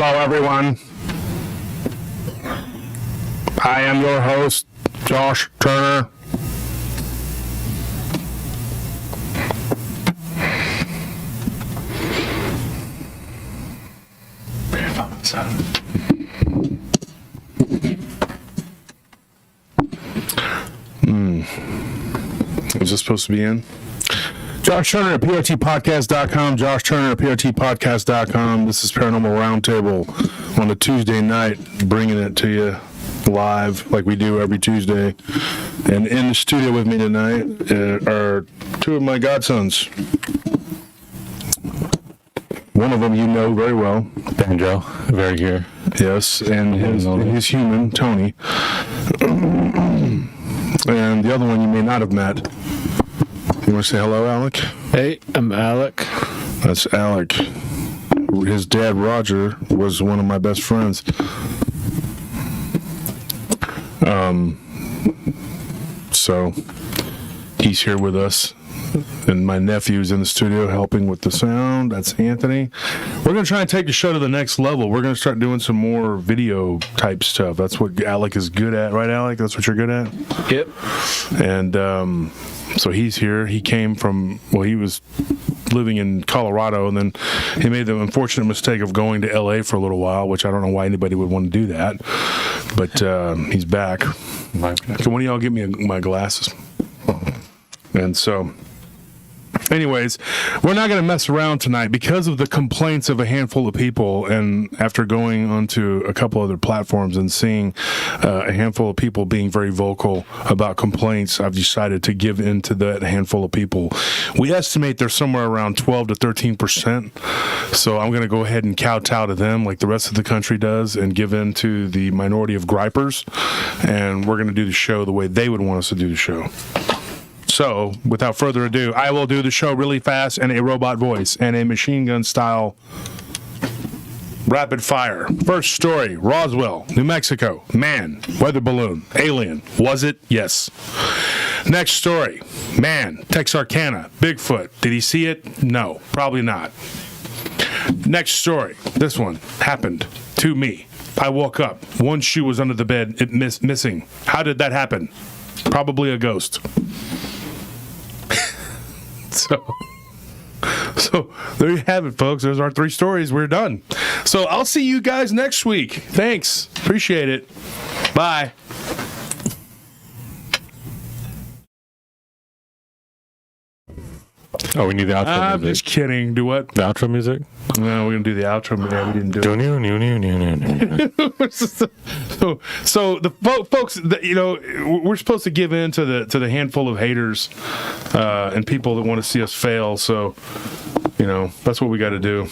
Hello, everyone. I am your host, Josh Turner. Is this supposed to be in? Josh Turner at PRTpodcast.com. Josh Turner at PRTpodcast.com. This is Paranormal Round Table on a Tuesday night, bringing it to you live like we do every Tuesday. And in the studio with me tonight are two of my godsons. One of them you know very well. Banjo, very here. Yes, and his human, Tony. And the other one you may not have met. You want to say hello, Alec? Hey, I'm Alec. That's Alec. His dad, Roger, was one of my best friends. So he's here with us. And my nephew's in the studio helping with the sound. That's Anthony. We're going to try and take the show to the next level. We're going to start doing some more video type stuff. That's what Alec is good at, right, Alec? That's what you're good at? Yep. And so he's here. He came from, well, he was living in Colorado, and then he made the unfortunate mistake of going to LA for a little while, which I don't know why anybody would want to do that. But he's back. Can one of y'all give me my glasses? And so... anyways, we're not going to mess around tonight because of the complaints of a handful of people, and after going onto a couple other platforms and seeing a handful of people being very vocal about complaints, I've decided to give in to that handful of people. We estimate they're somewhere around 12 to 13%, so I'm going to go ahead and kowtow to them like the rest of the country does and give in to the minority of gripers, and we're going to do the show the way they would want us to do the show. So, without further ado, I will do the show really fast in a robot voice and a machine gun style rapid fire. First story, Roswell, New Mexico. Man, weather balloon, alien. Was it? Yes. Next story, man, Texarkana, Bigfoot. Did he see it? No, probably not. Next story, this one happened to me. I woke up, one shoe was under the bed, it missing. How did that happen? Probably a ghost. So there you have it, folks. There's our three stories. We're done. So I'll see you guys next week. Thanks. Appreciate it. Bye. Oh, we need the outro music. I'm just kidding. Do what? The outro music? No, we're going to do the outro. Yeah, we didn't do it. So the folks, you know, we're supposed to give in to the handful of haters and people that want to see us fail. So, you know, that's what we got to do.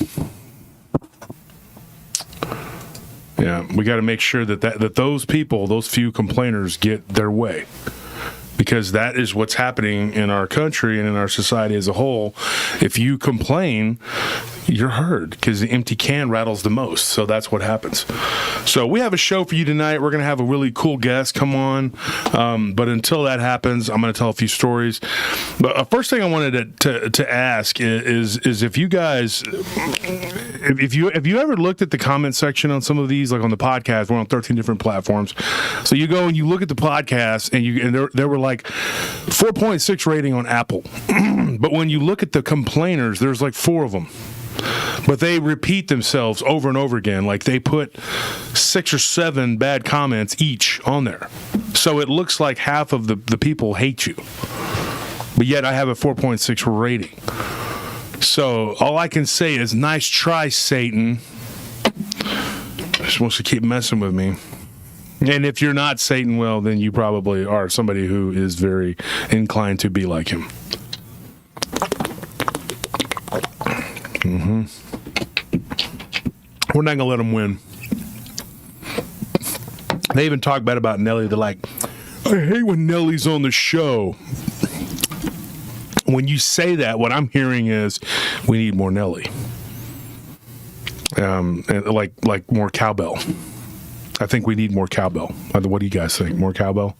Yeah, we got to make sure that those people, those few complainers, get their way. Because that is what's happening in our country and in our society as a whole. If you complain, you're heard because the empty can rattles the most. So that's what happens. So we have a show for you tonight. We're going to have a really cool guest come on. But until that happens, I'm going to tell a few stories. But first thing I wanted to ask is if you guys, if you ever looked at the comment section on some of these, like on the podcast, we're on 13 different platforms. So you go and you look at the podcast and there were like 4.6 rating on Apple. But when you look at the complainers, there's like 4 of them. But they repeat themselves over and over again. Like they put 6 or 7 bad comments each on there. So it looks like half of the people hate you. But yet I have a 4.6 rating. So all I can say is nice try, Satan. Just wants to keep messing with me. And if you're not Satan, well, then you probably are somebody who is very inclined to be like him. We're not going to let them win. They even talk bad about Nelly. They're like, I hate when Nelly's on the show. When you say that, what I'm hearing is we need more Nelly. And like more cowbell. I think we need more cowbell. What do you guys think? More cowbell?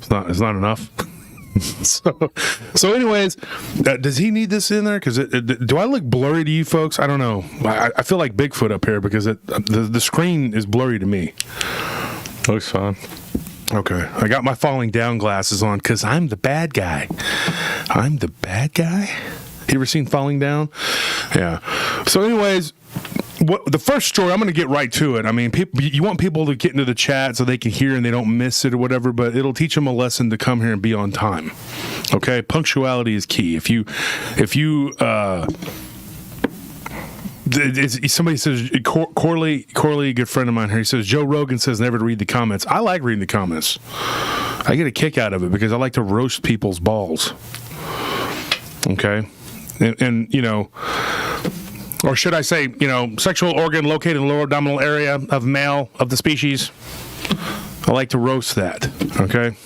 It's not enough. So anyways, does he need this in there? Because do I look blurry to you folks? I don't know. I feel like Bigfoot up here because the screen is blurry to me. Looks fine. Okay, I got my falling down glasses on because I'm the bad guy. I'm the bad guy? You ever seen Falling Down? Yeah. So anyways, the first story, I'm going to get right to it. I mean, you want people to get into the chat so they can hear and they don't miss it or whatever, but it'll teach them a lesson to come here and be on time. Okay? Punctuality is key. If you somebody says, Corley, a good friend of mine here, he says, Joe Rogan says never to read the comments. I like reading the comments. I get a kick out of it because I like to roast people's balls. Okay? And you know, or should I say, you know, sexual organ located in the lower abdominal area of male of the species. I like to roast that. Okay?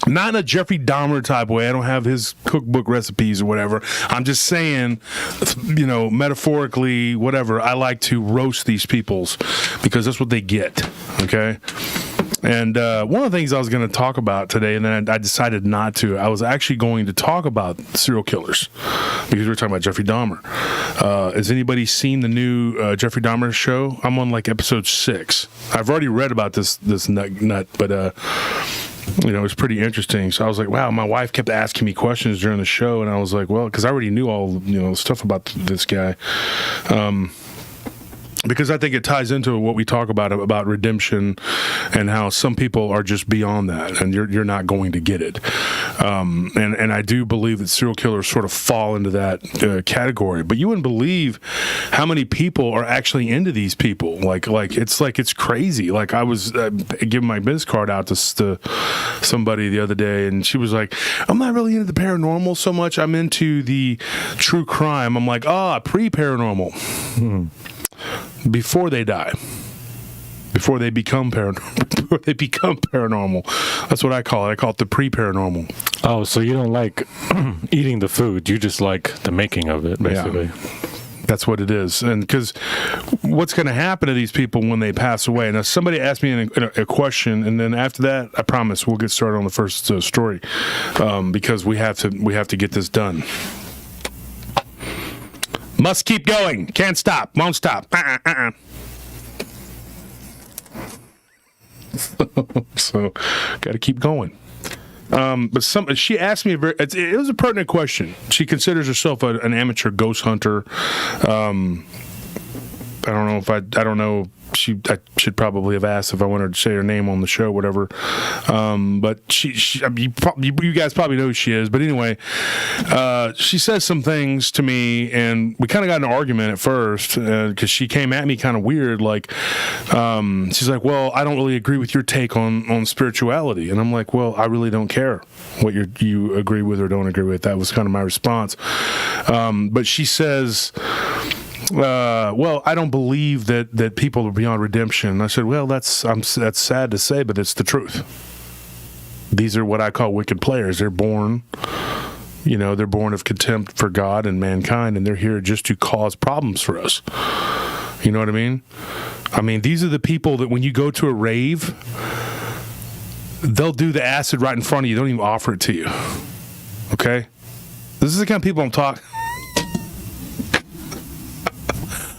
Not in a Jeffrey Dahmer type way. I don't have his cookbook recipes or whatever. I'm just saying, you know, metaphorically, whatever, I like to roast these peoples because that's what they get. Okay? And one of the things I was going to talk about today, and then I decided not to, I was actually going to talk about serial killers because we were talking about Jeffrey Dahmer. Has anybody seen the new Jeffrey Dahmer show? I'm on like episode 6. I've already read about this nut, but you know, it's pretty interesting. So I was like, wow, my wife kept asking me questions during the show, and I was like, well, because I already knew all, you know, stuff about this guy. Because I think it ties into what we talk about redemption and how some people are just beyond that, and you're not going to get it. And I do believe that serial killers sort of fall into that category. But you wouldn't believe how many people are actually into these people. Like it's crazy. Like I was giving my business card out to somebody the other day, and she was like, "I'm not really into the paranormal so much. I'm into the true crime." I'm like, pre-paranormal. Before they die, before they become paranormal. That's what I call it. I call it the pre-paranormal. Oh, so you don't like eating the food. You just like the making of it, basically. Yeah. That's what it is. And because what's going to happen to these people when they pass away? Now, somebody asked me a question, and then after that, I promise we'll get started on the first story because we have to get this done. Must keep going. Can't stop. Won't stop. So, got to keep going. But she asked me it was a pertinent question. She considers herself an amateur ghost hunter. I don't know. I should probably have asked if I wanted to say her name on the show, whatever. But you guys probably know who she is. But anyway, she says some things to me, and we kind of got in an argument at first because she came at me kind of weird. Like, she's like, "Well, I don't really agree with your take on spirituality," and I'm like, "Well, I really don't care what you agree with or don't agree with." That was kind of my response. But she says, well, I don't believe that people are beyond redemption. And I said, well, that's sad to say, but it's the truth. These are what I call wicked players. They're born of contempt for God and mankind, and they're here just to cause problems for us. You know what I mean? I mean, these are the people that when you go to a rave, they'll do the acid right in front of you. They don't even offer it to you. Okay? This is the kind of people I'm talking.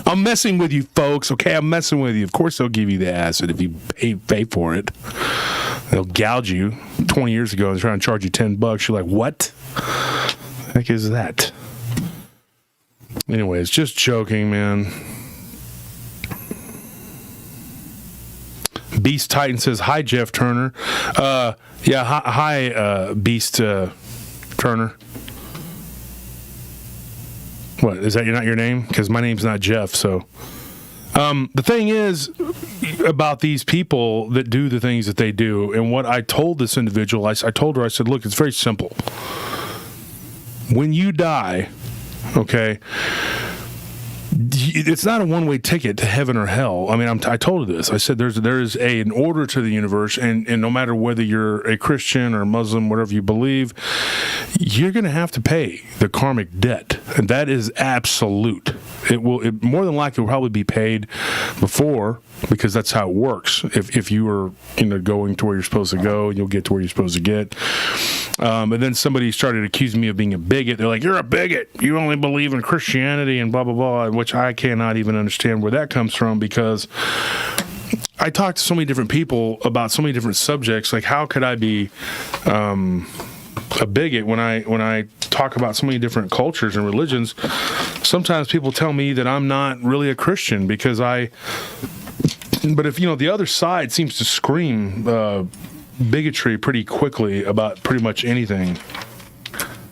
I'm messing with you, folks. Okay, I'm messing with you. Of course, they'll give you the acid if you pay for it. They'll gouge you. 20 years ago, they're trying to charge you $10. You're like, what? The heck is that? Anyways, just joking, man. Beast Titan says, hi, Jeff Turner. Hi, Beast Turner. What, is that not your name? Because my name's not Jeff, so. The thing is about these people that do the things that they do, and what I told this individual, I told her, I said, look, it's very simple. When you die, okay, it's not a one-way ticket to heaven or hell. I mean, I told her this. I said there is an order to the universe, and no matter whether you're a Christian or Muslim, whatever you believe, you're going to have to pay the karmic debt, and that is absolute. It more than likely will probably be paid before, because that's how it works. If you are going to where you're supposed to go, you'll get to where you're supposed to get. And then somebody started accusing me of being a bigot. They're like, "You're a bigot. You only believe in Christianity and blah blah blah," which I cannot even understand where that comes from, because I talk to so many different people about so many different subjects. Like, how could I be a bigot when I talk about so many different cultures and religions? Sometimes people tell me that I'm not really a Christian because but if the other side seems to scream bigotry pretty quickly about pretty much anything.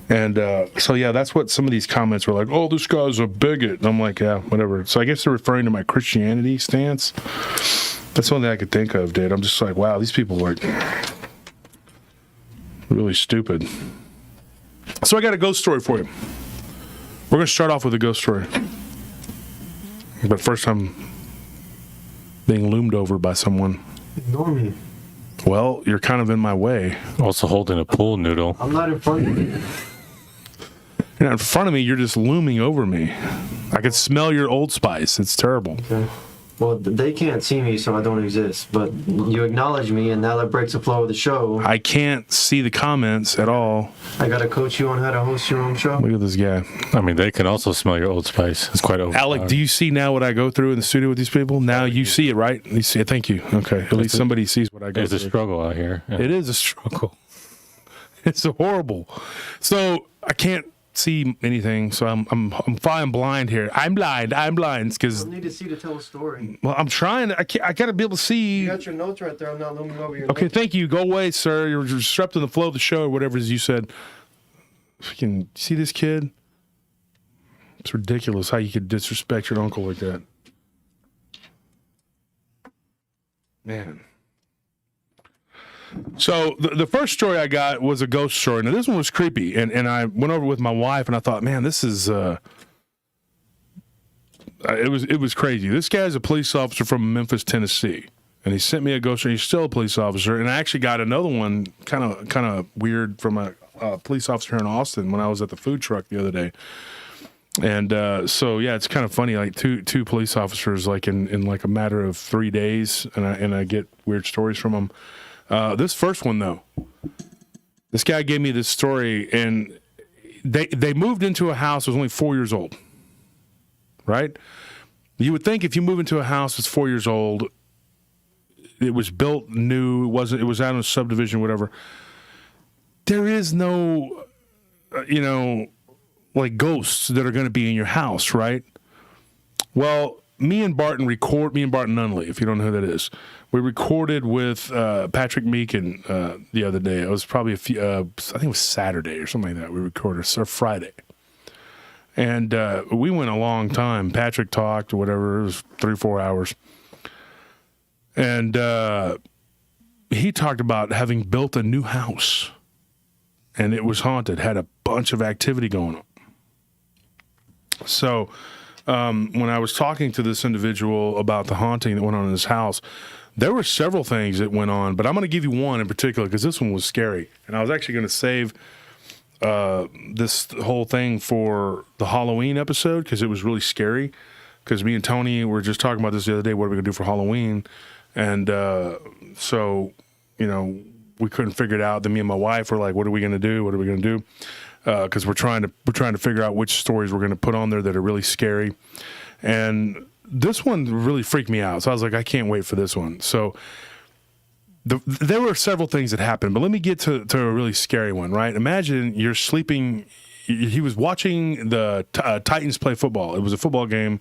And so yeah, that's what some of these comments were like. "Oh, this guy's a bigot." And I'm like, yeah, whatever. So I guess they're referring to my Christianity stance. That's the only thing I could think of, dude. I'm just like, wow, these people are really stupid. So I got a ghost story for you. We're going to start off with a ghost story. But first, I'm being loomed over by someone. Ignore me. Well, you're kind of in my way. Also holding a pool noodle. I'm not in front of you. You're not in front of me. You're just looming over me. I could smell your Old Spice. It's terrible. Okay. Well, they can't see me, so I don't exist. But you acknowledge me, and now that breaks the flow of the show. I can't see the comments at all. I gotta coach you on how to host your own show. Look at this guy. I mean, they can also smell your Old Spice. It's quite over. Alec, do you see now what I go through in the studio with these people? Now you see it, right? You see it. Thank you. Okay. At least somebody sees what I go through. It's a struggle out here. Yeah. It is a struggle. It's horrible. So I can't see anything, so I'm flying blind here. I'm blind because I need to see to tell a story. well, I'm trying. I got to be able to see. You got your notes right there. I'm not looming over your Okay, notes. thank you. Go away, sir. You're disrupting the flow of the show, or whatever it is you said. Freaking see this kid? It's ridiculous how you could disrespect your uncle like that. Man. So the first story I got was a ghost story. Now this one was creepy, and I went over with my wife, and I thought, man, this is it was crazy. This guy's a police officer from Memphis, Tennessee, and he sent me a ghost story. He's still a police officer, and I actually got another one kind of weird from a police officer here in Austin when I was at the food truck the other day. And so yeah, it's kind of funny, like two police officers like in like a matter of 3 days, and I get weird stories from them. This first one though, this guy gave me this story, and they moved into a house that was only 4 years old. Right? You would think if you move into a house that's 4 years old, it was built new, it was out in a subdivision, whatever. There is no, like ghosts that are going to be in your house, right? Well, me and Barton Nunley, if you don't know who that is, we recorded with Patrick Meekin the other day. It was probably I think it was Saturday or something like that. We recorded, or Friday. And we went a long time. Patrick talked or whatever. It was 3-4 hours. And he talked about having built a new house. And it was haunted, had a bunch of activity going on. So when I was talking to this individual about the haunting that went on in his house, there were several things that went on, but I'm going to give you one in particular because this one was scary. And I was actually going to save this whole thing for the Halloween episode because it was really scary. Because me and Tony were just talking about this the other day. What are we going to do for Halloween? And so, we couldn't figure it out. Then me and my wife were like, what are we going to do? What are we going to do? Because we're trying to figure out which stories we're going to put on there that are really scary. And this one really freaked me out. So I was like, I can't wait for this one. So there were several things that happened, but let me get to a really scary one, right? Imagine you're sleeping. He was watching the Titans play football. It was a football game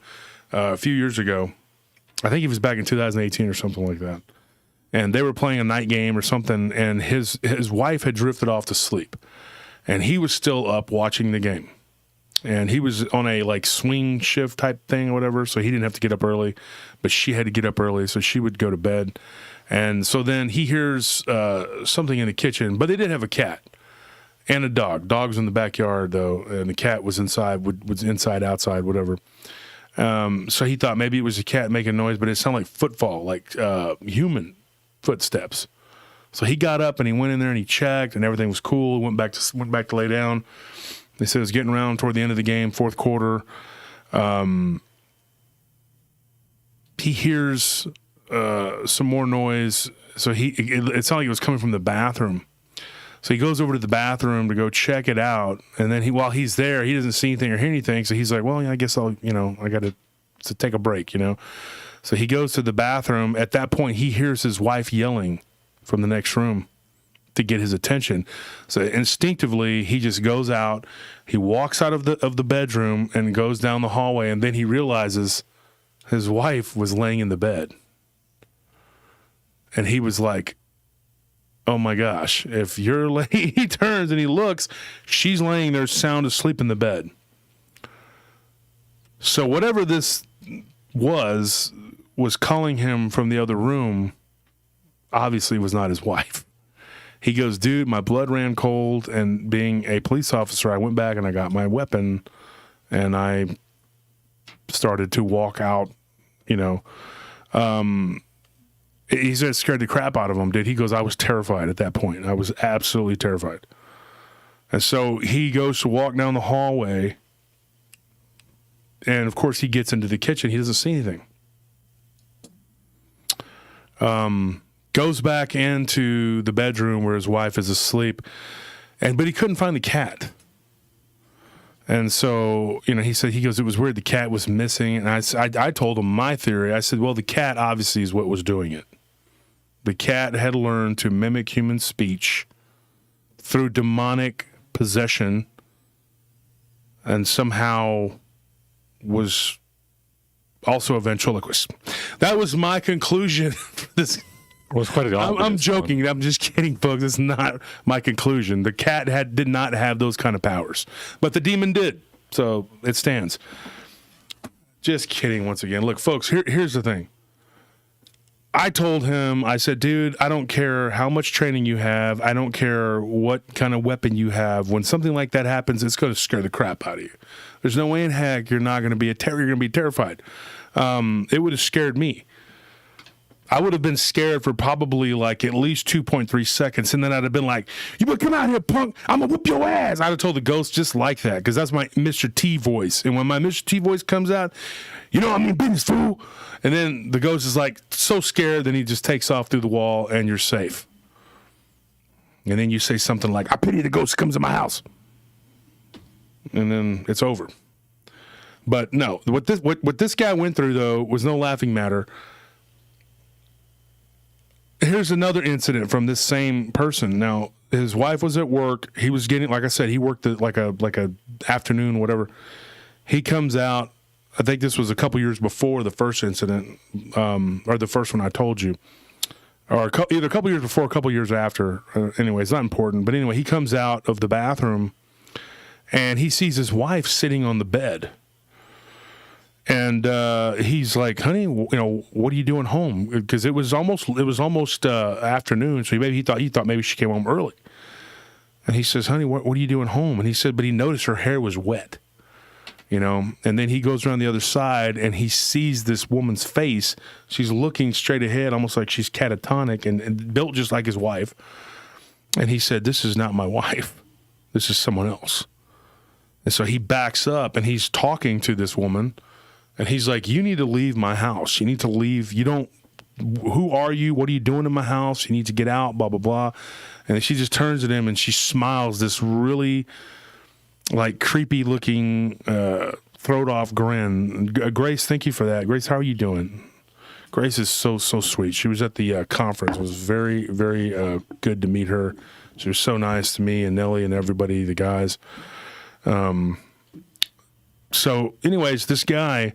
a few years ago. I think it was back in 2018 or something like that. And they were playing a night game or something, and his wife had drifted off to sleep. And he was still up watching the game. And he was on a like swing shift type thing or whatever, so he didn't have to get up early, but she had to get up early, so she would go to bed. And so then he hears something in the kitchen, but they did have a cat and a dog. Dog's in the backyard though, and the cat was inside, was inside, outside, whatever. So he thought maybe it was a cat making noise, but it sounded like footfall, like human footsteps. So he got up and he went in there and he checked, and everything was cool. Went back to lay down. They said it was getting around toward the end of the game, fourth quarter. He hears some more noise. So it sounded like it was coming from the bathroom. So he goes over to the bathroom to go check it out, and then while he's there, he doesn't see anything or hear anything. So he's like, "Well, yeah, I guess I got to take a break, So he goes to the bathroom. At that point, he hears his wife yelling from the next room to get his attention. So instinctively, he just goes out. He walks out of the bedroom and goes down the hallway, and then he realizes his wife was laying in the bed, and he was like, oh my gosh, if you're laying, he turns and he looks, she's laying there sound asleep in the bed. So whatever this was calling him from the other room, obviously was not his wife. He goes, dude, my blood ran cold, and being a police officer, I went back and I got my weapon and I started to walk out, He said it scared the crap out of him, dude. He goes, I was terrified at that point. I was absolutely terrified. And so he goes to walk down the hallway, and of course he gets into the kitchen. He doesn't see anything. Goes back into the bedroom where his wife is asleep, but he couldn't find the cat. And so, he goes, it was weird. The cat was missing. And I told him my theory. I said, well, the cat obviously is what was doing it. The cat had learned to mimic human speech through demonic possession and somehow was also a ventriloquist. That was my conclusion for this. It was quite I'm joking. I'm just kidding, folks. It's not my conclusion. The cat did not have those kind of powers, but the demon did. So it stands. Just kidding once again. Look, folks, here's the thing. I told him, I said, dude, I don't care how much training you have. I don't care what kind of weapon you have. When something like that happens, it's going to scare the crap out of you. There's no way in heck you're not going to be you're going to be terrified. It would have scared me. I would have been scared for probably like at least 2.3 seconds. And then I'd have been like, you better come out here, punk. I'm going to whoop your ass. I'd have told the ghost just like that, because that's my Mr. T voice. And when my Mr. T voice comes out, I mean business, fool. And then the ghost is like so scared, then he just takes off through the wall and you're safe. And then you say something like, I pity the ghost comes to my house. And then it's over. But no, what this guy went through, though, was no laughing matter. Here's another incident from this same person. Now, his wife was at work. He was getting, like I said, he worked at like a afternoon, whatever. He comes out. I think this was a couple years before the first incident, or the first one I told you, or either a couple years before, a couple years after. Anyway, it's not important. But anyway, he comes out of the bathroom, and he sees his wife sitting on the bed. And he's like, honey, what are you doing home? Because it was almost afternoon, so he thought maybe she came home early. And he says, honey, what are you doing home? And he said, but he noticed her hair was wet, And then he goes around the other side, and he sees this woman's face. She's looking straight ahead, almost like she's catatonic and built just like his wife. And he said, this is not my wife. This is someone else. And so he backs up, and he's talking to this woman. And he's like, you need to leave my house. You need to leave. Who are you? What are you doing in my house? You need to get out, blah, blah, blah. And she just turns at him and she smiles this really like creepy looking throat off grin. Grace, thank you for that. Grace, how are you doing? Grace is so sweet. She was at the conference. It was very, very good to meet her. She was so nice to me and Nellie and everybody, the guys. So anyways, this guy,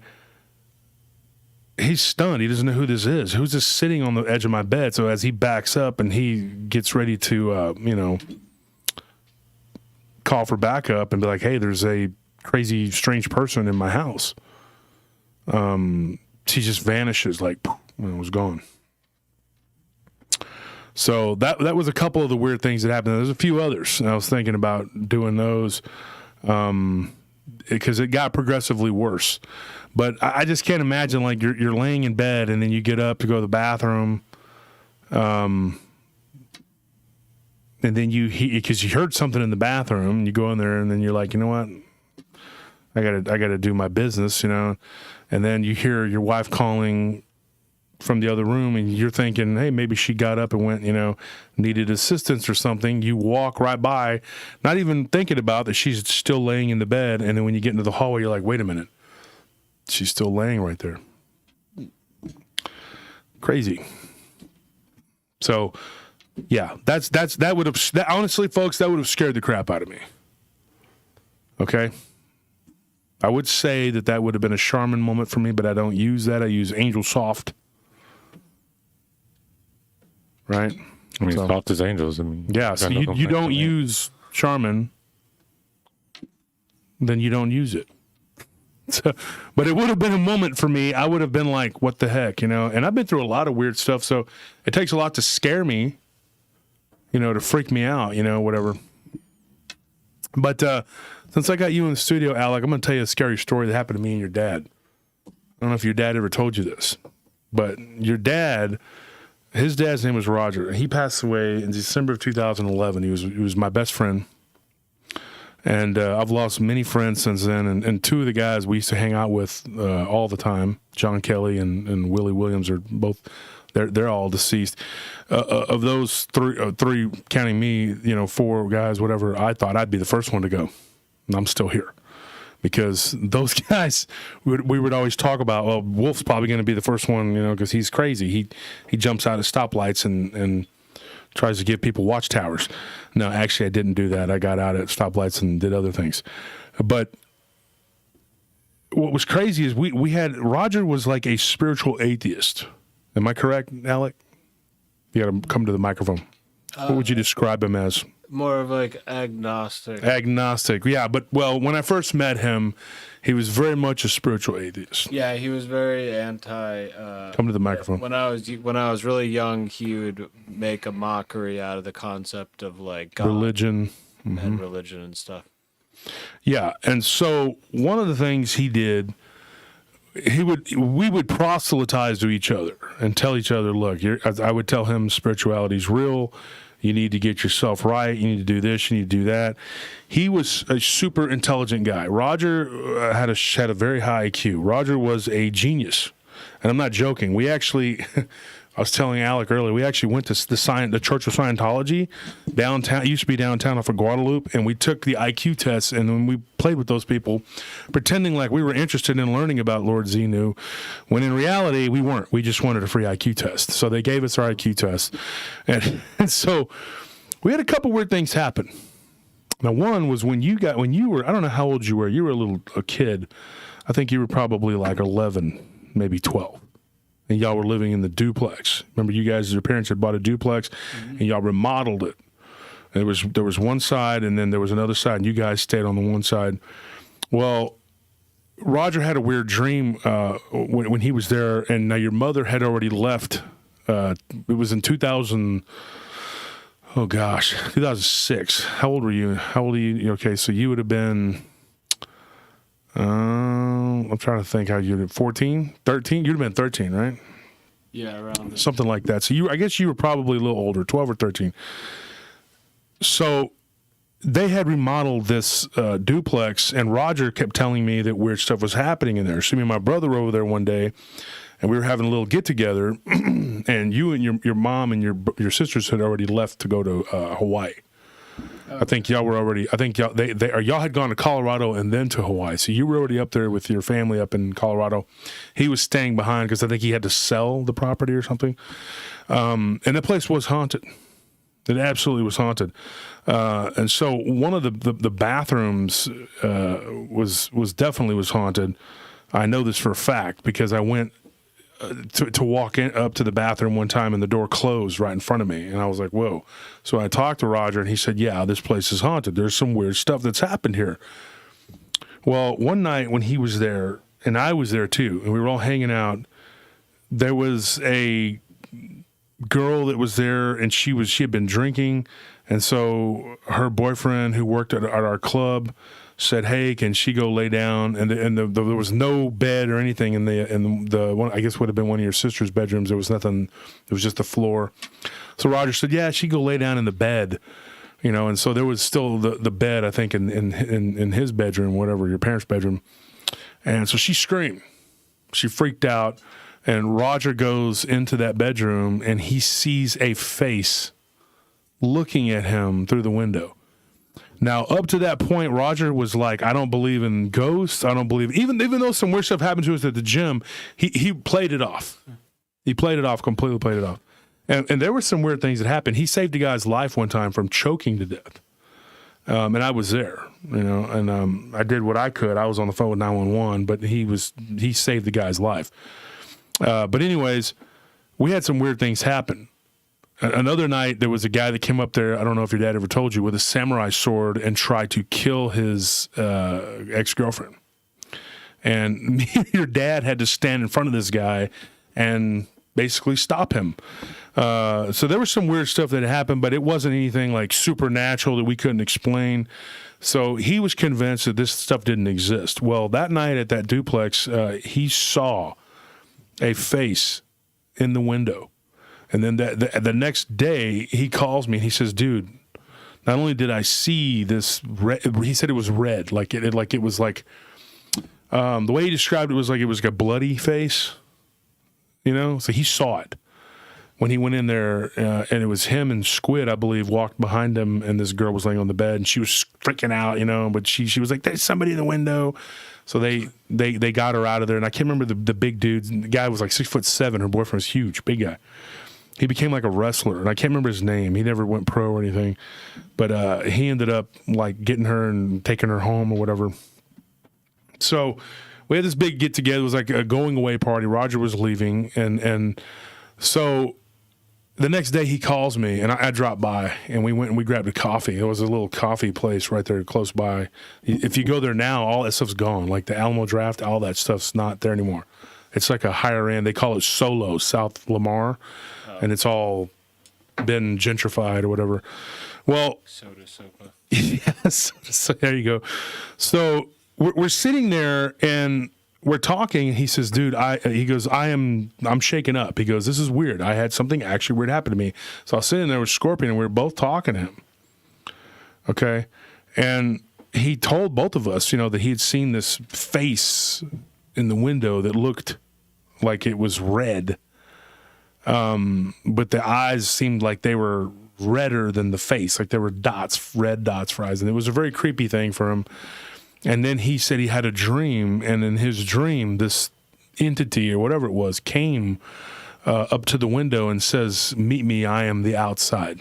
he's stunned. He doesn't know who this is. Who's this sitting on the edge of my bed? So as he backs up and he gets ready to, call for backup and be like, hey, there's a crazy, strange person in my house. She just vanishes like, and was gone. So that was a couple of the weird things that happened. There's a few others. And I was thinking about doing those. because it got progressively worse. But I just can't imagine, like, you're laying in bed and then you get up to go to the bathroom, and then because you heard something in the bathroom, and you go in there and then you're like, you know what, I gotta do my business, and then you hear your wife calling from the other room, and you're thinking, hey, maybe she got up and went, needed assistance or something. You walk right by, not even thinking about that she's still laying in the bed, and then when you get into the hallway, you're like, wait a minute, she's still laying right there. Crazy. So, yeah, that would have, honestly, folks, that would have scared the crap out of me. Okay? I would say that would have been a Charmin moment for me, but I don't use that. I use Angel Soft. Right? I mean, soft as angels. I mean, yeah, so you don't use Charmin, then you don't use it. So, but it would have been a moment for me. I would have been like, what the heck, And I've been through a lot of weird stuff, so it takes a lot to scare me, to freak me out, whatever. But since I got you in the studio, Alec, I'm going to tell you a scary story that happened to me and your dad. I don't know if your dad ever told you this, but your dad... His dad's name was Roger. He passed away in December of 2011. He was my best friend. And I've lost many friends since then. And two of the guys we used to hang out with all the time, John Kelly and Willie Williams, are both, they're all deceased. Of those three, counting me, 4 guys, whatever, I thought I'd be the first one to go. And I'm still here. Because those guys, we would always talk about, well, Wolf's probably going to be the first one, because he's crazy. He jumps out of stoplights and tries to give people watchtowers. No, actually, I didn't do that. I got out at stoplights and did other things. But what was crazy is Roger was like a spiritual atheist. Am I correct, Alec? You got to come to the microphone. What would you describe him as? More of like agnostic. Agnostic, yeah. But, when I first met him, he was very much a spiritual atheist. Yeah, he was very anti... Come to the microphone. When I was really young, he would make a mockery out of the concept of like God religion. and religion and stuff. Yeah, and so one of the things he did, we would proselytize to each other and tell each other, look, I would tell him spirituality's real. You need to get yourself right. You need to do this. You need to do that. He was a super intelligent guy. Roger had a very high IQ. Roger was a genius, and I'm not joking. We actually, I was telling Alec earlier, we actually went to the Church of Scientology downtown. It used to be downtown off of Guadalupe, and we took the IQ test, and then we played with those people, pretending like we were interested in learning about Lord Xenu, when in reality we weren't. We just wanted a free IQ test. So they gave us our IQ test, and so we had a couple weird things happen. Now, one was when you were, I don't know how old you were. You were a kid. I think you were probably like 11, maybe 12. And y'all were living in the duplex. Remember, your parents had bought a duplex, and y'all remodeled it. And there was one side, and then there was another side, and you guys stayed on the one side. Well, Roger had a weird dream when he was there, and now your mother had already left. It was in 2000. Oh gosh, 2006. How old were you? How old are you? Okay, so you would have been. I'm trying to think how you'd have 14, 13. You'd have been 13, right? Yeah, around something like that. So I guess you were probably a little older, 12 or 13. So they had remodeled this duplex, and Roger kept telling me that weird stuff was happening in there. So me and my brother were over there one day, and we were having a little get together, and you and your mom and your sisters had already left to go to Hawaii. I think y'all were already. I think y'all had gone to Colorado and then to Hawaii. So you were already up there with your family up in Colorado. He was staying behind because I think he had to sell the property or something. And the place was haunted. It absolutely was haunted. And so one of the bathrooms was definitely haunted. I know this for a fact because I went to walk up to the bathroom one time and the door closed right in front of me, and I was like, whoa. So I talked to Roger, and he said, yeah, this place is haunted. There's some weird stuff that's happened here. Well, one night when he was there, and I was there too, and we were all hanging out, there was a girl that was there, and she had been drinking, and so her boyfriend who worked at our club said, "Hey, can she go lay down?" And there was no bed or anything in the one. I guess would have been one of your sister's bedrooms. There was nothing. It was just the floor. So Roger said, "Yeah, she go lay down in the bed." You know, and so there was still the bed, I think, in his bedroom, whatever, your parents' bedroom. And so she screamed. She freaked out. And Roger goes into that bedroom, and he sees a face looking at him through the window. Now, up to that point, Roger was like, I don't believe in ghosts. I don't believe, even though some weird stuff happened to us at the gym, he played it off. He played it off, completely played it off. And there were some weird things that happened. He saved a guy's life one time from choking to death. And I was there, you know, and I did what I could. I was on the phone with 911, but he saved the guy's life. But anyways, we had some weird things happen. Another night, there was a guy that came up there, I don't know if your dad ever told you, with a samurai sword and tried to kill his ex-girlfriend. And me and your dad had to stand in front of this guy and basically stop him. So there was some weird stuff that happened, but it wasn't anything like supernatural that we couldn't explain. So he was convinced that this stuff didn't exist. Well, that night at that duplex, he saw a face in the window. And then the next day, he calls me and he says, "Dude, not only did I see this red," he said it was red, like it was like the way he described it was like a bloody face, you know. So he saw it when he went in there, and it was him and Squid, I believe, walked behind him, and this girl was laying on the bed, and she was freaking out, you know. But she was like, "There's somebody in the window." So they got her out of there, and I can't remember the big dude. The guy was like 6'7". Her boyfriend was huge, big guy. He became like a wrestler, and I can't remember his name. He never went pro or anything, but he ended up like getting her and taking her home or whatever. So we had this big get together. It was like a going away party. Roger was leaving, and so the next day he calls me, and I dropped by, and we went and we grabbed a coffee. There was a little coffee place right there close by. If you go there now, all that stuff's gone. Like the Alamo Draft, all that stuff's not there anymore. It's like a higher end. They call it Solo, South Lamar. And it's all been gentrified or whatever. Well, Soda Sopa. Yes. So there you go. So we're sitting there and we're talking. And he says, "Dude, I'm shaken up." He goes, "This is weird. I had something actually weird happen to me." So I was sitting there with Scorpion, and we were both talking to him. Okay, and he told both of us, you know, that he had seen this face in the window that looked like it was red. But the eyes seemed like they were redder than the face, like there were dots, red dots for eyes. And it was a very creepy thing for him. And then he said he had a dream, and in his dream, this entity or whatever it was came up to the window and says, "Meet me, I am the outside."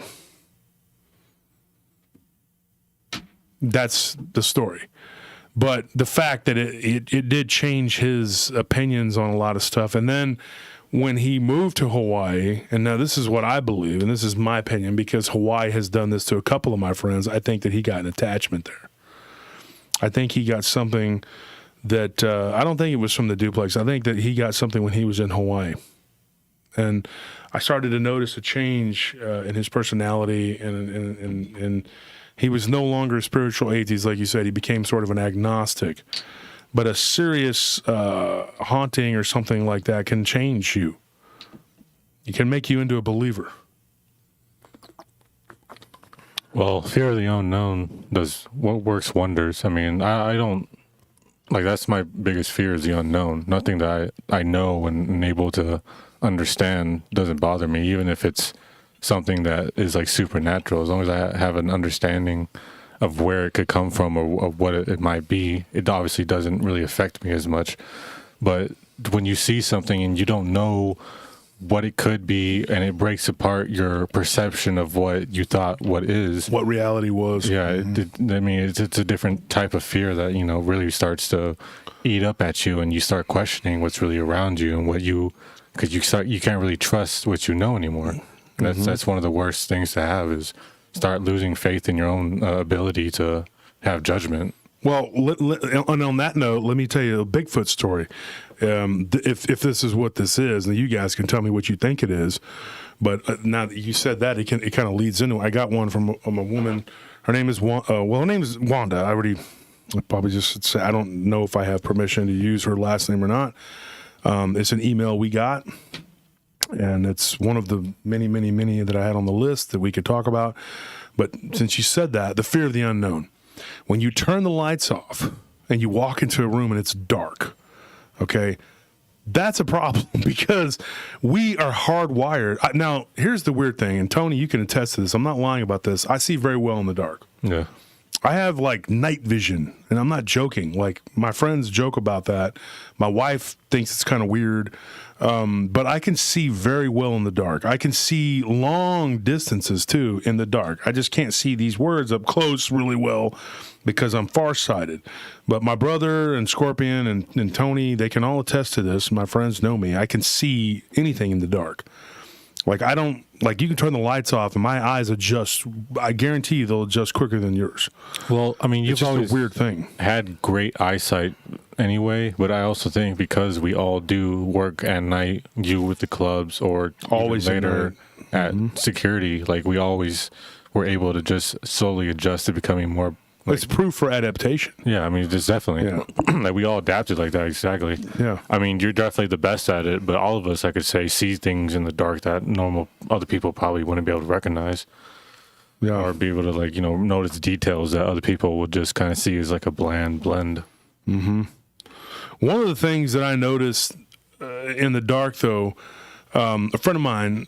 That's the story. But the fact that it did change his opinions on a lot of stuff. And then when he moved to Hawaii, and now this is what I believe, and this is my opinion, because Hawaii has done this to a couple of my friends, I think that he got an attachment there. I think he got something that, I don't think it was from the duplex. I think that he got something when he was in Hawaii. And I started to notice a change in his personality, and he was no longer a spiritual atheist, like you said. He became sort of an agnostic. But a serious haunting or something like that can change you. It can make you into a believer. Well, fear of the unknown works wonders. I mean, I don't, like, that's my biggest fear is the unknown. Nothing that I know and able to understand doesn't bother me, even if it's something that is like supernatural. As long as I have an understanding of where it could come from or of what it might be, it obviously doesn't really affect me as much. But when you see something and you don't know what it could be, and it breaks apart your perception of what you thought what is. What reality was. Yeah, it's a different type of fear that, you know, really starts to eat up at you, and you start questioning what's really around you and because you can't really trust what you know anymore. That's one of the worst things to have, is start losing faith in your own ability to have judgment. Well, and on that note, let me tell you a Bigfoot story. If this is what this is, and you guys can tell me what you think it is, but now that you said that, it kind of leads into it. I got one from a woman. Her name is Wanda. I already I probably just should say, I don't know if I have permission to use her last name or not. It's an email we got, and it's one of the many, many, many that I had on the list that we could talk about. But since you said that, the fear of the unknown. When you turn the lights off and you walk into a room and it's dark, okay, that's a problem because we are hardwired. Now, here's the weird thing, and Tony, you can attest to this. I'm not lying about this. I see very well in the dark. Yeah. I have like night vision, and I'm not joking. Like my friends joke about that. My wife thinks it's kind of weird, but I can see very well in the dark. I can see long distances too in the dark. I just can't see these words up close really well because I'm farsighted. But my brother and Scorpion and Tony, they can all attest to this. My friends know me. I can see anything in the dark. Like I don't, like you can turn the lights off and my eyes adjust. I guarantee you they'll adjust quicker than yours. Well, I mean, It's you've just always a weird thing. had great eyesight anyway, but I also think because we all do work at night, you with the clubs or Always even at later at security, like we always were able to just slowly adjust to becoming more. It's proof for adaptation. Yeah, I mean, there's definitely like we all adapted like that. Exactly. Yeah. I mean, you're definitely the best at it, but all of us, I could say, see things in the dark that normal other people probably wouldn't be able to recognize. Yeah. Or be able to, like, you know, notice details that other people would just kind of see as like a bland blend. One of the things that I noticed in the dark, though, a friend of mine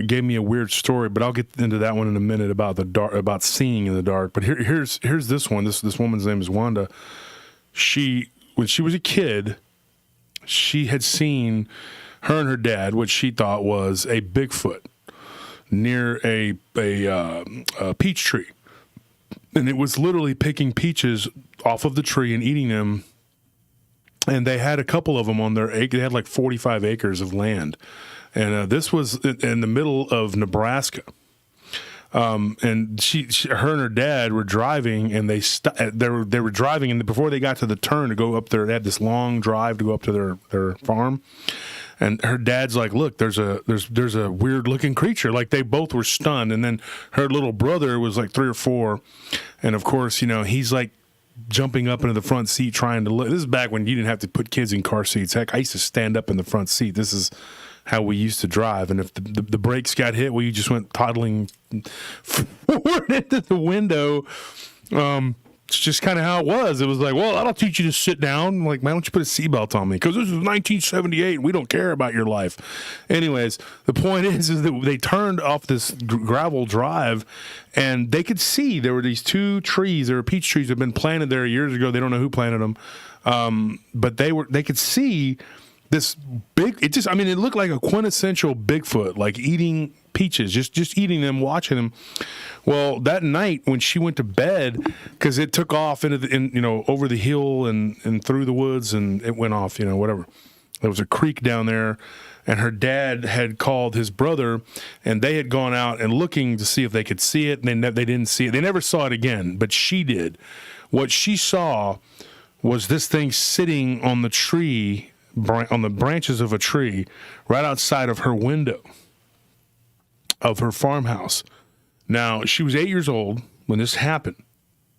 gave me a weird story, but I'll get into that one in a minute about the dark, about seeing in the dark. But here's this one. This woman's name is Wanda. When she was a kid, she had seen her and her dad what she thought was a Bigfoot near a peach tree, and it was literally picking peaches off of the tree and eating them. And they had a couple of them on their acre. They had like 45 acres of land. And this was in the middle of Nebraska. And her and her dad were driving, and they were driving, and before they got to the turn to go up there, they had this long drive to go up to their farm. And her dad's like, "Look, there's a weird looking creature." Like they both were stunned. And then her little brother was like 3 or 4, and of course, you know, he's like jumping up into the front seat trying to look. This is back when you didn't have to put kids in car seats. Heck, I used to stand up in the front seat. This is how we used to drive. And if the brakes got hit, well, you just went toddling forward into the window. It's just kind of how it was. It was like, well, I don't teach you to sit down. I'm like, why don't you put a seatbelt on me? Because this is 1978. And we don't care about your life. Anyways, the point is that they turned off this gravel drive, and they could see there were these 2 trees. There were peach trees that had been planted there years ago. They don't know who planted them, but they could see this big. It looked like a quintessential Bigfoot, like eating peaches, just eating them, watching them. Well, that night when she went to bed, because it took off over the hill and through the woods, and it went off, whatever. There was a creek down there, and her dad had called his brother, and they had gone out and looking to see if they could see it, and they didn't see it. They never saw it again, but she did. What she saw was this thing sitting on the tree, on the branches of a tree, right outside of her window of her farmhouse. Now, she was 8 years old when this happened,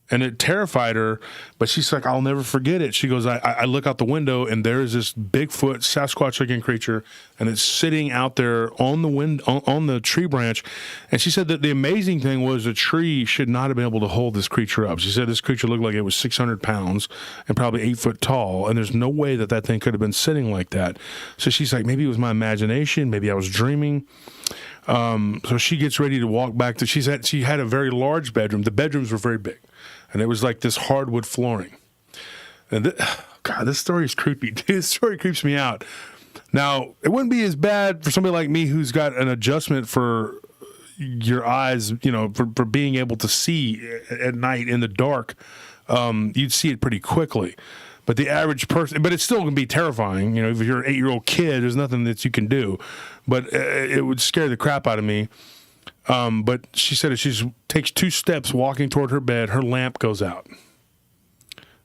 and it terrified her, but she's like, I'll never forget it. She goes, I look out the window, and there's this Bigfoot, Sasquatch-looking creature, and it's sitting out there on the tree branch. And she said that the amazing thing was the tree should not have been able to hold this creature up. She said this creature looked like it was 600 pounds and probably 8 foot tall, and there's no way that thing could have been sitting like that. So she's like, maybe it was my imagination, maybe I was dreaming. So she gets ready to walk back to. She had a very large bedroom. The bedrooms were very big, and it was like this hardwood flooring. And God, this story is creepy. This story creeps me out. Now, it wouldn't be as bad for somebody like me who's got an adjustment for your eyes, for being able to see at night in the dark. You'd see it pretty quickly. But the average person, but it's still going to be terrifying. If you're an 8-year-old kid, there's nothing that you can do. But it would scare the crap out of me. But she said if she takes 2 steps walking toward her bed, her lamp goes out.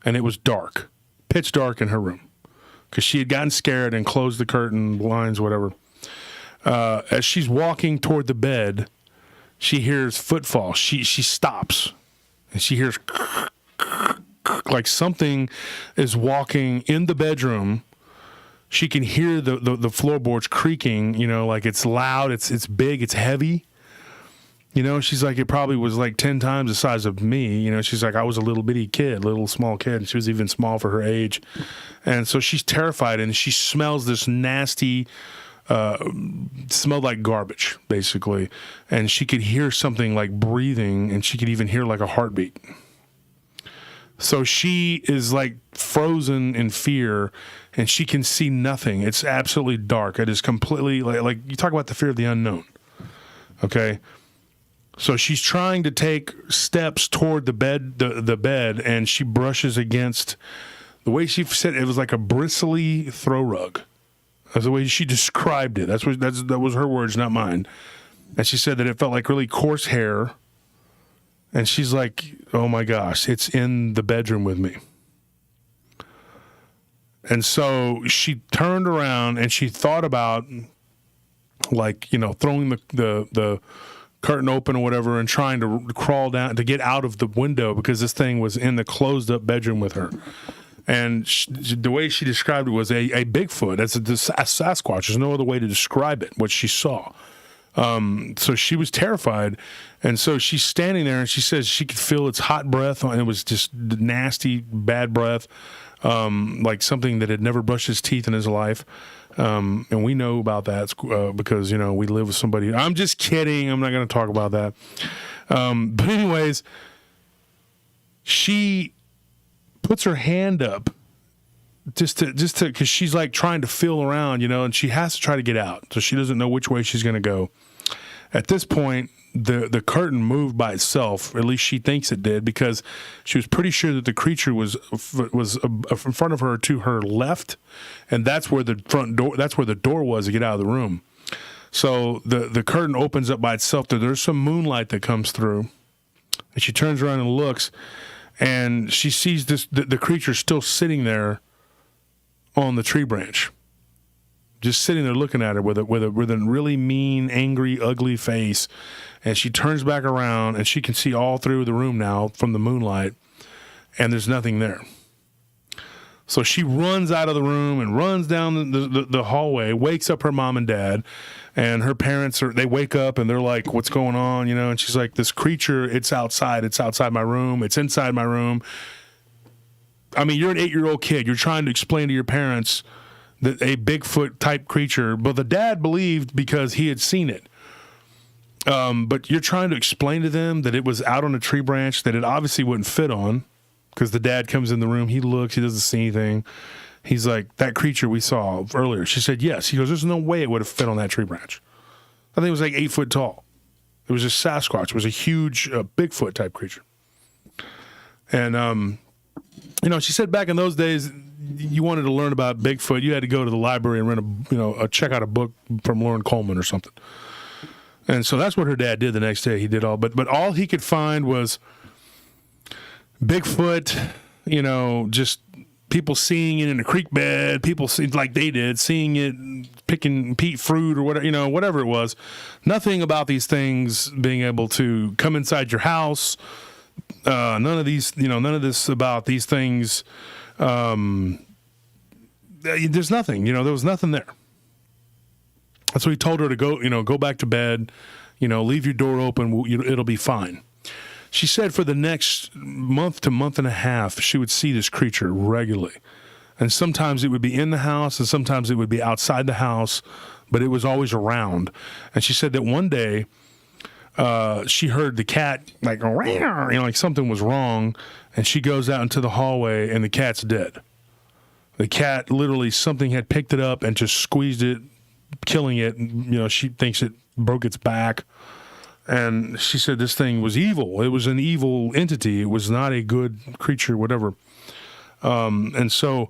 And it was dark, pitch dark in her room. Because she had gotten scared and closed the curtain, blinds, whatever. As she's walking toward the bed, she hears footfalls. She stops. And she hears like something is walking in the bedroom. She can hear the floorboards creaking, you know, like it's loud, it's big, it's heavy. You know, she's like, it probably was like 10 times the size of me. You know, she's like, I was a little bitty kid, little small kid. And she was even small for her age. And so she's terrified, and she smells this nasty, smelled like garbage, basically. And she could hear something like breathing, and she could even hear like a heartbeat. So she is like frozen in fear, and she can see nothing. It's absolutely dark. It is completely like you talk about the fear of the unknown. Okay. So she's trying to take steps toward the bed, and she brushes against, the way she said it was like a bristly throw rug. That's the way she described it. That was her words, not mine. And she said that it felt like really coarse hair. And she's like, oh my gosh, it's in the bedroom with me. And so she turned around and she thought about, like, you know, throwing the curtain open or whatever and trying to crawl down to get out of the window, because this thing was in the closed up bedroom with her. And the way she described it was a Bigfoot. That's a Sasquatch. There's no other way to describe it, what she saw. So she was terrified. And so she's standing there, and she says she could feel its hot breath. And it was just nasty, bad breath, like something that had never brushed his teeth in his life. And we know about that because, you know, we live with somebody. I'm just kidding. I'm not going to talk about that. But anyways, she puts her hand up just to, because she's like trying to feel around, you know, and she has to try to get out. So she doesn't know which way she's going to go. At this point, the curtain moved by itself, or at least she thinks it did, because she was pretty sure that the creature was in front of her to her left, and that's where the door was to get out of the room. So the curtain opens up by itself. There's some moonlight that comes through, and she turns around and looks, and she sees the creature still sitting there on the tree branch, just sitting there looking at her with a really mean, angry, ugly face. And she turns back around, and she can see all through the room now from the moonlight, and there's nothing there. So she runs out of the room and runs down the hallway, wakes up her mom and dad, and her parents they wake up, and they're like, what's going on, you know? And she's like, this creature, it's outside my room, it's inside my room. I mean, you're an 8-year-old kid. You're trying to explain to your parents that a Bigfoot type creature, but the dad believed because he had seen it. But you're trying to explain to them that it was out on a tree branch that it obviously wouldn't fit on, because the dad comes in the room, he looks, he doesn't see anything. He's like, that creature we saw earlier. She said, yes. He goes, there's no way it would have fit on that tree branch. I think it was like 8 foot tall. It was a Sasquatch. It was a huge Bigfoot type creature. And, you know, she said back in those days, you wanted to learn about Bigfoot, you had to go to the library and rent check out a book from Lauren Coleman or something. And so that's what her dad did the next day. He did all, but all he could find was Bigfoot, you know, just people seeing it in a creek bed, people seeing like they did, seeing it picking fruit or whatever, you know, whatever it was. Nothing about these things being able to come inside your house. None of this about these things. There's nothing, you know, there was nothing there. So he told her to go back to bed, you know, leave your door open, it'll be fine. She said for the next month to month and a half, she would see this creature regularly. And sometimes it would be in the house and sometimes it would be outside the house, but it was always around. And she said that one day she heard the cat like, you know, like something was wrong. And she goes out into the hallway and the cat's dead. The cat, literally, something had picked it up and just squeezed it, killing it. You know, she thinks it broke its back. And she said this thing was evil. It was an evil entity. It was not a good creature, whatever. And so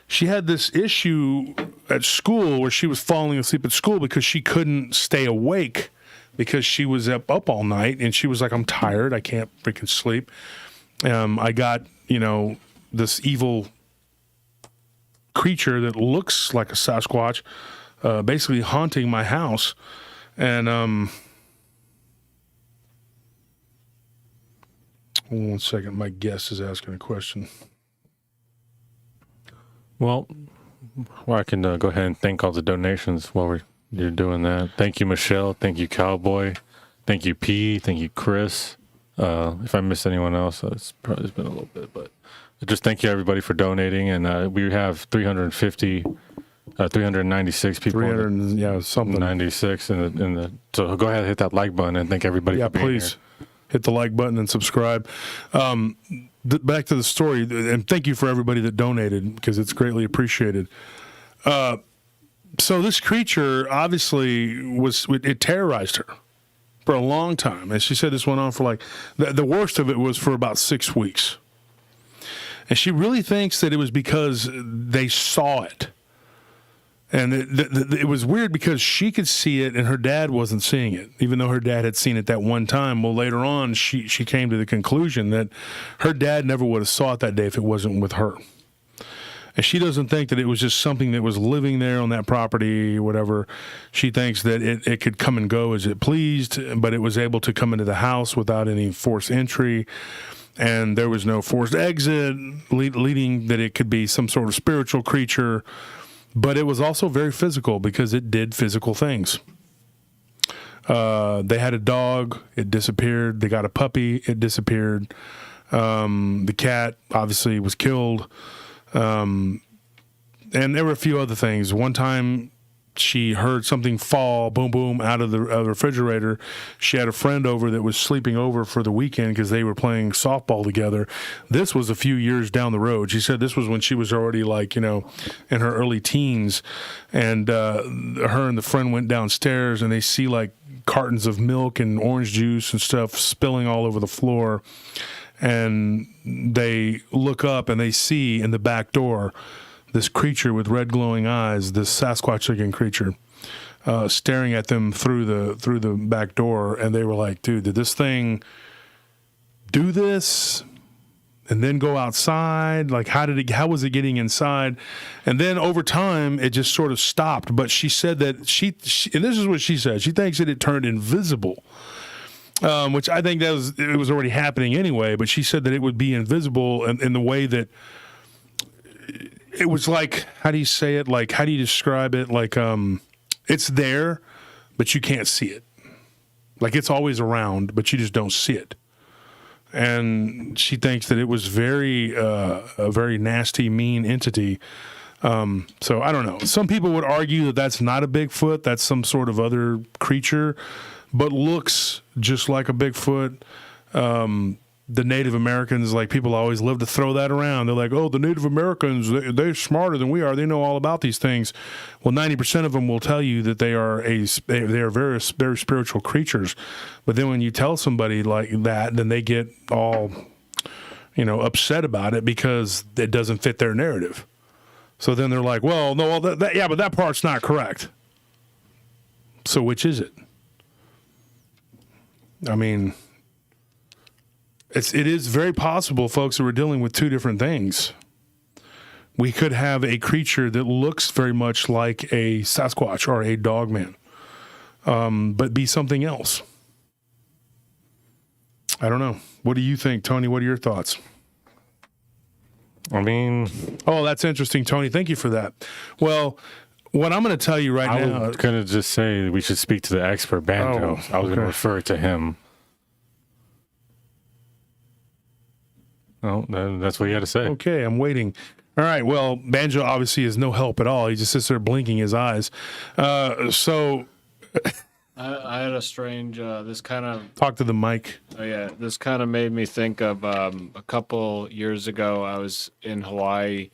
she had this issue at school where she was falling asleep at school because she couldn't stay awake because she was up all night. And she was like, I'm tired. I can't freaking sleep. I got, you know, this evil creature that looks like a Sasquatch basically haunting my house. And 1 second. My guest is asking a question. Well, I can go ahead and thank all the donations while you're doing that. Thank you, Michelle. Thank you, Cowboy. Thank you, P. Thank you, Chris. If I missed anyone else, it's probably been a little bit, but just thank you everybody for donating. And we have 396 people. 300, yeah, something. 96 so go ahead and hit that like button and thank everybody for being please here. hit the like button and subscribe. Back to the story, and thank you for everybody that donated because it's greatly appreciated. So this creature obviously it terrorized her for a long time, and she said this went on for like the worst of it was for about 6 weeks, and she really thinks that it was because they saw it. And it was weird because she could see it and her dad wasn't seeing it, even though her dad had seen it that one time. Well, later on, she came to the conclusion that her dad never would have saw it that day if it wasn't with her. And she doesn't think that it was just something that was living there on that property or whatever. She thinks that it could come and go as it pleased, but it was able to come into the house without any forced entry. And there was no forced exit, leading that it could be some sort of spiritual creature. But it was also very physical because it did physical things. They had a dog, it disappeared. They got a puppy, it disappeared. The cat obviously was killed. And there were a few other things. One time she heard something fall, boom, boom, out of the refrigerator. She had a friend over that was sleeping over for the weekend because they were playing softball together. This was a few years down the road. She said this was when she was already in her early teens. And her and the friend went downstairs and they see cartons of milk and orange juice and stuff spilling all over the floor. And they look up and they see in the back door this creature with red glowing eyes, this Sasquatch-looking creature, staring at them through the back door, and they were like, "Dude, did this thing do this and then go outside? How was it getting inside?" And then over time, it just sort of stopped. But she said that she and this is what she said. She thinks that it turned invisible. Which I think it was already happening anyway. But she said that it would be invisible in the way that. It was how do you say it? How do you describe it? It's there, but you can't see it. It's always around, but you just don't see it. And she thinks that it was a very nasty, mean entity. So I don't know. Some people would argue that that's not a Bigfoot. That's some sort of other creature, but looks just like a Bigfoot. The Native Americans, people always love to throw that around. They're like, "Oh, the Native Americans, they're smarter than we are. They know all about these things." Well, 90% of them will tell you that they are very, very spiritual creatures. But then when you tell somebody like that, then they get all, upset about it because it doesn't fit their narrative. So then they're like, "Well, no, but that part's not correct." So which is it? I mean. It is very possible, folks, that we're dealing with two different things. We could have a creature that looks very much like a Sasquatch or a Dogman, but be something else. I don't know. What do you think, Tony? What are your thoughts? I mean... Oh, that's interesting, Tony. Thank you for that. Well, what I'm going to tell you now... I was going to just say we should speak to the expert, Banjo. I was going to refer to him. Oh, that's what you had to say. Okay, I'm waiting. All right, well, Banjo obviously is no help at all. He just sits there blinking his eyes. So... I had a strange, this kind of... Talk to the mic. Oh, yeah. This kind of made me think of a couple years ago, I was in Hawaii,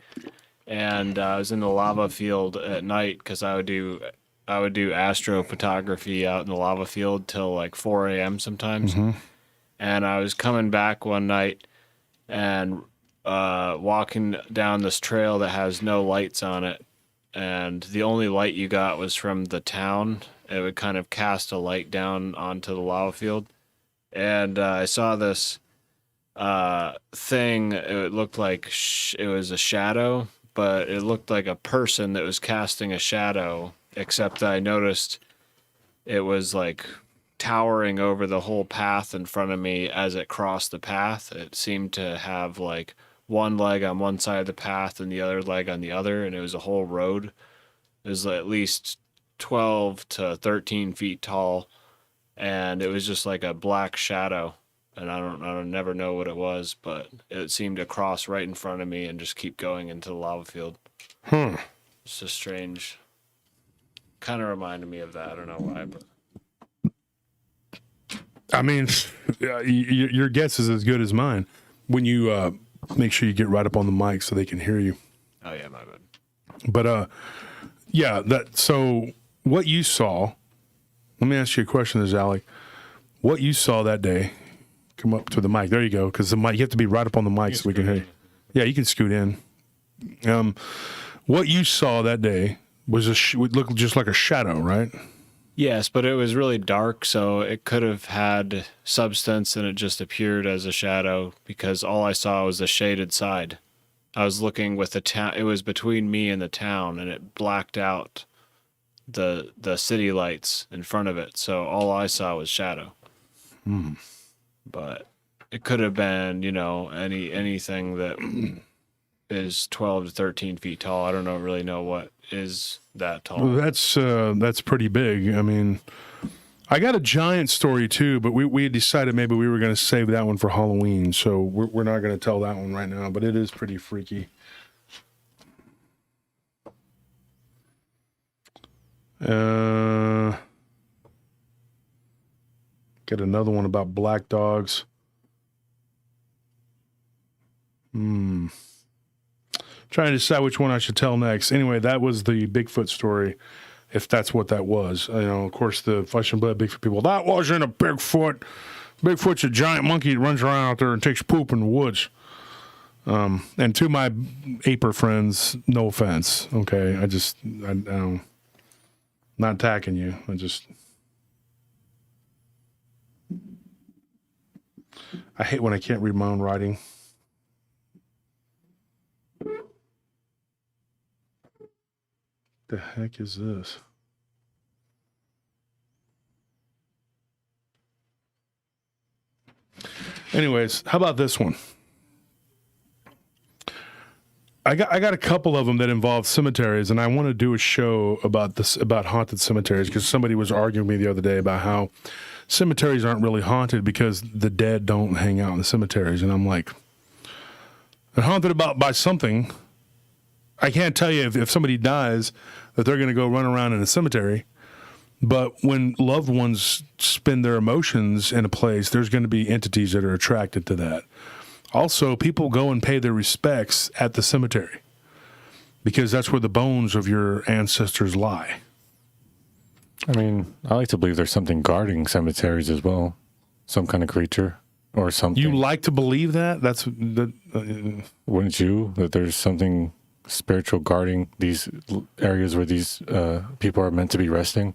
and I was in the lava field at night because I would do astrophotography out in the lava field till 4 a.m. sometimes. Mm-hmm. And I was coming back one night and walking down this trail that has no lights on it, and the only light you got was from the town. It would kind of cast a light down onto the lava field, and I saw this thing. It looked like it was a shadow, but it looked like a person that was casting a shadow, except that I noticed it was towering over the whole path in front of me as it crossed the path. It seemed to have like one leg on one side of the path and the other leg on the other, and it was a whole road. It was at least 12 to 13 feet tall, and it was just like a black shadow. And I don't never know what it was, but it seemed to cross right in front of me and just keep going into the lava field. It's just strange. Kind of reminded me of that. I don't know why, but I mean, your guess is as good as mine. When you make sure you get right up on the mic so they can hear you. oh yeah, my bad. But yeah, so what you saw. Let me ask you a question, Alec. What you saw that day? Come up to the mic. There you go. Because the mic, you have to be right up on the mic so we can hear you. Yeah, you can scoot in. What you saw that day was would look just like a shadow, right? Yes, but it was really dark, so it could have had substance and it just appeared as a shadow because all I saw was the shaded side. I was looking with the town. It was between me and the town, and it blacked out the city lights in front of it. So all I saw was shadow. But it could have been, anything that is 12 to 13 feet tall. I don't really know what is that tall. Well, that's pretty big. I mean, I got a giant story too, but we had decided maybe we were going to save that one for Halloween, so we're not going to tell that one right now. But it is pretty freaky. Get another one about black dogs. Trying to decide which one I should tell next. Anyway, that was the Bigfoot story, if that's what that was. Of course, the flesh and blood Bigfoot people, that wasn't a Bigfoot. Bigfoot's a giant monkey that runs around out there and takes poop in the woods. And to my aper friends, no offense, okay? I not attacking you. I hate when I can't read my own writing. The heck is this? Anyways, how about this one? I got a couple of them that involve cemeteries, and I want to do a show about haunted cemeteries because somebody was arguing with me the other day about how cemeteries aren't really haunted because the dead don't hang out in the cemeteries, and I'm like, they're haunted by something. I can't tell you if somebody dies that they're going to go run around in a cemetery, but when loved ones spend their emotions in a place, there's going to be entities that are attracted to that. Also, people go and pay their respects at the cemetery because that's where the bones of your ancestors lie. I mean, I like to believe there's something guarding cemeteries as well. Some kind of creature or something. You like to believe that? Wouldn't you? That there's something spiritual guarding these areas where these people are meant to be resting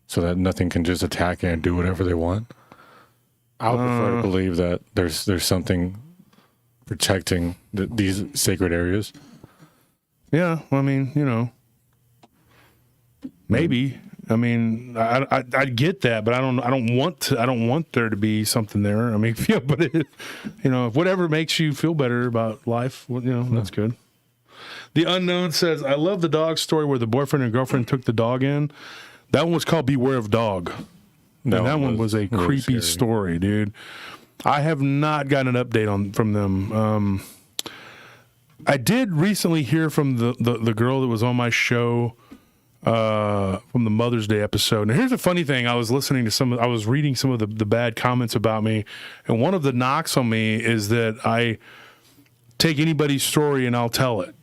so that nothing can just attack and do whatever they want? I would prefer to believe that there's something protecting these sacred areas. Yeah, I mean, maybe. I mean, I get that, but I don't want there to be something there. I mean, but if whatever makes you feel better about life, that's good. The Unknown says, I love the dog story where the boyfriend and girlfriend took the dog in. That one was called Beware of Dog. And that one was a really creepy story, dude. I have not gotten an update from them. I did recently hear from the girl that was on my show from the Mother's Day episode. Now, here's the funny thing. I was reading some of the bad comments about me, and one of the knocks on me is that I take anybody's story and I'll tell it.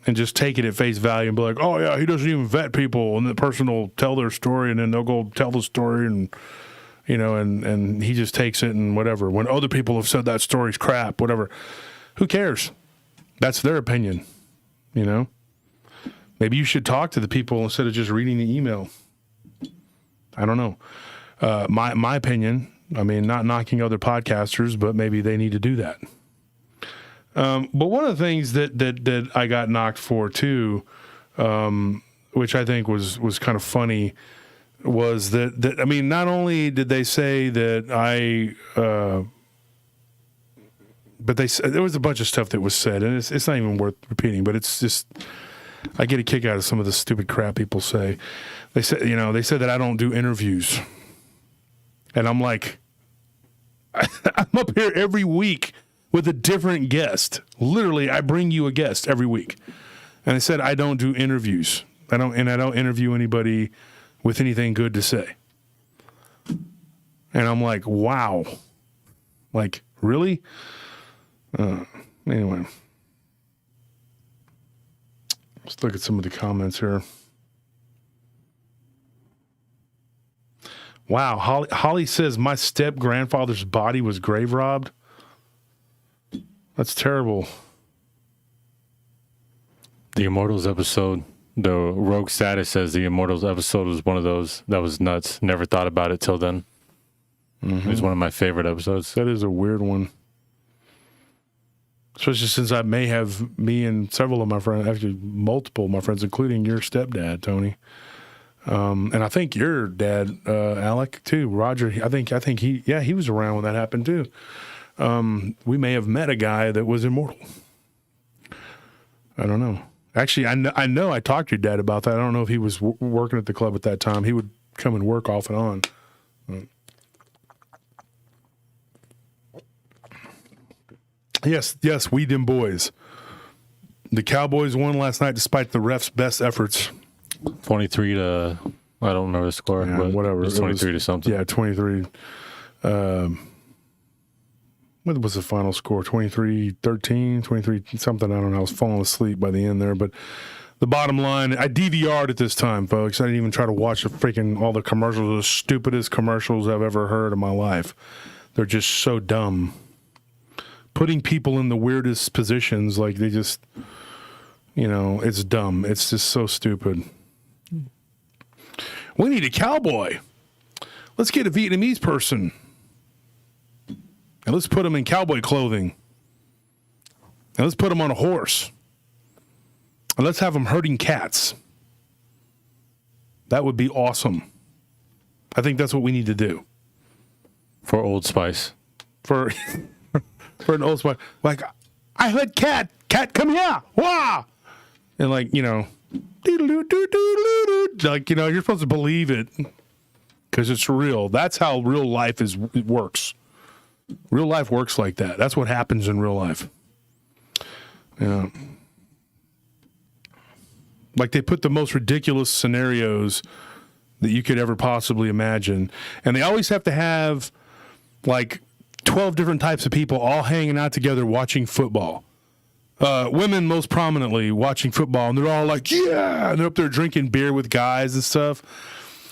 And just take it at face value and be like, oh, yeah, he doesn't even vet people. And the person will tell their story, and then they'll go tell the story, and and he just takes it and whatever. When other people have said that story's crap, whatever. Who cares? That's their opinion, Maybe you should talk to the people instead of just reading the email. I don't know. My opinion, I mean, not knocking other podcasters, but maybe they need to do that. But one of the things that I got knocked for too, which I think was kind of funny, was that I mean, not only did they say that but they said there was a bunch of stuff that was said, and it's not even worth repeating. But it's just I get a kick out of some of the stupid crap people say. They said that I don't do interviews, and I'm like, I'm up here every week with a different guest. Literally, I bring you a guest every week, and they said I don't do interviews. I don't interview anybody with anything good to say. And I'm like, wow, like really? Anyway, let's look at some of the comments here. Wow, Holly says my step grandfather's body was grave robbed. That's terrible. The Immortals episode, the Rogue Status says the Immortals episode was one of those that was nuts. Never thought about it till then. It was one of my favorite episodes. That is a weird one. Especially since I may have me and several of my friends, actually multiple of my friends, including your stepdad, Tony. And I think your dad, Alec, too, Roger. I think he was around when that happened too. We may have met a guy that was immortal. I don't know. Actually, I know I talked to your dad about that. I don't know if he was working at the club at that time. He would come and work off and on. Yes, we them boys. The Cowboys won last night despite the refs' best efforts. 23 to, I don't remember the score, Yeah, but whatever. it was 23 to something. Yeah, 23. What was the final score? 23-13, 23 something. I don't know. I was falling asleep by the end there. But the bottom line, I DVR'd at this time, folks. I didn't even try to watch all the commercials, the stupidest commercials I've ever heard in my life. They're just so dumb. Putting people in the weirdest positions, like they just, it's dumb. It's just so stupid. We need a cowboy. Let's get a Vietnamese person. And let's put them in cowboy clothing. And let's put them on a horse. And let's have them herding cats. That would be awesome. I think that's what we need to do. For Old Spice. For an Old Spice. Like, I heard cat, come here. Wah! And like, you're supposed to believe it because it's real. That's how real life works. Real life works like that. That's what happens in real life. Yeah. Like they put the most ridiculous scenarios that you could ever possibly imagine. And they always have to have like 12 different types of people all hanging out together watching football. Women most prominently watching football, and they're all like, yeah, and they're up there drinking beer with guys and stuff.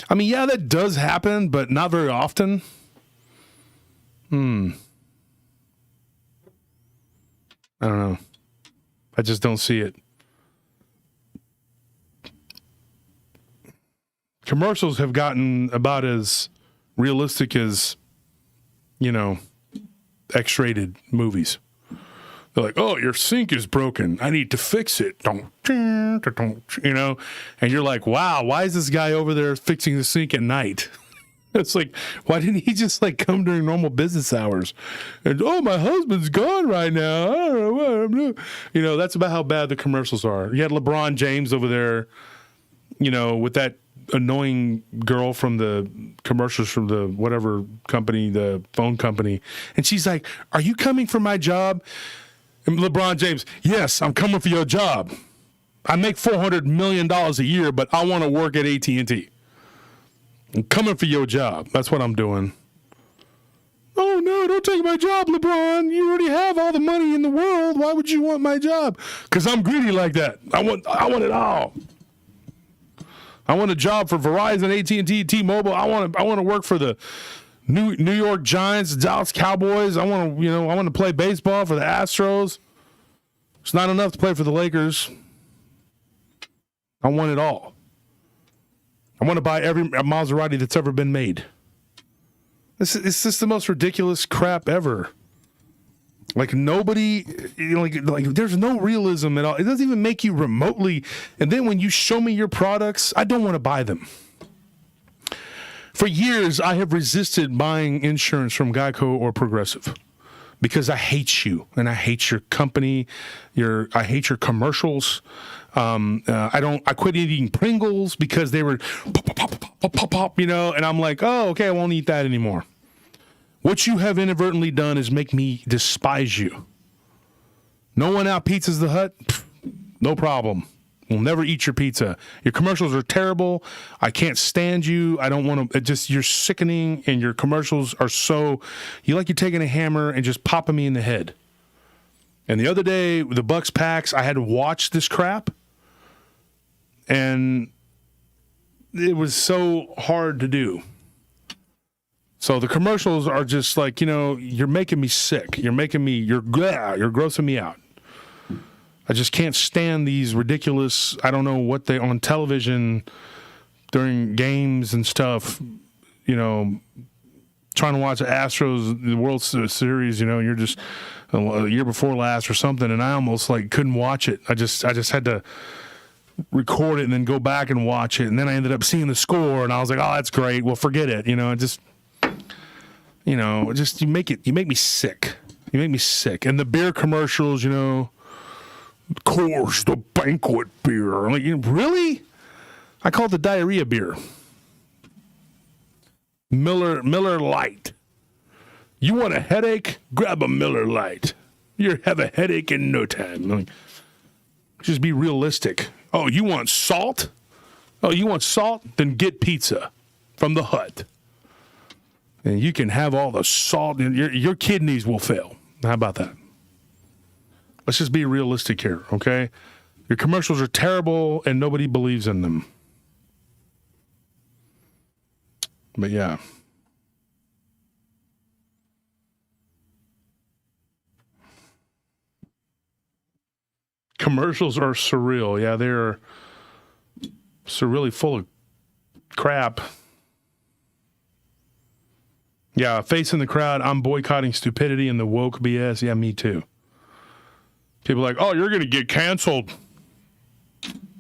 I mean, yeah, that does happen, but not very often. I don't know. I just don't see it. Commercials have gotten about as realistic as, X-rated movies. They're like, oh, your sink is broken. I need to fix it. And you're like, wow, why is this guy over there fixing the sink at night? It's like, why didn't he just come during normal business hours? And, oh, my husband's gone right now. I don't know what I'm doing. That's about how bad the commercials are. You had LeBron James over there, with that annoying girl from the commercials from the whatever company, the phone company. And she's like, are you coming for my job? And LeBron James, yes, I'm coming for your job. I make $400 million a year, but I want to work at AT&T. I'm coming for your job. That's what I'm doing. Oh, no, don't take my job, LeBron. You already have all the money in the world. Why would you want my job? Because I'm greedy like that. I want it all. I want a job for Verizon, AT&T, T-Mobile. I want to work for the New York Giants, Dallas Cowboys. I want to play baseball for the Astros. It's not enough to play for the Lakers. I want it all. I want to buy every Maserati that's ever been made. It's just the most ridiculous crap ever. Like nobody, like there's no realism at all. It doesn't even make you remotely. And then when you show me your products, I don't want to buy them. For years, I have resisted buying insurance from Geico or Progressive because I hate you and I hate your company. I hate your commercials. I quit eating Pringles because they were pop, pop, pop, pop, pop, pop, pop, and I'm like, oh, okay, I won't eat that anymore. What you have inadvertently done is make me despise you. No one out pizzas the Hut? Pfft, no problem. We'll never eat your pizza. Your commercials are terrible. I can't stand you. I don't want to. You're sickening, and your commercials are so. You're taking a hammer and just popping me in the head. And the other day, the Bucks Packs, I had to watch this crap, and it was so hard to do. So the commercials are just you're making me sick. You're grossing me out. I just can't stand these ridiculous, I don't know what they, on television during games and stuff, trying to watch the Astros, the World Series, and you're just a year before last or something, and I almost couldn't watch it. I just had to record it and then go back and watch it, and then I ended up seeing the score, and I was like, oh, that's great. Well, forget it. You make me sick. You make me sick. And the beer commercials, Coors, the banquet beer. I'm like, really? I call it the diarrhea beer. Miller Lite. You want a headache? Grab a Miller Lite. You have a headache in no time. Like, just be realistic. Oh, you want salt? Oh, you want salt? Then get pizza from the Hut. And you can have all the salt, and your kidneys will fail. How about that? Let's just be realistic here, okay? Your commercials are terrible, and nobody believes in them. But yeah. Commercials are surreal. Yeah, they're surreally full of crap. Yeah, facing the crowd, I'm boycotting stupidity and the woke BS. Yeah, me too. People are like, oh, you're going to get canceled.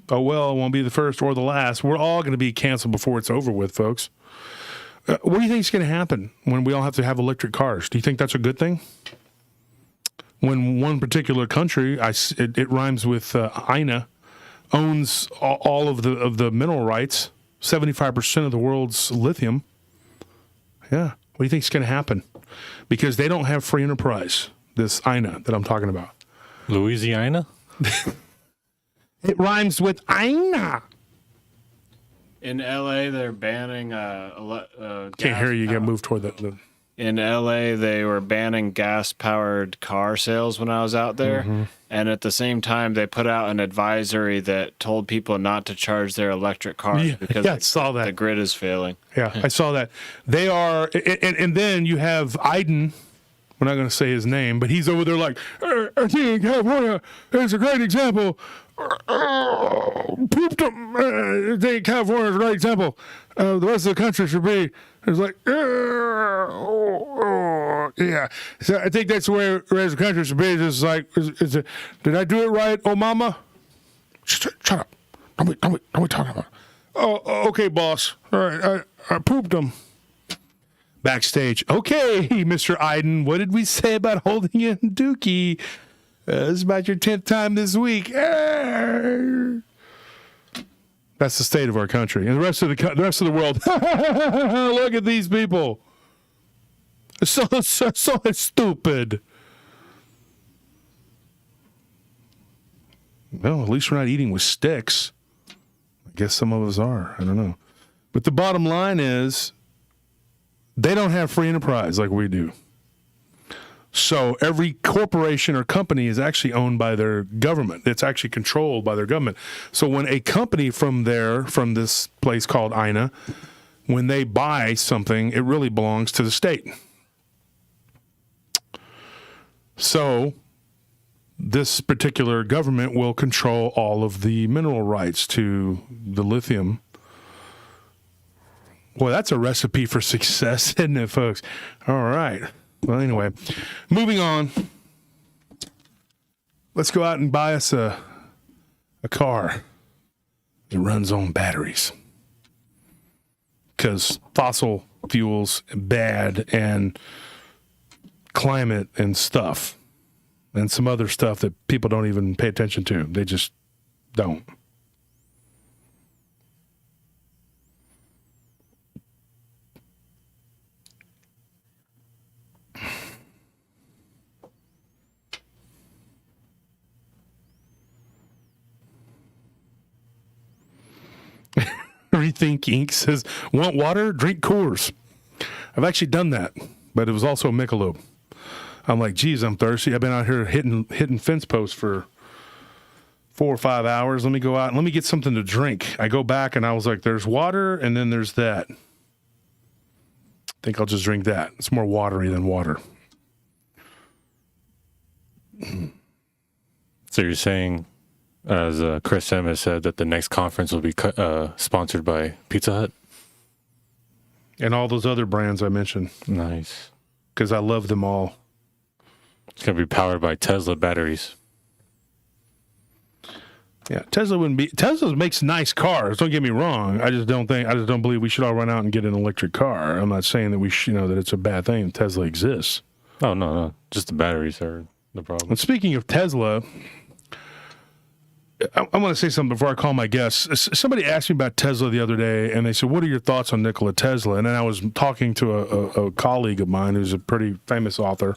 Oh, well, it won't be the first or the last. We're all going to be canceled before it's over with, folks. What do you think is going to happen when we all have to have electric cars? Do you think that's a good thing? When one particular country, it rhymes with INA, owns all of the mineral rights, 75% of the world's lithium. Yeah. What do you think is going to happen? Because they don't have free enterprise, this INA that I'm talking about. Louisiana? It rhymes with INA. In LA, they're banning Can't hear you. You got to move toward the. In LA, they were banning gas-powered car sales when I was out there. Mm-hmm. And at the same time, they put out an advisory that told people not to charge their electric cars because I saw that. The grid is failing. Yeah, I saw that. They are, and then you have Iden. We're not going to say his name, but he's over there like, I think in California, it's a great example. Pooped him. I think California is a great example. The rest of the country should be. It's like, yeah. So I think that's where the rest of the country should be. Just like, did I do it right, oh mama? Shut up. Don't we talk about it. Oh, okay, boss. All right, I pooped him. Backstage. Okay, Mr. Iden, what did we say about holding in Dookie? This is about your 10th time this week. That's the state of our country. And the rest of the world, look at these people. So stupid. Well, at least we're not eating with sticks. I guess some of us are. I don't know. But the bottom line is, they don't have free enterprise like we do. So every corporation or company is actually owned by their government. It's actually controlled by their government. So when a company from this place called INA, when they buy something, it really belongs to the state. So this particular government will control all of the mineral rights to the lithium. Well, that's a recipe for success, isn't it, folks? All right. Well, anyway, moving on. Let's go out and buy us a car that runs on batteries. because fossil fuels bad, and climate and stuff, and some other stuff that people don't even pay attention to. They just don't. Rethink Inc. says, want water? Drink Coors. I've actually done that, but it was also Michelob. I'm like, geez, I'm thirsty. I've been out here hitting fence posts for 4 or 5 hours. Let me go out and let me get something to drink. I go back and I was like, there's water and then there's that. I think I'll just drink that. It's more watery than water. So you're saying, as Chris M has said, that the next conference will be sponsored by Pizza Hut? And all those other brands I mentioned. Nice. Because I love them all. It's going to be powered by Tesla batteries. Yeah, Tesla makes nice cars. Don't get me wrong. I just don't believe we should all run out and get an electric car. I'm not saying that that it's a bad thing that Tesla exists. Oh, no. Just the batteries are the problem. And speaking of Tesla, I want to say something before I call my guests. Somebody asked me about Tesla the other day, and they said, what are your thoughts on Nikola Tesla? And then I was talking to a colleague of mine who's a pretty famous author,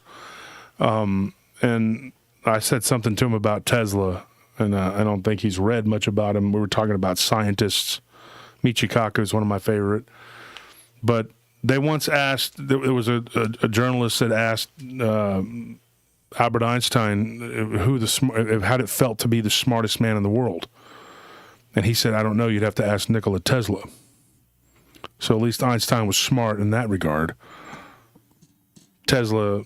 and I said something to him about Tesla, and I don't think he's read much about him. We were talking about scientists. Michikaku is one of my favorite. But they once asked, there was a journalist that asked Albert Einstein how it felt to be the smartest man in the world. And he said, I don't know, you'd have to ask Nikola Tesla. So at least Einstein was smart in that regard. Tesla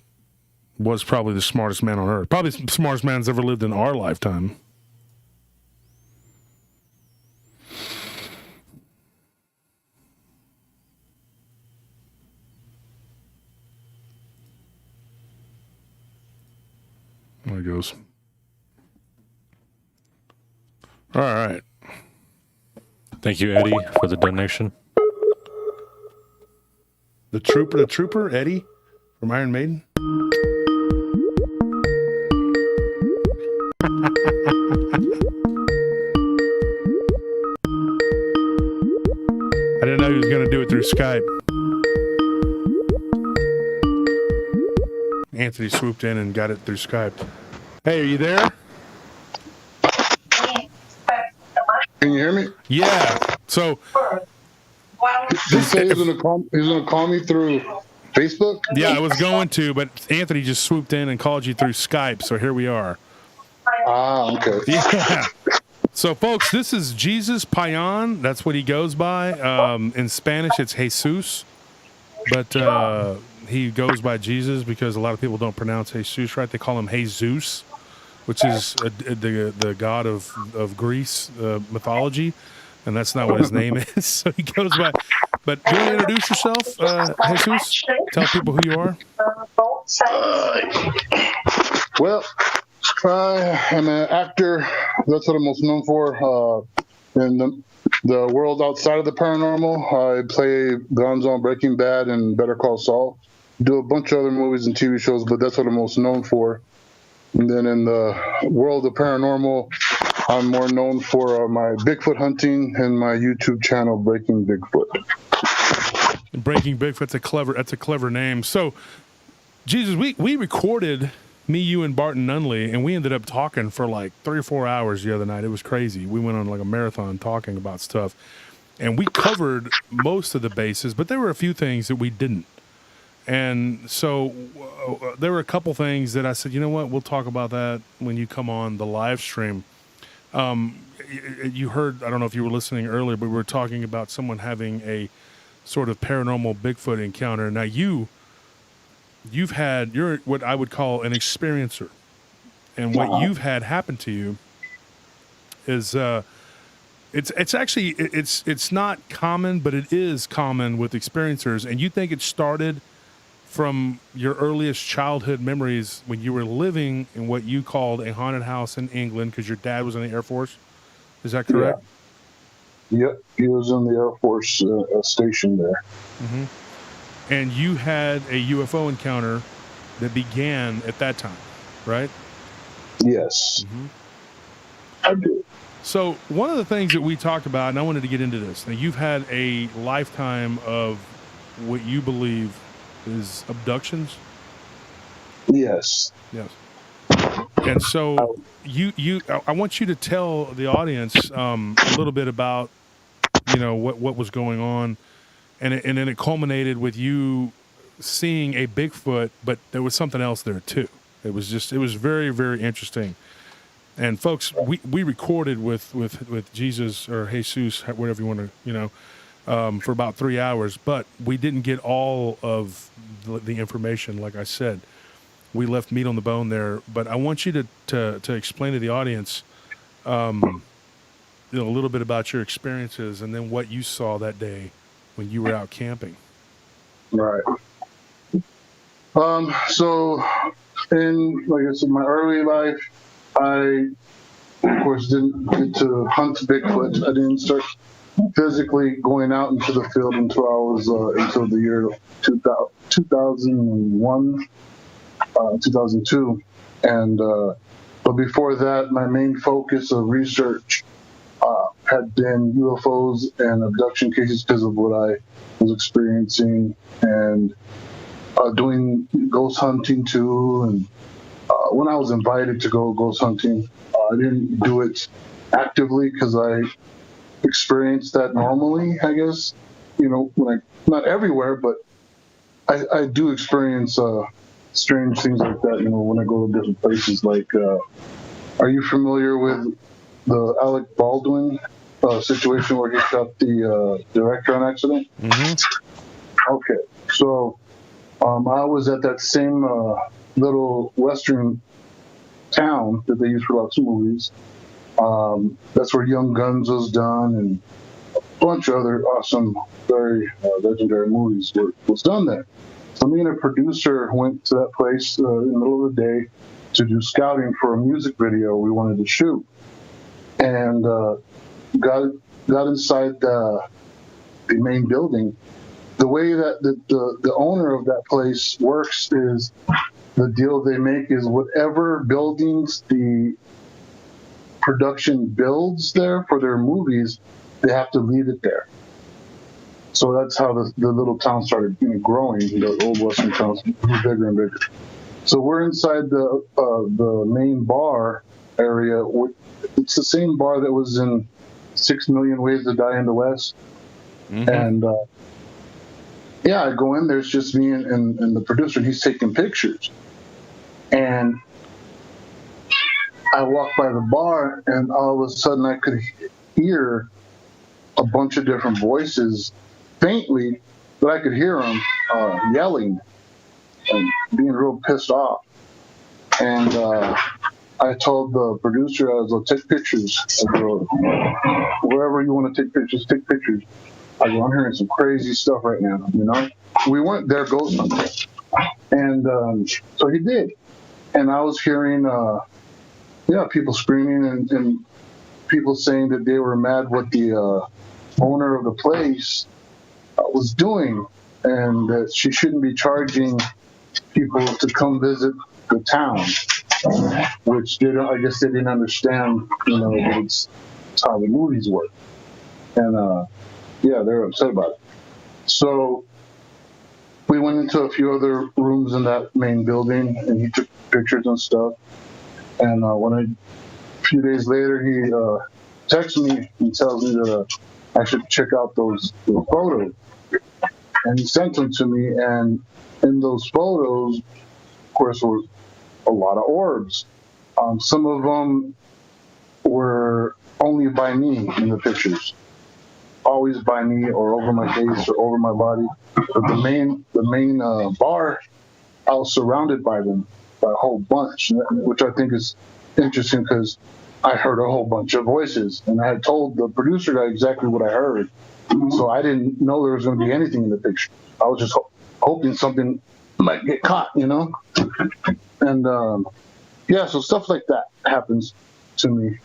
was probably the smartest man on earth. Probably the smartest man that's ever lived in our lifetime. There it goes. All right. Thank you, Eddie, for the donation. The trooper, Eddie from Iron Maiden. I didn't know he was going to do it through Skype. Anthony swooped in and got it through Skype. Hey, are you there? Can you hear me? Yeah. So He said he's gonna call me through Facebook. yeah, I was going to, but Anthony just swooped in and called you through Skype. So here we are. Ah, okay. Yeah. So, folks, this is Jesus Payan. That's what he goes by. In Spanish, it's Jesus, but he goes by Jesus because a lot of people don't pronounce Jesus right. They call him Jesus, which is the god of Greece mythology, and that's not what his name is. So he goes by. But do you want to introduce yourself, Jesus? Tell people who you are. Well, I am an actor. That's what I'm most known for. In the world outside of the paranormal, I play Gonzo on Breaking Bad and Better Call Saul. Do a bunch of other movies and TV shows, but that's what I'm most known for. And then in the world of paranormal, I'm more known for my Bigfoot hunting and my YouTube channel, Breaking Bigfoot. Breaking Bigfoot's that's a clever name. So, Jesus, we recorded me, you, and Barton Nunley, and we ended up talking for like 3 or 4 hours the other night. It was crazy. We went on like a marathon talking about stuff, and we covered most of the bases, but there were a few things that we didn't. And so there were a couple things that I said, you know what, we'll talk about that when you come on the live stream. You heard, I don't know if you were listening earlier, but we were talking about someone having a sort of paranormal Bigfoot encounter. Now you're what I would call an experiencer. And what you've had happen to you is it's actually it's not common, but it is common with experiencers. And you think it started from your earliest childhood memories when you were living in what you called a haunted house in England because your dad was in the Air Force. Is that correct? Yep, he was in the Air Force station there. And you had a UFO encounter that began at that time, right? Yes, I did. So one of the things that we talked about, and I wanted to get into this, now you've had a lifetime of what you believe is abductions. Yes. Yes. And so I want you to tell the audience a little bit about, what was going on, and then it culminated with you seeing a Bigfoot, but there was something else there too. It was very, very interesting. And folks, we recorded with Jesus or Jesus, whatever you want to, for about 3 hours, but we didn't get all of the information. Like I said, we left meat on the bone there. But I want you to explain to the audience, a little bit about your experiences and then what you saw that day when you were out camping. Right. So, in, like I said, my early life, I, of course, didn't get to hunt Bigfoot. I didn't start physically going out into the field until I was until the year 2001, 2002, and but before that, my main focus of research had been UFOs and abduction cases because of what I was experiencing and doing ghost hunting too. And when I was invited to go ghost hunting, I didn't do it actively because I experienced that normally, I guess. When not everywhere, but I do experience strange things like that, when I go to different places. Like, are you familiar with the Alec Baldwin situation where he shot the director on accident? Mm-hmm. Okay, so I was at that same little western town that they use for lots of movies. That's where Young Guns was done, and a bunch of other awesome, very legendary movies was done there. So me and a producer went to that place in the middle of the day to do scouting for a music video we wanted to shoot, and got inside the main building. The way that the owner of that place works is the deal they make is whatever buildings the production builds there for their movies, they have to leave it there. So that's how the little town started growing. The old western towns grew bigger and bigger. So we're inside the main bar area. It's the same bar that was in 6 Million Ways to Die in the West. Mm-hmm. And I go in there. It's just me and the producer. He's taking pictures, and I walk by the bar, and all of a sudden I could hear a bunch of different voices, faintly, but I could hear them yelling and being real pissed off. And I told the producer, I was like, take pictures. I go, wherever you want to take pictures, take pictures. I go, I'm hearing some crazy stuff right now, We weren't there ghost hunting. And so he did. And I was hearing, people screaming and people saying that they were mad what the owner of the place was doing, and that she shouldn't be charging people to come visit the town, which I guess they didn't understand, it's how the movies work. And they're upset about it. So we went into a few other rooms in that main building, and he took pictures and stuff. And a few days later, he texts me and tells me that I should check out those photos. And he sent them to me, and in those photos, of course, were a lot of orbs. Some of them were only by me in the pictures, always by me or over my face or over my body. But the main bar, I was surrounded by them, by a whole bunch, which I think is interesting because I heard a whole bunch of voices, and I had told the producer guy exactly what I heard. So I didn't know there was going to be anything in the picture. I was just hoping something might get caught, And so stuff like that happens to me.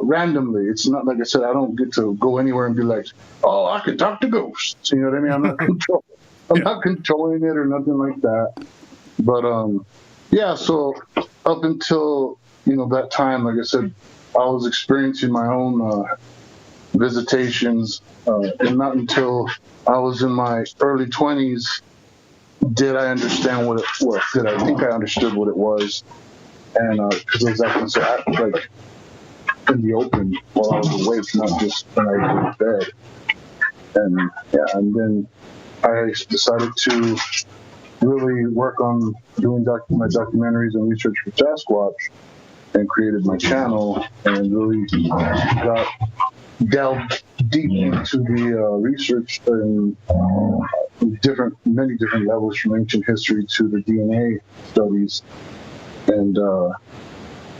randomly. It's not like I said, I don't get to go anywhere and be like, oh, I can talk to ghosts. You know what I mean? I'm not controlling it or nothing like that. But yeah, so up until that time, like I said, I was experiencing my own visitations, and not until I was in my early 20s did I understand what it was. Did I think I understood what it was? And because it was acting so like in the open while I was awake, not just when I was in bed. And yeah, and then I decided to really work on doing my documentaries and research for Sasquatch, and created my channel and really delved deep into the research and many different levels, from ancient history to the DNA studies. And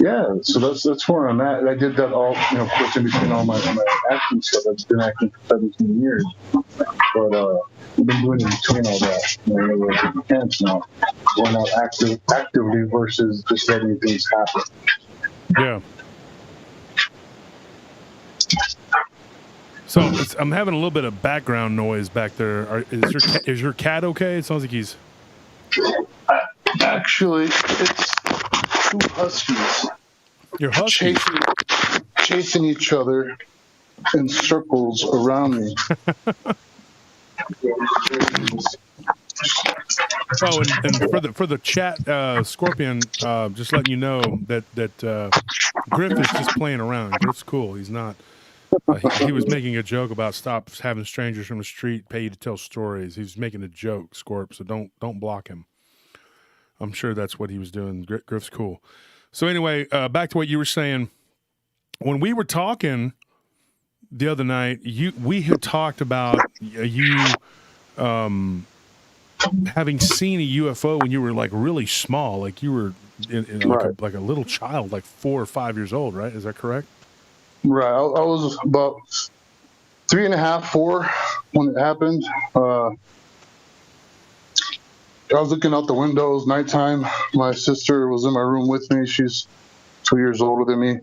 yeah, so that's where I'm at. I did that all, of course, in between all my acting stuff. I've been acting for 17 years, but we've been doing it in between all that. We're taking chance now, going out actively versus just letting things happen. Yeah. So I'm having a little bit of background noise back there. Is your cat okay? It sounds like he's. Actually, it's two huskies. Your huskies chasing each other in circles around me. Oh, and for the chat, Scorpion, just letting you know that Griff is just playing around. Griff's cool. He's not. He was making a joke about stop having strangers from the street pay you to tell stories. He's making a joke, Scorp. So don't block him. I'm sure that's what he was doing. Griff's cool. So anyway, back to what you were saying. When we were talking the other night, we had talked about you having seen a UFO when you were like really small, like you were like a little child, like 4 or 5 years old, right? Is that correct? Right. I was about 3.5, 4 when it happened. I was looking out the window. It was nighttime. My sister was in my room with me. She's 2 years older than me.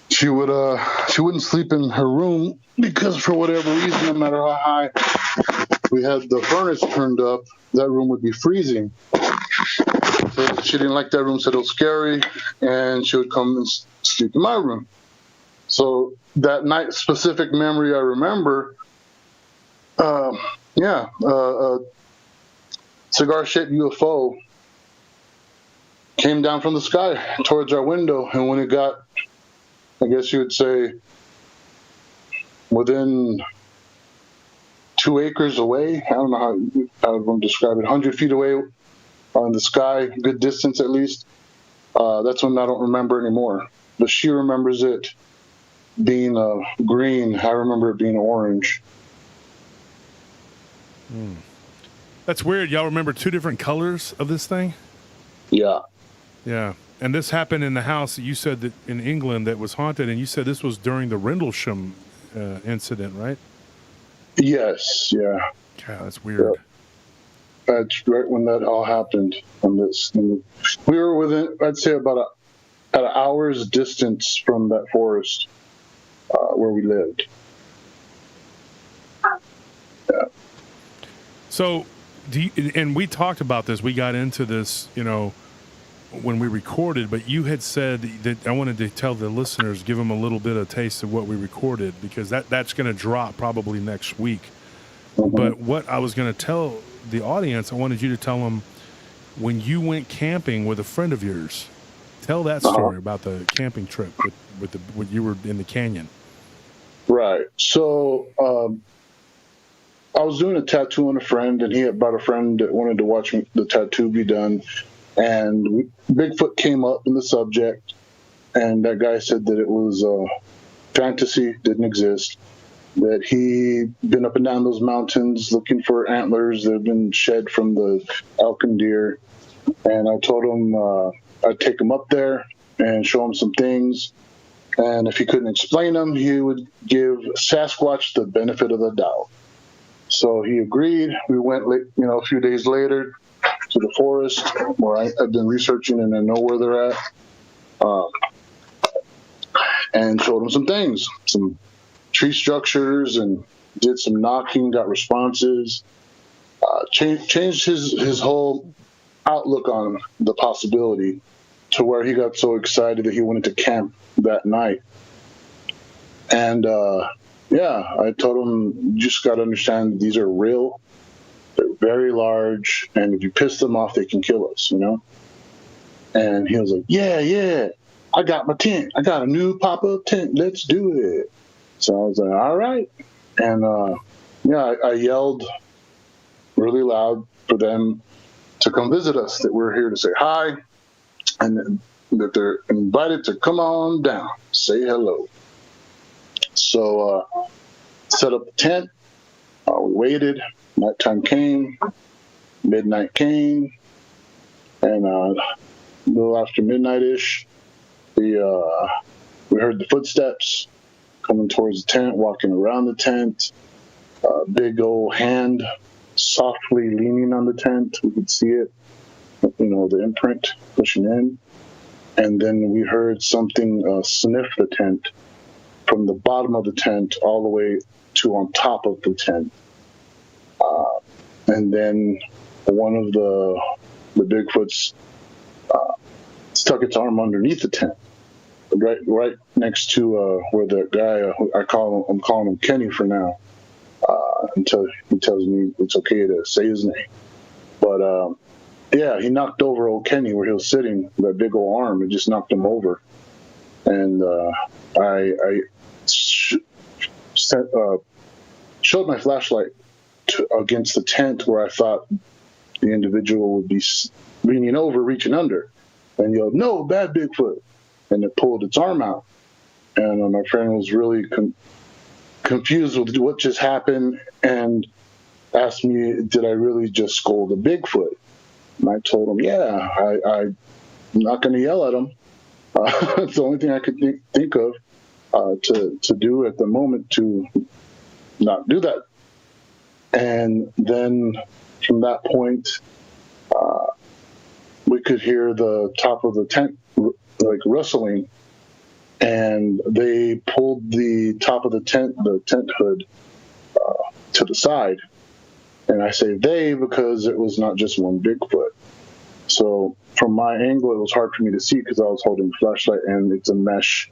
She wouldn't sleep in her room because for whatever reason, no matter how high we had the furnace turned up, that room would be freezing. So she didn't like that room, said it was scary, and she would come and sleep in my room. So that night, specific memory I remember, cigar-shaped UFO came down from the sky towards our window, and when it got, I guess you would say, within 2 acres away, I don't know how I would describe it, 100 feet away on the sky, good distance at least, that's when I don't remember anymore. But she remembers it being green. I remember it being orange. That's weird. Y'all remember 2 different colors of this thing? Yeah. Yeah. And this happened in the house that you said that in England that was haunted, and you said this was during the Rendlesham incident, right? Yes. Yeah. Yeah, that's weird. Yeah. That's right when that all happened. We were within, I'd say, about at an hour's distance from that forest where we lived. Yeah. So, and we talked about this. We got into this, when we recorded. But you had said that I wanted to tell the listeners, give them a little bit of taste of what we recorded, because that's going to drop probably next week. Mm-hmm. But what I was going to tell the audience, I wanted you to tell them when you went camping with a friend of yours. Tell that story about the camping trip when you were in the canyon. Right. So I was doing a tattoo on a friend, and he had brought a friend that wanted to watch the tattoo be done. And Bigfoot came up in the subject, and that guy said that it was fantasy, didn't exist, that he'd been up and down those mountains looking for antlers that had been shed from the elk and deer. And I told him I'd take him up there and show him some things. And if he couldn't explain them, he would give Sasquatch the benefit of the doubt. So he agreed. We went, a few days later to the forest where I've been researching and I know where they're at. and showed him some things, some tree structures, and did some knocking, got responses, changed his whole outlook on the possibility to where he got so excited that he wanted to camp that night. And I told him, you just got to understand these are real. They're very large, and if you piss them off, they can kill us, And he was like, yeah, I got my tent. I got a new pop-up tent. Let's do it. So I was like, all right. And I yelled really loud for them to come visit us, that we're here to say hi, and that they're invited to come on down, say hello. So set up the tent. We waited. Nighttime came. Midnight came. And a little after midnight-ish, we heard the footsteps coming towards the tent, walking around the tent. Big old hand softly leaning on the tent. We could see it, the imprint pushing in. And then we heard something sniff the tent from the bottom of the tent all the way to on top of the tent. And then one of the Bigfoots stuck its arm underneath the tent, right next to where the guy I'm calling him Kenny for now, until he tells me it's okay to say his name. But he knocked over old Kenny where he was sitting. That big old arm, it just knocked him over. And I showed my flashlight against the tent where I thought the individual would be leaning over, reaching under, and yelled, "No, bad Bigfoot!" And it pulled its arm out. And my friend was really confused with what just happened and asked me, did I really just scold a Bigfoot? And I told him, yeah, I'm not going to yell at him. It's the only thing I could think of to do at the moment to not do that. And then from that point, we could hear the top of the tent like rustling, and they pulled the top of the tent hood to the side. And I say they because it was not just one Bigfoot. So from my angle, it was hard for me to see because I was holding the flashlight, and it's a mesh,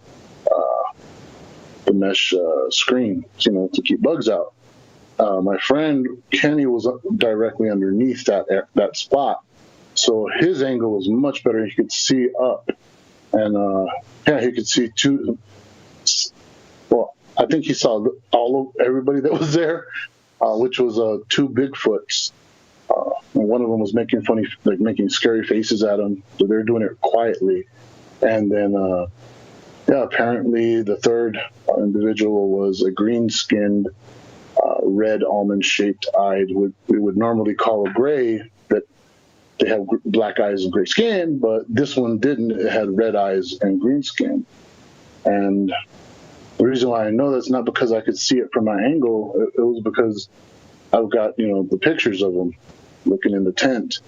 screen, to keep bugs out. My friend Kenny was directly underneath that spot, so his angle was much better. He could see up, and he could see two. Well, I think he saw everybody that was there, which was two Bigfoots. And one of them was making making scary faces at him. So they're doing it quietly, and then apparently the third individual was a green-skinned, red almond-shaped eyed. We would normally call a gray, that they have black eyes and gray skin, but this one didn't. It had red eyes and green skin. And the reason why I know that's not because I could see it from my angle. It was because I've got the pictures of them looking in the tent,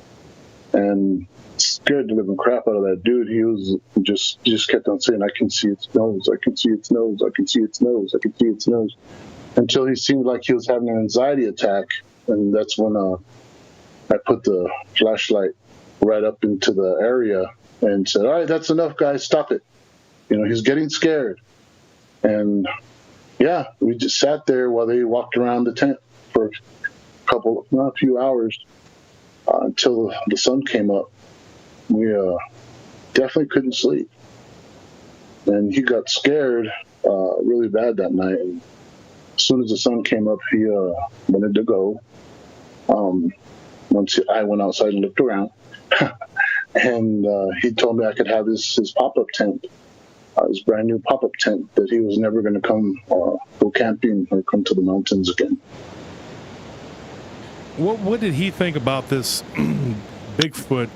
and scared the living crap out of that dude. He was just kept on saying, "I can see its nose. I can see its nose. I can see its nose. I can see its nose," until he seemed like he was having an anxiety attack. And that's when I put the flashlight right up into the area and said, "All right, that's enough, guys. Stop it. He's getting scared." And we just sat there while they walked around the tent for a few hours until the sun came up. We definitely couldn't sleep, and he got scared really bad that night. And as soon as the sun came up, he wanted to go. Once I went outside and looked around, and he told me I could have his pop-up tent, his brand new pop-up tent, that he was never going to come go camping or come to the mountains again. What did he think about this Bigfoot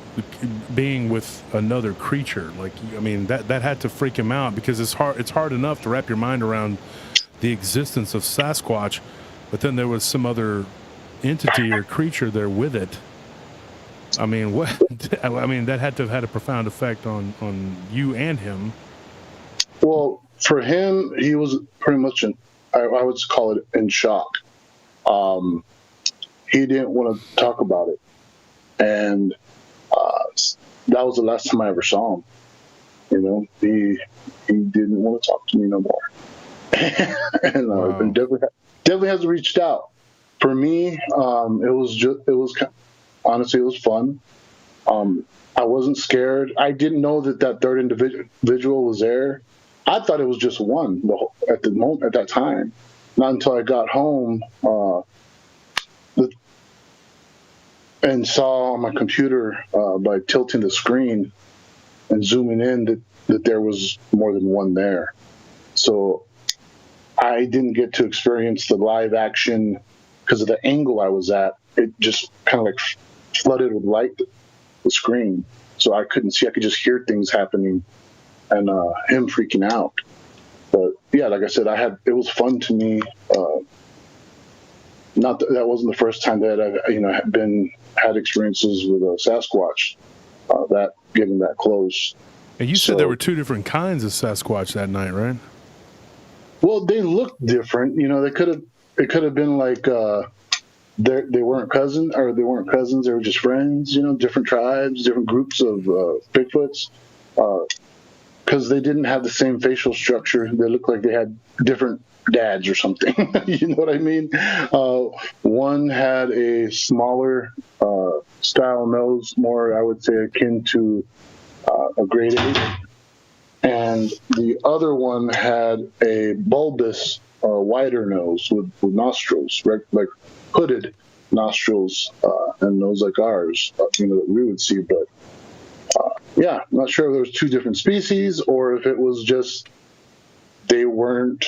being with another creature? That had to freak him out, because it's hard enough to wrap your mind around the existence of Sasquatch, but then there was some other entity or creature there with it. That had to have had a profound effect on you and him. Well, for him, he was pretty much I would call it in shock. He didn't want to talk about it, and that was the last time I ever saw him. You know, he didn't want to talk to me no more, and Wow. definitely has reached out. For me, honestly, it was fun. I wasn't scared. I didn't know that third individual was there. I thought it was just one at that time. Not until I got home and saw on my computer by tilting the screen and zooming in that there was more than one there. So I didn't get to experience the live action because of the angle I was at. It just kind of like flooded with light the screen, so I couldn't see. I could just hear things happening and him freaking out. But yeah, like I said, it was fun to me. Not that wasn't the first time that I've had experiences with a Sasquatch that getting that close. And you said there were two different kinds of Sasquatch that night, right? Well, they looked different. You know, it could have been like they weren't cousins, or they weren't cousins. They were just friends. You know, different tribes, different groups of Bigfoots. Because they didn't have the same facial structure. They looked like they had different dads or something. You know what I mean? One had a smaller style nose, more, I would say, akin to a grade 8. And the other one had a bulbous, wider nose with nostrils, like hooded nostrils, and nose like ours, that we would see. But yeah, I'm not sure if there was two different species or if it was just they weren't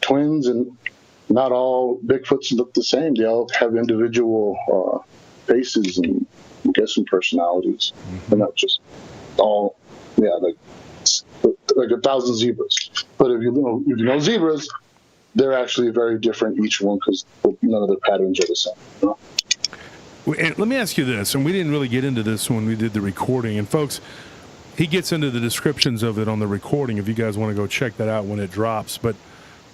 twins, and not all Bigfoots look the same. They all have individual faces and, I guess, some personalities. And not just all, like 1,000 zebras. But if you know zebras, they're actually very different, each one, because none of the patterns are the same. You know? And let me ask you this, and we didn't really get into this when we did the recording. And folks, he gets into the descriptions of it on the recording if you guys want to go check that out when it drops. But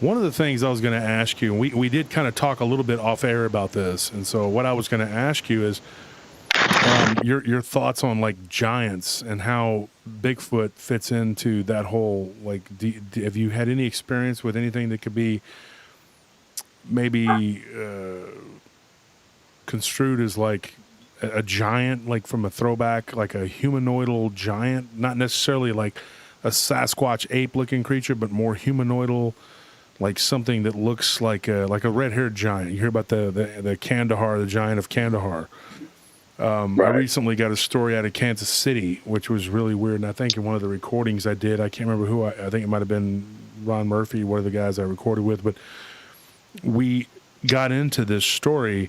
one of the things I was going to ask you, and we did kind of talk a little bit off air about this, and so what I was going to ask you is your thoughts on like giants and how Bigfoot fits into that whole, like, have you had any experience with anything that could be maybe construed as like a giant, like from a throwback, like a humanoidal giant, not necessarily like a Sasquatch ape looking creature, but more humanoidal, like something that looks like a red-haired giant. You hear about the Kandahar, the giant of Kandahar. Right. I recently got a story out of Kansas City, which was really weird, and I think in one of the recordings I did, I can't remember who, I think it might have been Ron Murphy, one of the guys I recorded with, but we got into this story,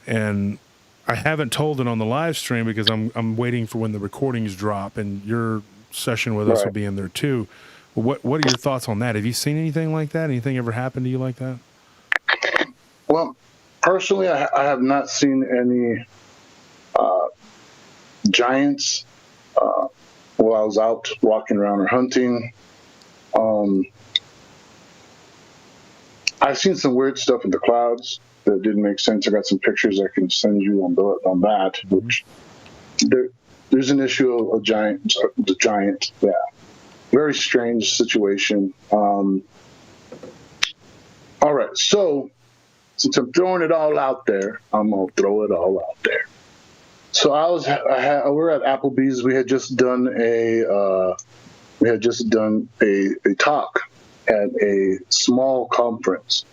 and I haven't told it on the live stream because I'm waiting for when the recordings drop, and your session with us will be in there too. What are your thoughts on that? Have you seen anything like that? Anything ever happened to you like that? Well, personally, I have not seen any giants while I was out walking around or hunting. I've seen some weird stuff in the clouds that didn't make sense. I got some pictures I can send you on that. Which there's an issue of the giant. Yeah, very strange situation. All right, so since I'm throwing it all out there, I'm gonna throw it all out there. So we're at Applebee's. We had just done a talk at a small conference.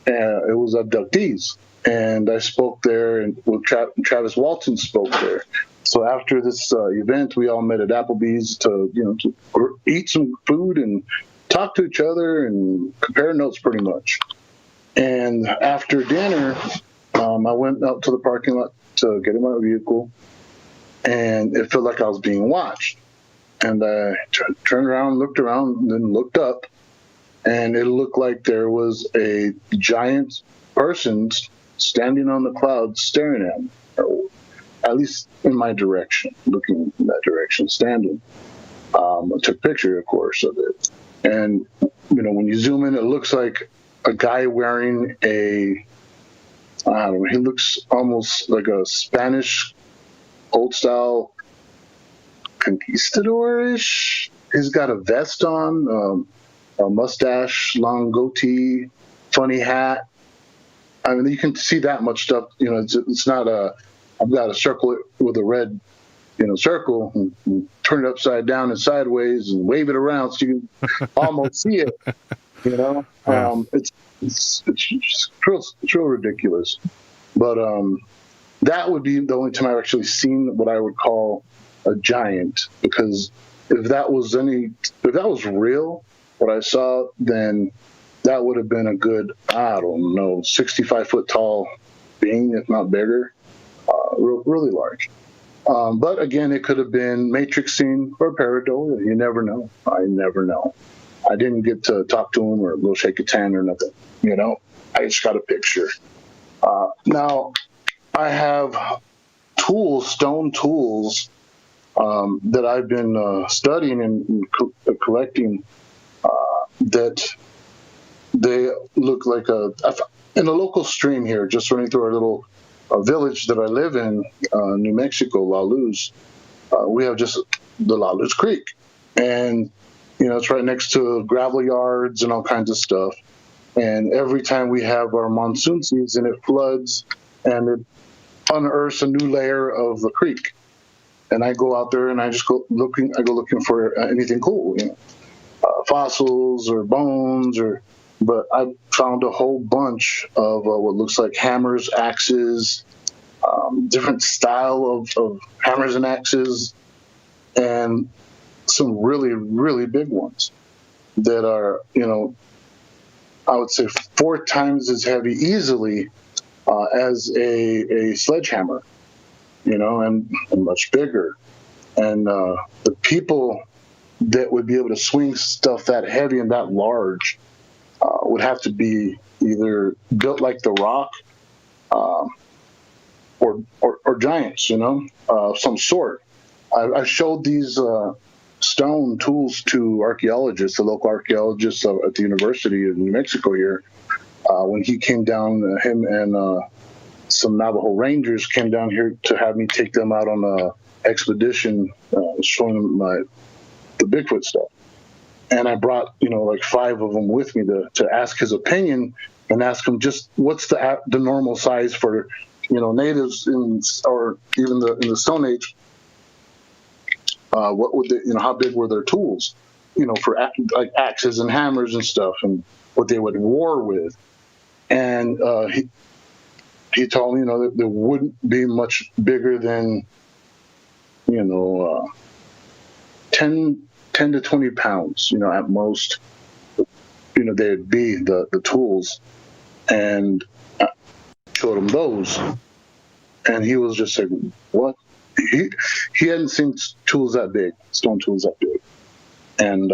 It was abductees, and I spoke there, and Travis Walton spoke there. So after this event, we all met at Applebee's to eat some food and talk to each other and compare notes, pretty much. And after dinner, I went out to the parking lot to get in my vehicle, and it felt like I was being watched. And I turned around, looked around, and then looked up, and it looked like there was a giant person standing on the clouds staring at me, or at least in my direction, looking in that direction, standing. I took a picture, of course, of it. And, when you zoom in, it looks like a guy wearing I don't know, he looks almost like a Spanish old style conquistador-ish. He's got a vest on, a mustache, long goatee, funny hat. I mean, you can see that much stuff. It's not I've got a circle with a red, circle, and turn it upside down and sideways and wave it around so you can almost see it. Yeah. It's real ridiculous. But that would be the only time I've actually seen what I would call a giant, because if that was real, what I saw, then that would have been a good, I don't know, 65-foot tall being, if not bigger, really large. But again, it could have been matrix scene or pareidolia. You never know. I never know. I didn't get to talk to him or go shake his hand or nothing. I just got a picture. Now, I have stone tools that I've been studying and collecting that they look like in a local stream here, just running through our little village that I live in, New Mexico, La Luz. We have just the La Luz Creek, and it's right next to gravel yards and all kinds of stuff. And every time we have our monsoon season, it floods and it unearths a new layer of the creek. And I go out there and I just go looking for anything cool, fossils or bones but I found a whole bunch of what looks like hammers, axes, different style of hammers and axes, and some really, really big ones that are, I would say 4 times as heavy easily as a sledgehammer, and much bigger. And the people that would be able to swing stuff that heavy and that large would have to be either built like the Rock or giants, of some sort. I showed these stone tools to archaeologists, the local archaeologists at the University of New Mexico here, when he came down, him and some Navajo Rangers came down here to have me take them out on a expedition, showing them the Bigfoot stuff. And I brought, like 5 of them with me to ask his opinion and ask him just what's the normal size for, natives or even in the Stone Age. What would they, how big were their tools, for like axes and hammers and stuff, and what they would war with. And he told me, that there wouldn't be much bigger than, 10 to 20 pounds, at most, they'd be the tools. And I showed him those. And he was just like, what? He hadn't seen tools that big, stone tools that big. And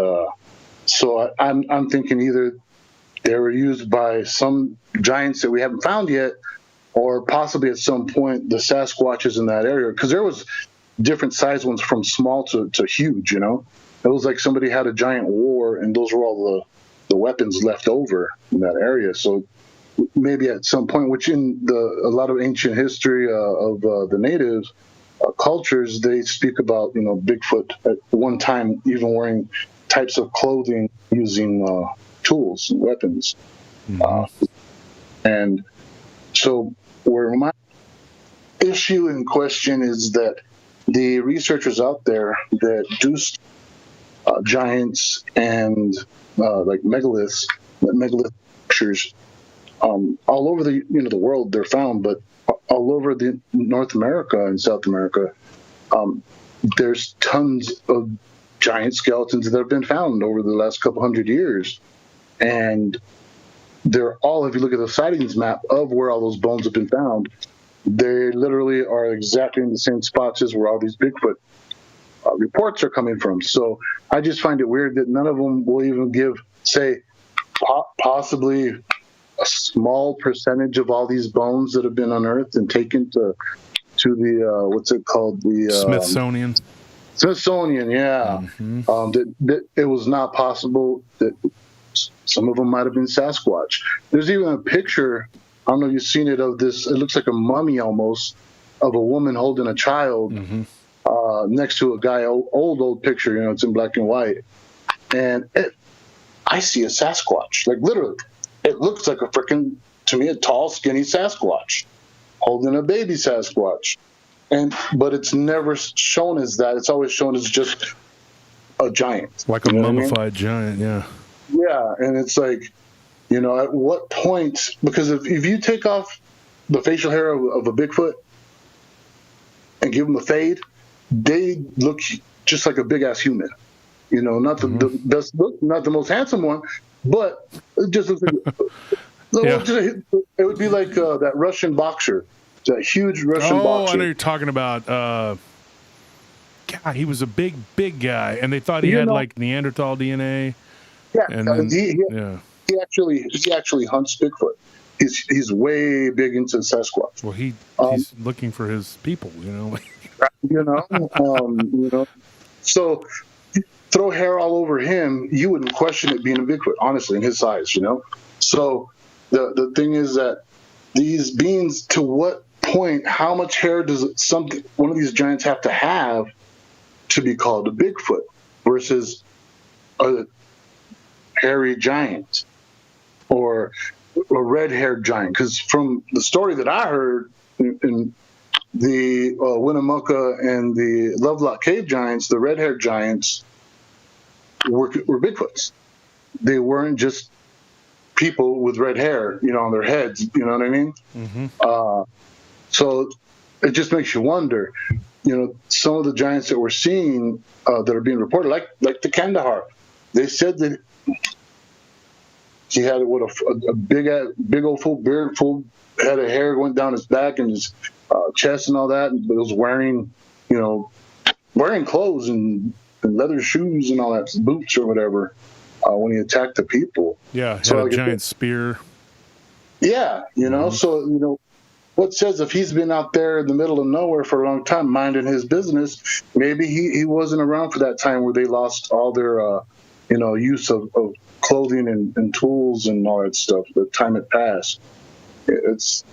so I'm thinking either they were used by some giants that we haven't found yet, or possibly at some point the Sasquatches in that area, because there was different size ones from small to huge. It was like somebody had a giant war, and those were all the weapons left over in that area. So maybe at some point, which in a lot of ancient history of the native cultures, they speak about Bigfoot at one time even wearing types of clothing using tools and weapons. Mm-hmm. And so where my issue in question is that the researchers out there that do giants and like megalith structures all over the the world, they're found, but all over the North America and South America, there's tons of giant skeletons that have been found over the last couple hundred years. And they're all, if you look at the sightings map of where all those bones have been found, they literally are exactly in the same spots as where all these Bigfoot reports are coming from. So I just find it weird that none of them will even give, say, possibly a small percentage of all these bones that have been unearthed and taken to the what's it called, the Smithsonian. Smithsonian, yeah. That it was not possible that some of them might have been Sasquatch. There's even a picture, I don't know if you've seen it, of this, it looks like a mummy almost, of a woman holding a child next to a guy, old picture, you know, it's in black and white. And I see a Sasquatch, like literally. It looks like to me, a tall, skinny Sasquatch holding a baby Sasquatch. But it's never shown as that. It's always shown as just a giant. Like a mummified giant, yeah. Yeah, and it's like, you know, at what point, because if you take off the facial hair of a Bigfoot and give them a fade, they look just like a big-ass human. You know, not the best look, not the most handsome one, but it just looks like, it would be like that Russian boxer. That huge Russian boxer. I know you're talking about. God, he was a big guy, and they thought he had like Neanderthal DNA. Yeah, and then, he actually hunts Bigfoot. He's way big into Sasquatch. Well, he's looking for his people, you know. you know. So throw hair all over him, you wouldn't question it being a Bigfoot, honestly, in his size, you know. So the thing is that these beings, to what point, how much hair does one of these giants have to have to be called a Bigfoot versus a hairy giant or a red-haired giant? Because from the story that I heard in the Winnemucca and the Lovelock Cave giants, the red-haired giants were Bigfoots. They weren't just people with red hair, you know, on their heads. You know what I mean? So it just makes you wonder, you know, some of the giants that we're seeing that are being reported, like the Kandahar, they said that he had a big old full beard, full head of hair going down his back and his chest and all that, but was wearing clothes and leather shoes and all that, boots or whatever, when he attacked the people. Yeah, had a giant spear. Yeah, you know, so, you know, what says if he's been out there in the middle of nowhere for a long time minding his business, maybe he wasn't around for that time where they lost all their, you know, use of clothing and tools and all that stuff. The time had passed. It's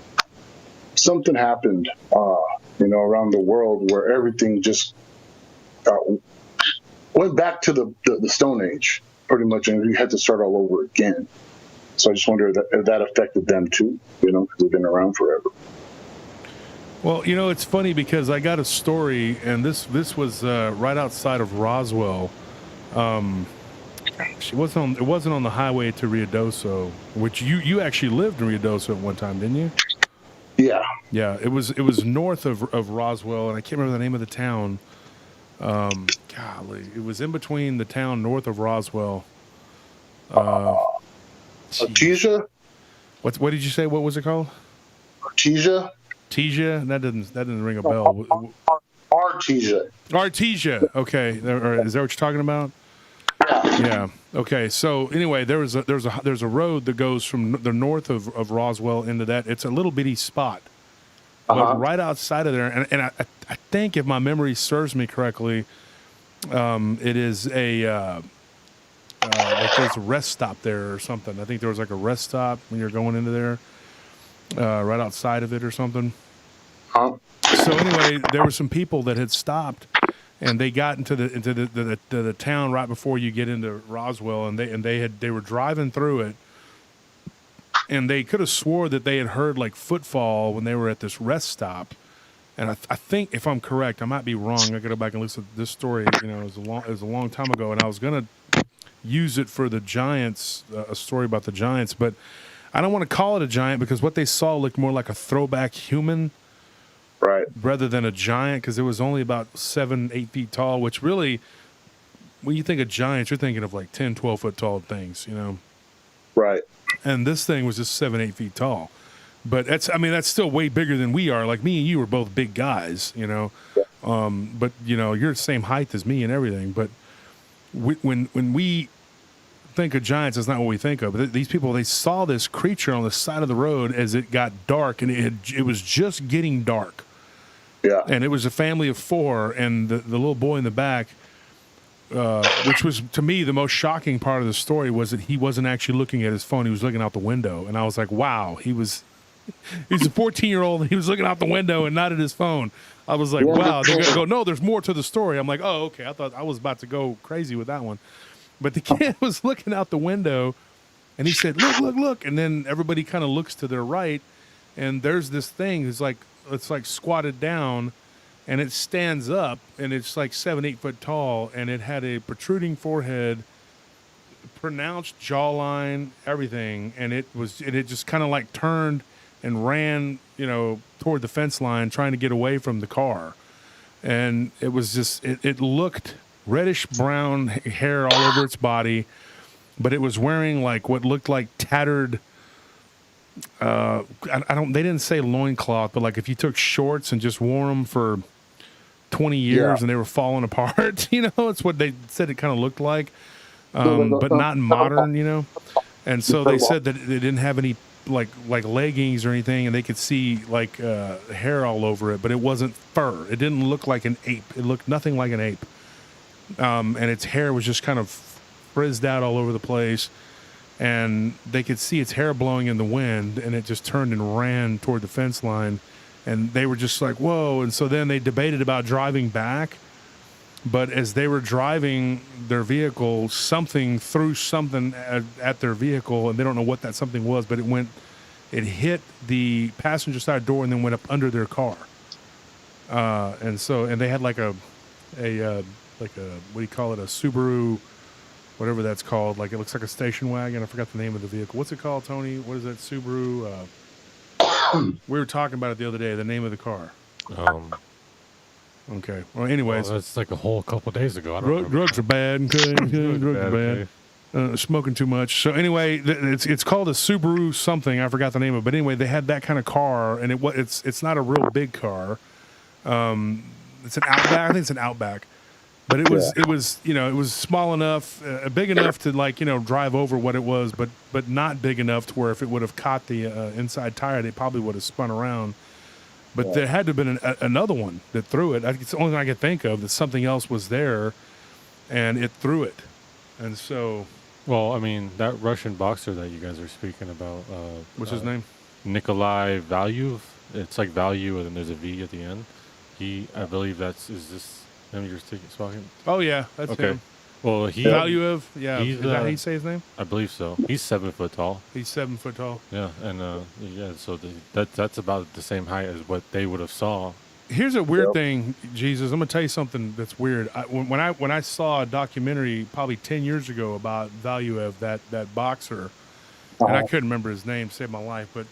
something happened, you know, around the world where everything just went back to the Stone Age, pretty much, and we had to start all over again. So I just wonder if that affected them too, you know, because they've been around forever. Well, you know, it's funny because I got a story, and this was right outside of Roswell. It wasn't on the highway to Ruidoso, which you actually lived in Ruidoso at one time, didn't you? Yeah. Yeah, it was north of Roswell, and I can't remember the name of the town. Golly, it was in between the town north of Roswell. Artesia? What did you say? What was it called? Artesia? Artesia? That didn't ring a bell. Artesia. Artesia. Okay, is that what you're talking about? Yeah. Okay. So anyway, there's a road that goes from the north of Roswell into that. It's a little bitty spot, but right outside of there, and I think if my memory serves me correctly, it is like there's a rest stop there or something. I think there was like a rest stop when you're going into there, right outside of it or something. So anyway, there were some people that had stopped, and they got into the town right before you get into Roswell, and they were driving through it, and they could have swore that they had heard like footfall when they were at this rest stop. And I think, if I'm correct, I might be wrong. I got to go back and listen to this story. You know, it was a long time ago, and I was gonna use it for the Giants, a story about the Giants, but I don't want to call it a giant because what they saw looked more like a throwback human, right, rather than a giant, because it was only about 7-8 feet tall, which really, when you think of giants, you're thinking of like 10-12 foot tall things, you know, right. And this thing was just 7-8 feet tall. But that's still way bigger than we are. Like me and you are both big guys, you know. Yeah. But you know, you're the same height as me and everything. But when we think of giants, that's not what we think of. But these people, they saw this creature on the side of the road as it got dark, and it was just getting dark. Yeah. And it was a family of 4, and the little boy in the back, which was to me the most shocking part of the story, was that he wasn't actually looking at his phone; he was looking out the window. And I was like, "Wow, he's a 14-year-old. And he was looking out the window and not at his phone." I was like, "Wow." They're gonna go, "No, there's more to the story." I'm like, "Oh, okay." I thought I was about to go crazy with that one, but the kid was looking out the window, and he said, "Look, look, look!" And then everybody kind of looks to their right, and there's this thing. It's like squatted down, and it stands up, and it's like 7-8 foot tall, and it had a protruding forehead, pronounced jawline, everything, and it just kind of like turned and ran, toward the fence line, trying to get away from the car. And it was just, it looked reddish brown hair all over its body, but it was wearing like what looked like tattered, they didn't say loincloth, but like if you took shorts and just wore them for 20 years and they were falling apart, it's what they said it kind of looked like, but not modern, And so they said that they didn't have any like leggings or anything, and they could see like hair all over it, but it wasn't fur. It didn't look like an ape. It looked nothing like an ape. And its hair was just kind of frizzed out all over the place, and they could see its hair blowing in the wind, and it just turned and ran toward the fence line, and they were just like, whoa. And so then they debated about driving back, but as they were driving their vehicle, something threw something at their vehicle, and they don't know what that something was, but it hit the passenger side door and then went up under their car. And they had like a what do you call it? A Subaru, whatever that's called. Like it looks like a station wagon. I forgot the name of the vehicle. What's it called, Tony? What is that Subaru? We were talking about it the other day. The name of the car. Okay. Well, anyways, that's like a whole couple days ago. I don't remember. Drugs are bad. Okay? Drugs are bad. Smoking too much. So anyway, it's called a Subaru something. I forgot the name of it. But anyway, they had that kind of car, and it's not a real big car. It's an Outback. I think it's an Outback. But it was small enough, big enough to drive over what it was, but not big enough to where if it would have caught the inside tire, they probably would have spun around. But there had to have been another one that threw it. It's the only thing I could think of that something else was there, and it threw it. And so, well, I mean, that Russian boxer that you guys are speaking about, what's his name? Nikolai Valuev. It's like value, and then there's a V at the end. I believe is this. Let me just talking. Oh yeah, that's okay. him. Well, Valuev. Yeah, is that how you say his name? I believe so. He's 7 foot tall. He's 7 foot tall. Yeah, and so that's about the same height as what they would have saw. Here's a weird thing, Jesus. I'm gonna tell you something that's weird. When I saw a documentary probably 10 years ago about Valuev, that boxer, and I couldn't remember his name, saved my life, but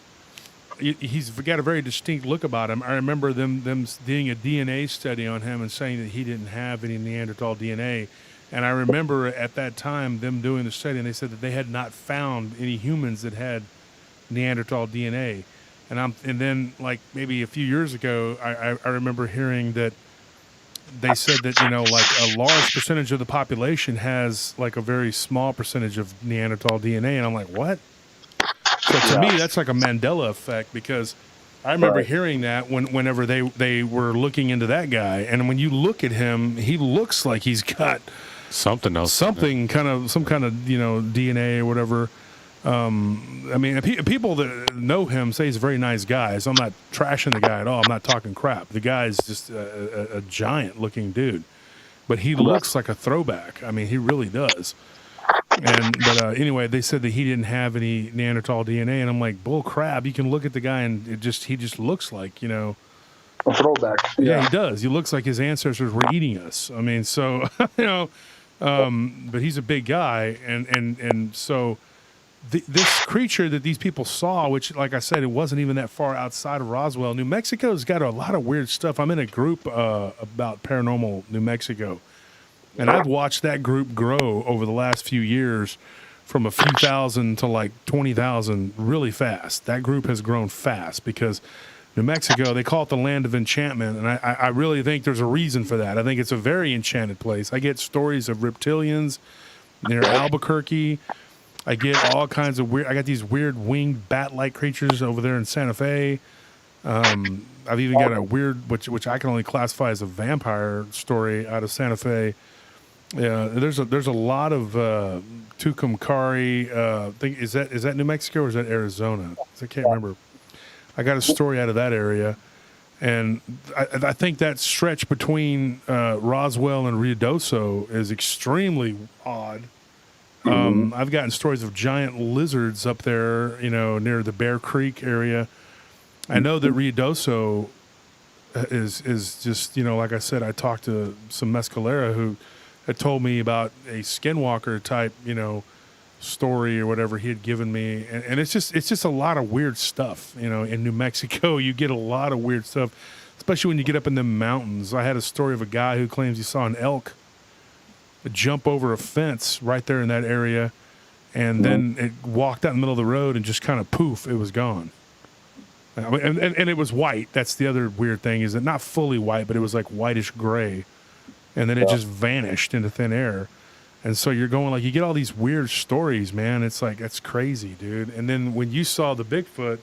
he's got a very distinct look about him. I remember them doing a DNA study on him and saying that he didn't have any Neanderthal DNA. And I remember at that time them doing the study, and they said that they had not found any humans that had Neanderthal DNA. And then like maybe a few years ago, I remember hearing that they said that like a large percentage of the population has like a very small percentage of Neanderthal DNA, and I'm like, what? So to me, that's like a Mandela effect, because I remember hearing that whenever they were looking into that guy, and when you look at him, he looks like he's got something else, some kind of DNA or whatever. I mean, people that know him say he's a very nice guy, so I'm not trashing the guy at all. I'm not talking crap. The guy's just a giant looking dude, but he looks like a throwback. I mean, he really does. But anyway, they said that he didn't have any Neanderthal DNA, and I'm like, bull crap. You can look at the guy, and he just looks like a throwback. Yeah, he does. He looks like his ancestors were eating us. I mean, so but he's a big guy, and so this creature that these people saw, which, like I said, it wasn't even that far outside of Roswell. New Mexico's got a lot of weird stuff. I'm in a group about paranormal New Mexico. And I've watched that group grow over the last few years from a few thousand to like 20,000 really fast. That group has grown fast because New Mexico, they call it the land of enchantment. And I really think there's a reason for that. I think it's a very enchanted place. I get stories of reptilians near Albuquerque. I get all kinds of weird, I got these weird winged bat-like creatures over there in Santa Fe. I've even got a weird, which I can only classify as a vampire story out of Santa Fe. Yeah, there's a lot of Tucumcari. Is that New Mexico or is that Arizona? I can't remember. I got a story out of that area, and I think that stretch between Roswell and Ruidoso is extremely odd. I've gotten stories of giant lizards up there, near the Bear Creek area. I know that Ruidoso is just, like I said, I talked to some Mescalera who had told me about a skinwalker type, story or whatever he had given me. And it's just a lot of weird stuff, in New Mexico. You get a lot of weird stuff, especially when you get up in the mountains. I had a story of a guy who claims he saw an elk jump over a fence right there in that area, and then it walked out in the middle of the road and just kind of poof, it was gone. And it was white. That's the other weird thing, is it not fully white, but it was like whitish gray, and then it just vanished into thin air. And so you're going, like, you get all these weird stories, man. It's like, that's crazy, dude. And then when you saw the Bigfoot,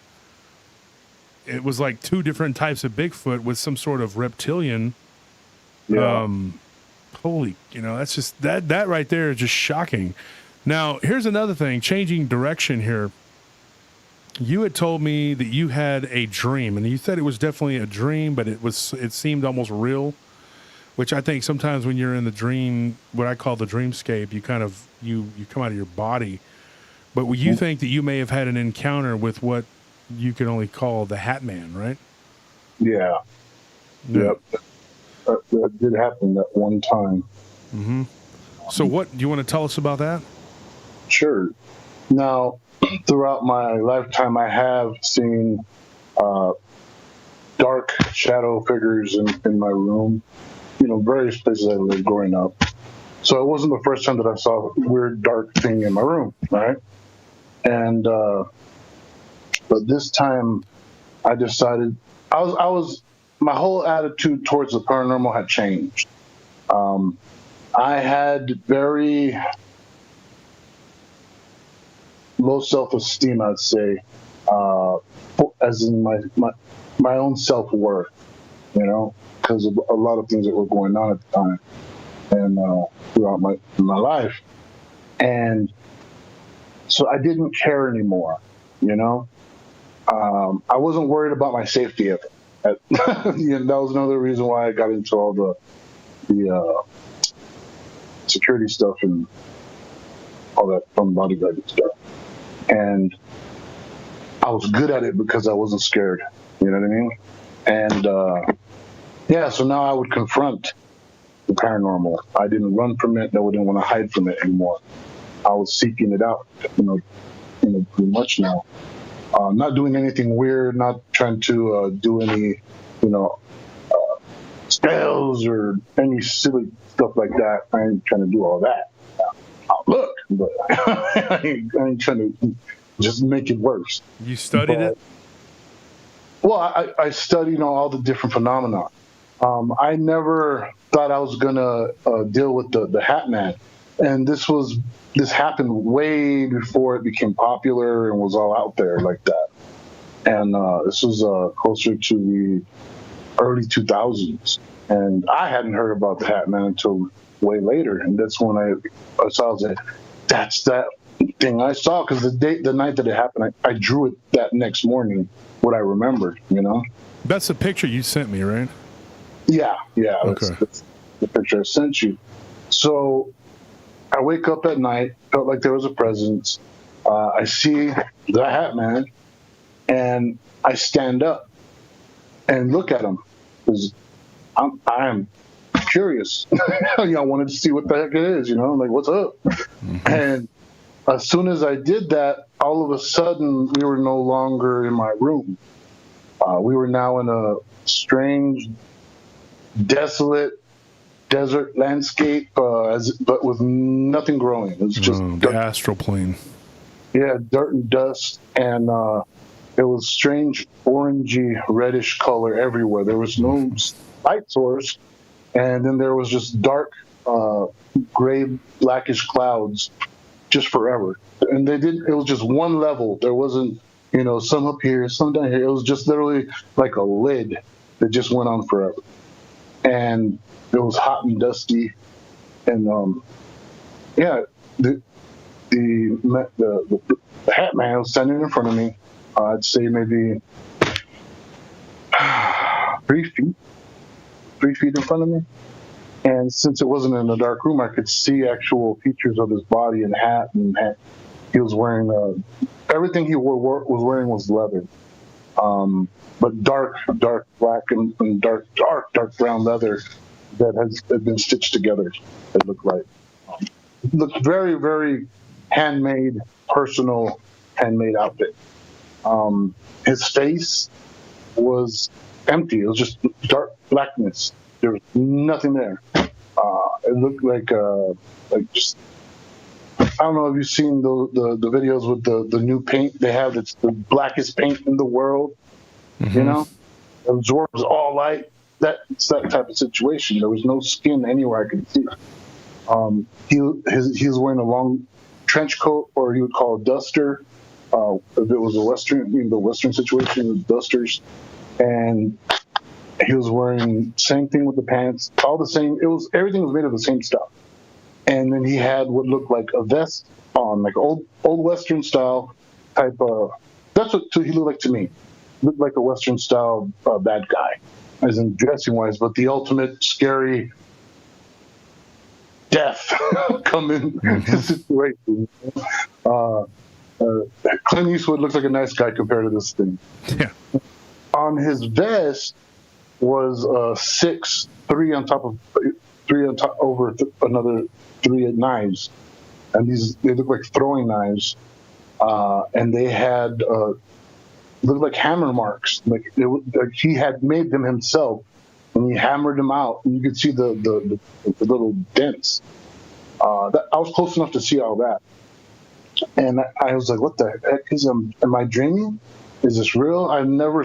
it was like two different types of Bigfoot with some sort of reptilian. Holy, that's just that right there is just shocking. Now, here's another thing, changing direction here. You had told me that you had a dream, and you said it was definitely a dream, but it seemed almost real, which I think sometimes when you're in the dream, what I call the dreamscape, you kind of you come out of your body. But you think that you may have had an encounter with what you can only call the Hat Man, right? Yeah. Yep. That did happen that one time. Mm-hmm. So what do you want to tell us about that? Sure. Now, throughout my lifetime, I have seen dark shadow figures in my room, various places I lived growing up. So it wasn't the first time that I saw a weird dark thing in my room, right? And but this time I decided my whole attitude towards the paranormal had changed. I had very low self-esteem, I'd say, as in my own self-worth, because of a lot of things that were going on at the time and throughout my life. And so I didn't care anymore, I wasn't worried about my safety of it. That was another reason why I got into all the security stuff and all that from bodyguarding stuff. And I was good at it because I wasn't scared. You know what I mean? And so now I would confront the paranormal. I didn't run from it. I didn't want to hide from it anymore. I was seeking it out, pretty much now. Not doing anything weird, not trying to do any, spells or any silly stuff like that. I ain't trying to do all that. I'll look, but I ain't trying to just make it worse. You studied it? Well, I studied all the different phenomena. I never thought I was going to deal with the Hat Man. And this happened way before it became popular and was all out there like that. And this was closer to the early 2000s. And I hadn't heard about the Hat Man until way later. And that's when I saw that that's that thing I saw. Because the night that it happened, I drew it that next morning, what I remembered, That's the picture you sent me, right? Yeah. Okay. That's the picture I sent you. So I wake up at night, felt like there was a presence. I see the Hat Man, and I stand up and look at him because I'm curious. I wanted to see what the heck it is, like, what's up? Mm-hmm. And as soon as I did that, all of a sudden we were no longer in my room. We were now in a strange, desolate desert landscape, but with nothing growing. It was just the astral plane. Yeah, dirt and dust, and it was strange, orangey, reddish color everywhere. There was no light source, and then there was just dark, gray, blackish clouds, just forever. And it was just one level. There wasn't, some up here, some down here. It was just literally like a lid that just went on forever. And it was hot and dusty. And yeah, the hat man was standing in front of me. I'd say maybe 3 feet in front of me. And since it wasn't in a dark room, I could see actual features of his body and hat. And he was wearing everything he was wearing was leather, but dark black and dark brown leather that had been stitched together. It looked like looked very, very handmade, personal handmade outfit. His face was empty. It was just dark blackness. There was nothing there. It looked like just, I don't know if you've seen the videos with the new paint they have. It's the blackest paint in the world. It absorbs all light. It's that type of situation. There was no skin anywhere I could see. He was wearing a long trench coat, or he would call a duster. If it was the Western situation with dusters, and he was wearing same thing with the pants, all the same. Everything was made of the same stuff. And then he had what looked like a vest on, like old Western style type of. That's what he looked like to me. Looked like a Western style bad guy, as in dressing wise. But the ultimate scary death coming situation. Clint Eastwood looks like a nice guy compared to this thing. Yeah. On his vest was 6'3" on top of 3 on top over another 3 knives, and they look like throwing knives, and they had looked like hammer marks, like he had made them himself, and he hammered them out, and you could see the little dents. I was close enough to see all that, and I was like, "What the heck am I dreaming? Is this real?" I've never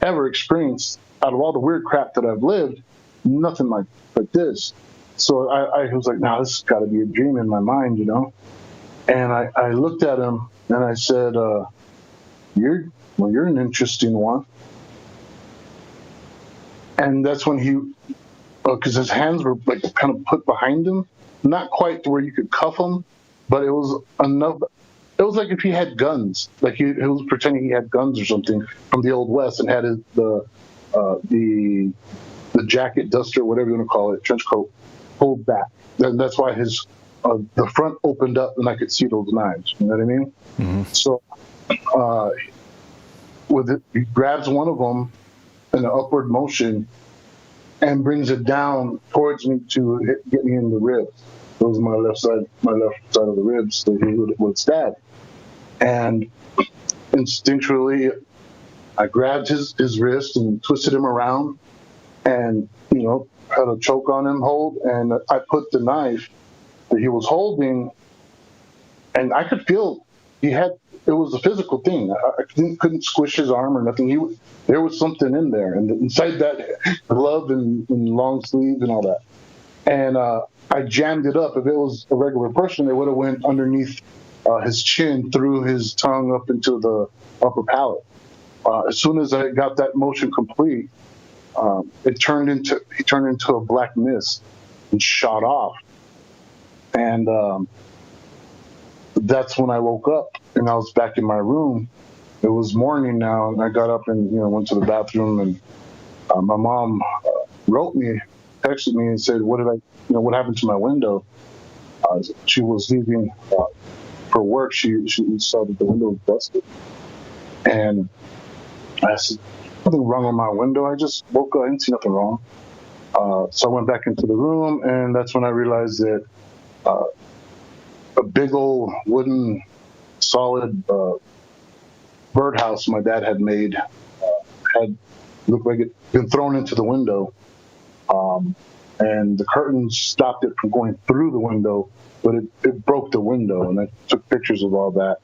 ever experienced, out of all the weird crap that I've lived, nothing like this. So I was like, "Nah, this has got to be a dream in my mind, And I looked at him and I said, "You're an interesting one." And that's when because his hands were like kind of put behind him, not quite to where you could cuff him, but it was enough. It was like if he had guns, like he was pretending he had guns or something from the Old West, and had the jacket, duster, whatever you want to call it, trench coat, pulled back. And that's why his the front opened up, and I could see those knives. You know what I mean? Mm-hmm. So he grabs one of them in an upward motion and brings it down towards me to get me in the ribs. Those are my left side of the ribs that he would stab. And instinctually, I grabbed his wrist and twisted him around, and had a choke on him hold, and I put the knife that he was holding, and I could feel it was a physical thing. I couldn't squish his arm or nothing. There was something in there, and inside that glove and long sleeve and all that. And I jammed it up. If it was a regular person, it would have went underneath his chin, through his tongue up into the upper palate. As soon as I got that motion complete, he turned into a black mist and shot off. And that's when I woke up, and I was back in my room. It was morning now, and I got up and went to the bathroom, and my mom texted me and said, what happened to my window? She was leaving for work. She saw that the window was busted, and I said, nothing wrong with my window. I just woke up, I didn't see nothing wrong. So I went back into the room, and that's when I realized that a big old wooden solid birdhouse my dad had made had looked like it been thrown into the window, and the curtains stopped it from going through the window, but it broke the window, and I took pictures of all that.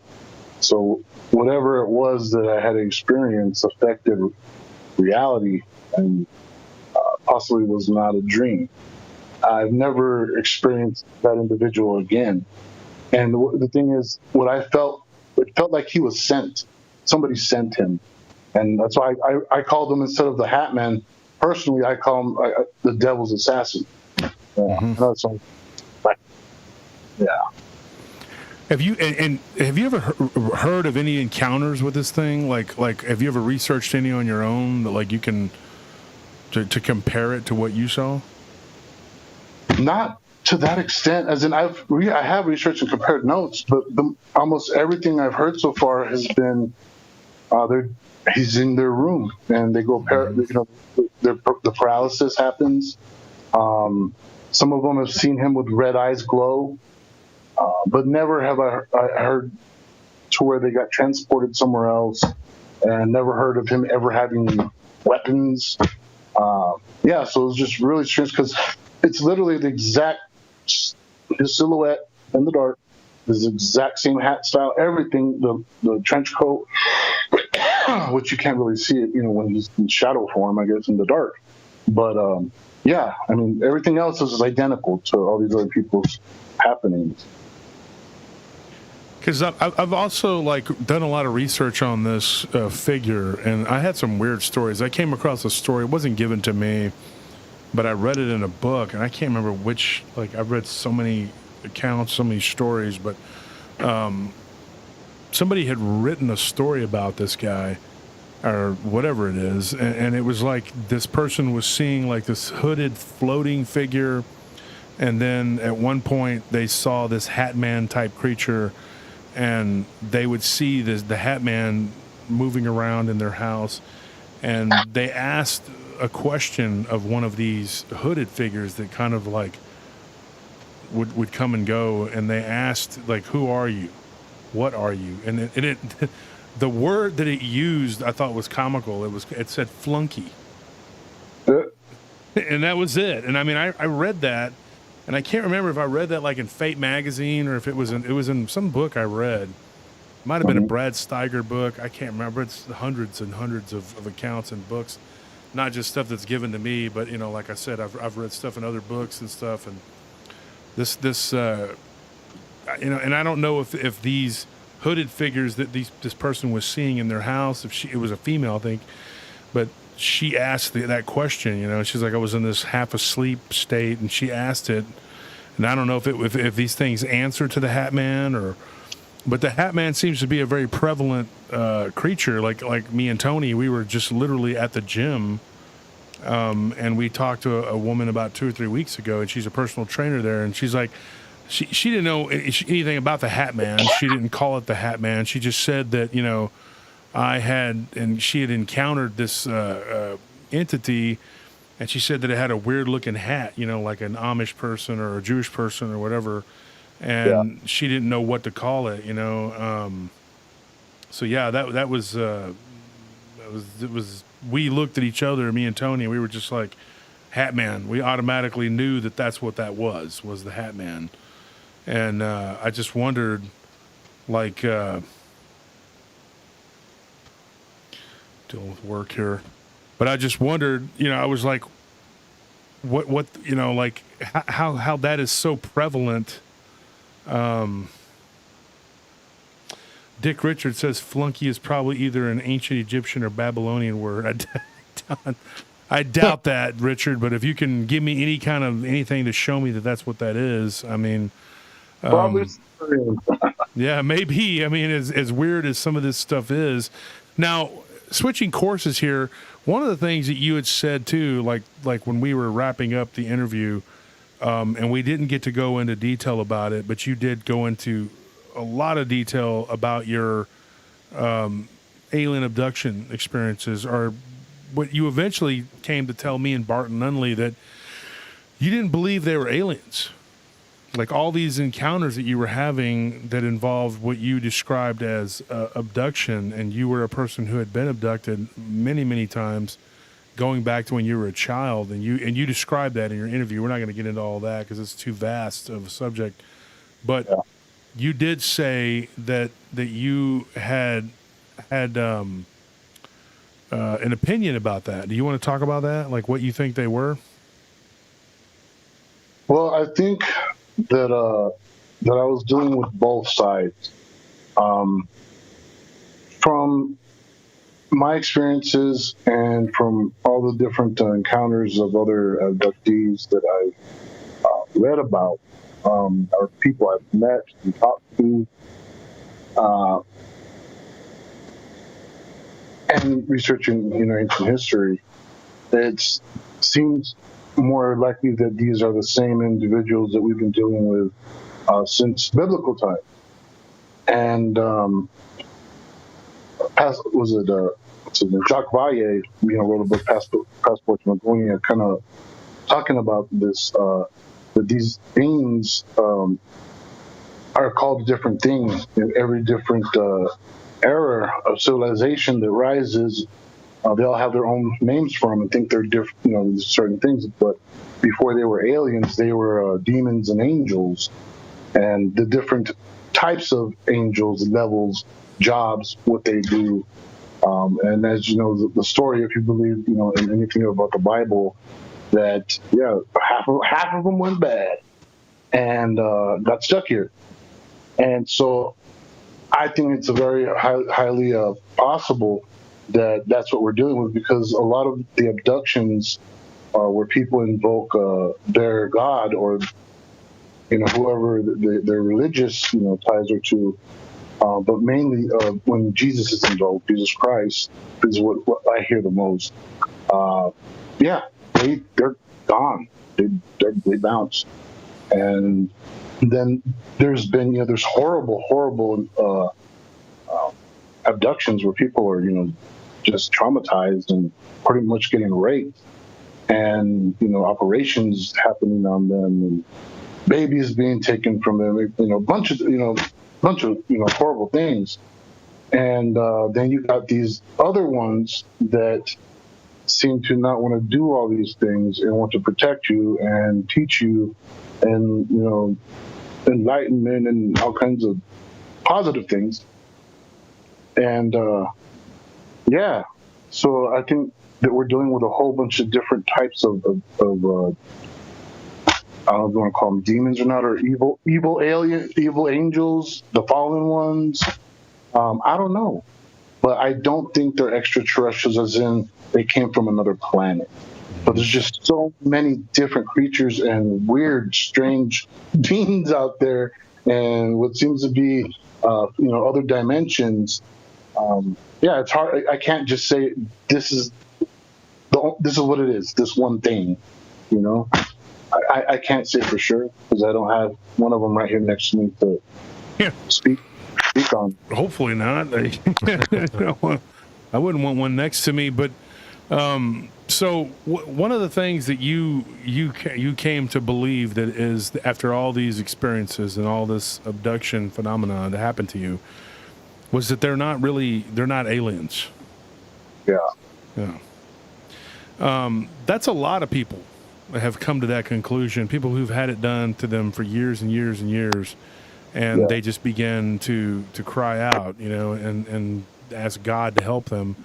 So whatever it was that I had experienced affected reality, and possibly was not a dream. I've never experienced that individual again. And the thing is, it felt like he was sent somebody sent him, and that's why I called him, instead of the Hat Man. Personally, I call him the Devil's Assassin. Yeah, that's all. Yeah. Have you and have you ever heard of any encounters with this thing? Like have you ever researched any on your own that like you can to compare it to what you saw? Not to that extent, as in I have researched and compared notes, but almost everything I've heard so far has been he's in their room and they go the paralysis happens. Some of them have seen him with red eyes glow, but never have I heard to where they got transported somewhere else, and never heard of him ever having weapons. So it was just really strange because it's literally the exact his silhouette in the dark, his exact same hat style, everything, the trench coat, which you can't really see it, when he's in shadow form, I guess, in the dark. But everything else is identical to all these other people's happenings. Because I've also done a lot of research on this figure, and I had some weird stories. I came across a story, it wasn't given to me, but I read it in a book, and I can't remember which. I've read so many accounts, so many stories, but somebody had written a story about this guy, or whatever it is, and it was like this person was seeing this hooded floating figure, and then at one point they saw this Hat Man type creature, and they would see the Hat Man moving around in their house, and they asked a question of one of these hooded figures that kind of would come and go, and they asked who are you, what are you, and it the word that it used I thought was comical. It said flunky, and that was it. And I mean I read that, and I can't remember if I read that in Fate magazine or if it was in some book I read. It might have been a Brad Steiger book. I can't remember. It's hundreds and hundreds of accounts and books. Not just stuff that's given to me, but like I said, I've read stuff in other books and stuff, and this and I don't know if these hooded figures that this person was seeing in their house, it was a female, I think, but she asked that question. She's like, I was in this half asleep state, and she asked it, and I don't know if these things answer to the Hat Man but the Hat Man seems to be a very prevalent creature. Like me and Tony, we were just literally at the gym, and we talked to a woman about 2 or 3 weeks ago, and she's a personal trainer there, and she's like, she didn't know anything about the Hat Man. She didn't call it the Hat Man. She just said that she had encountered this entity, and she said that it had a weird looking hat, like an Amish person or a Jewish person or whatever. And she didn't know what to call it, so yeah, that was we looked at each other, me and Tony, and we were just like, Hat Man. We automatically knew that's what that was the Hat Man. And I just wondered, dealing with work here, but I just wondered, I was like, what how that is so prevalent. Dick Richard says flunky is probably either an ancient Egyptian or Babylonian word. I doubt that, Richard, but if you can give me anything to show me that that's what that is, I mean, probably. Yeah, maybe. I mean, as weird as some of this stuff is. Now, switching courses here, one of the things that you had said too, like when we were wrapping up the interview, and we didn't get to go into detail about it, but you did go into a lot of detail about your alien abduction experiences, or what you eventually came to tell me and Barton Nunley, that you didn't believe they were aliens. Like all these encounters that you were having that involved what you described as abduction, and you were a person who had been abducted many, many times, going back to when you were a child, and you described that in your interview. We're not going to get into all that because it's too vast of a subject, but you did say that you had an opinion about that. Do you want to talk about that? Like what you think they were? Well, I think that I was dealing with both sides. From from my experiences and from all the different encounters of other abductees that I read about, or people I've met and talked to, and researching ancient history, it seems more likely that these are the same individuals that we've been dealing with since biblical times. And Jacques Vallée, wrote a book, Passport to Magonia, kind of talking about this, that these beings are called different things in every different era of civilization that rises. They all have their own names for them and think they're different, certain things. But before they were aliens, they were demons and angels, and the different types of angels, levels, jobs, what they do. And as you know, the story, if you believe, in anything about the Bible, that half of them went bad and got stuck here. And so I think it's a very highly possible that that's what we're dealing with, because a lot of the abductions where people invoke their God or whoever their religious ties are to, but mainly when Jesus is invoked, Jesus Christ is what I hear the most. They're gone. They bounce. And then there's been there's horrible abductions where people are just traumatized and pretty much getting raped, and operations happening on them, and babies being taken from them, a bunch of horrible things. And then you got these other ones that seem to not want to do all these things and want to protect you and teach you and enlightenment and all kinds of positive things. And so I think that we're dealing with a whole bunch of different types of I don't know if you want to call them demons or not, or evil angels, the fallen ones. I don't know, but I don't think they're extraterrestrials, as in they came from another planet. But there's just so many different creatures and weird, strange beings out there, and what seems to be, other dimensions. It's hard. I can't just say this is what it is. This one thing, I can't say for sure because I don't have one of them right here next to me to speak on. Hopefully not. I wouldn't want one next to me, but. So one of the things that you came to believe that is, after all these experiences and all this abduction phenomenon that happened to you, was that they're not aliens. Yeah. That's a lot of people that have come to that conclusion. People who've had it done to them for years and years and years, and they just begin to cry out, and ask God to help them.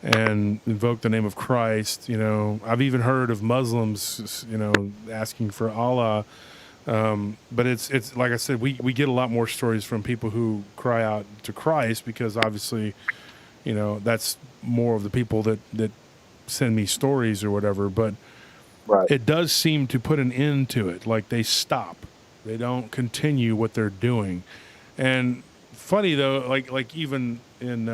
And invoke the name of Christ. I've even heard of Muslims, asking for Allah. But it's like I said, we get a lot more stories from people who cry out to Christ, because obviously, that's more of the people that send me stories or whatever. But it does seem to put an end to it. Like they stop, they don't continue what they're doing. And funny though, like even in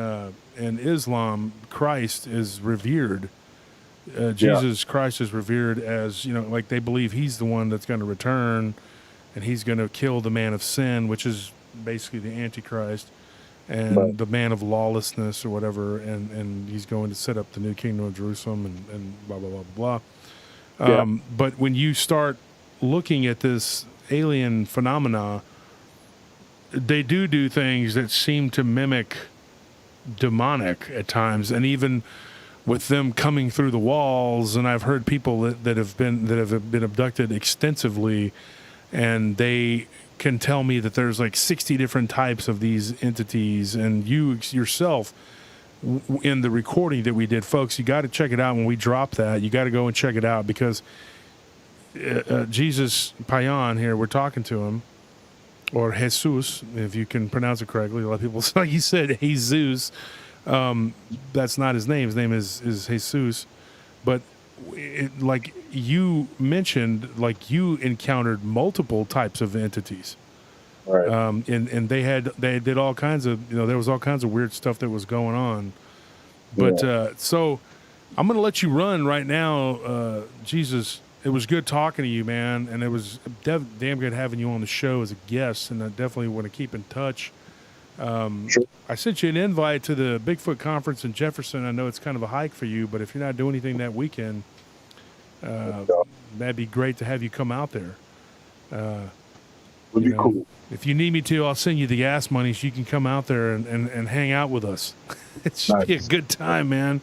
Islam, Christ is revered. Jesus Christ is revered as, like they believe he's the one that's going to return, and he's going to kill the man of sin, which is basically the Antichrist, and the man of lawlessness or whatever, and he's going to set up the new kingdom of Jerusalem and blah, blah, blah, blah, blah. But when you start looking at this alien phenomena, they do things that seem to mimic demonic at times, and even with them coming through the walls. And I've heard people that have been abducted extensively, and they can tell me that there's like 60 different types of these entities. And you yourself, in the recording that we did, folks, you got to check it out. When we drop that, you got to go and check it out, because Jesus Payan here, we're talking to him, or Jesus, if you can pronounce it correctly. A lot of people, like you said, Jesus. That's not his name. His name is Jesus. But like you mentioned, like you encountered multiple types of entities. Right. And they did all kinds of, there was all kinds of weird stuff that was going on. But so I'm going to let you run right now. Jesus, it was good talking to you, man. And it was damn good having you on the show as a guest. And I definitely want to keep in touch. Sure. I sent you an invite to the Bigfoot conference in Jefferson. I know it's kind of a hike for you, but if you're not doing anything that weekend, that'd be great to have you come out there. Would be cool. If you need me to, I'll send you the gas money so you can come out there and hang out with us. It should be a good time, man.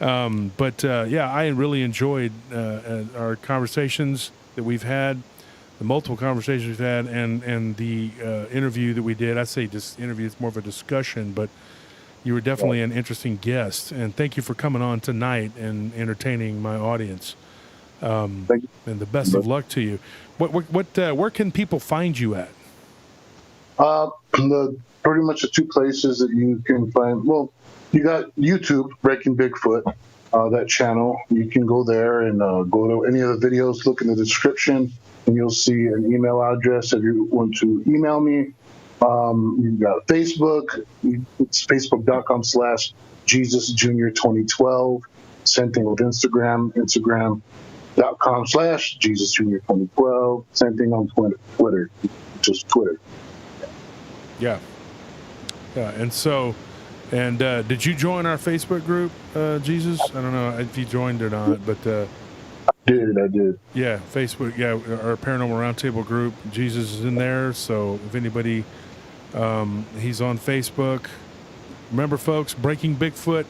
Yeah, I really enjoyed our conversations that we've had, the multiple conversations we've had, and the interview that we did. I say this interview is more of a discussion, but you were definitely an interesting guest. And thank you for coming on tonight and entertaining my audience. Thank you. And the best of luck to you. Where can people find you at? Pretty much the two places that you can find. Well, you got YouTube, Breaking Bigfoot, that channel. You can go there and go to any of the videos, look in the description, and you'll see an email address if you want to email me. You've got Facebook. It's facebook.com/JesusJr2012. Same thing with Instagram, Instagram.com/JesusJr2012. Same thing on Twitter, just Twitter. Yeah. And so, did you join our Facebook group, Jesus? I don't know if you joined or not, but I did. yeah, Facebook. Yeah, our Paranormal Round Table group. Jesus is in there. So if anybody, he's on Facebook. Remember, folks, Breaking Bigfoot,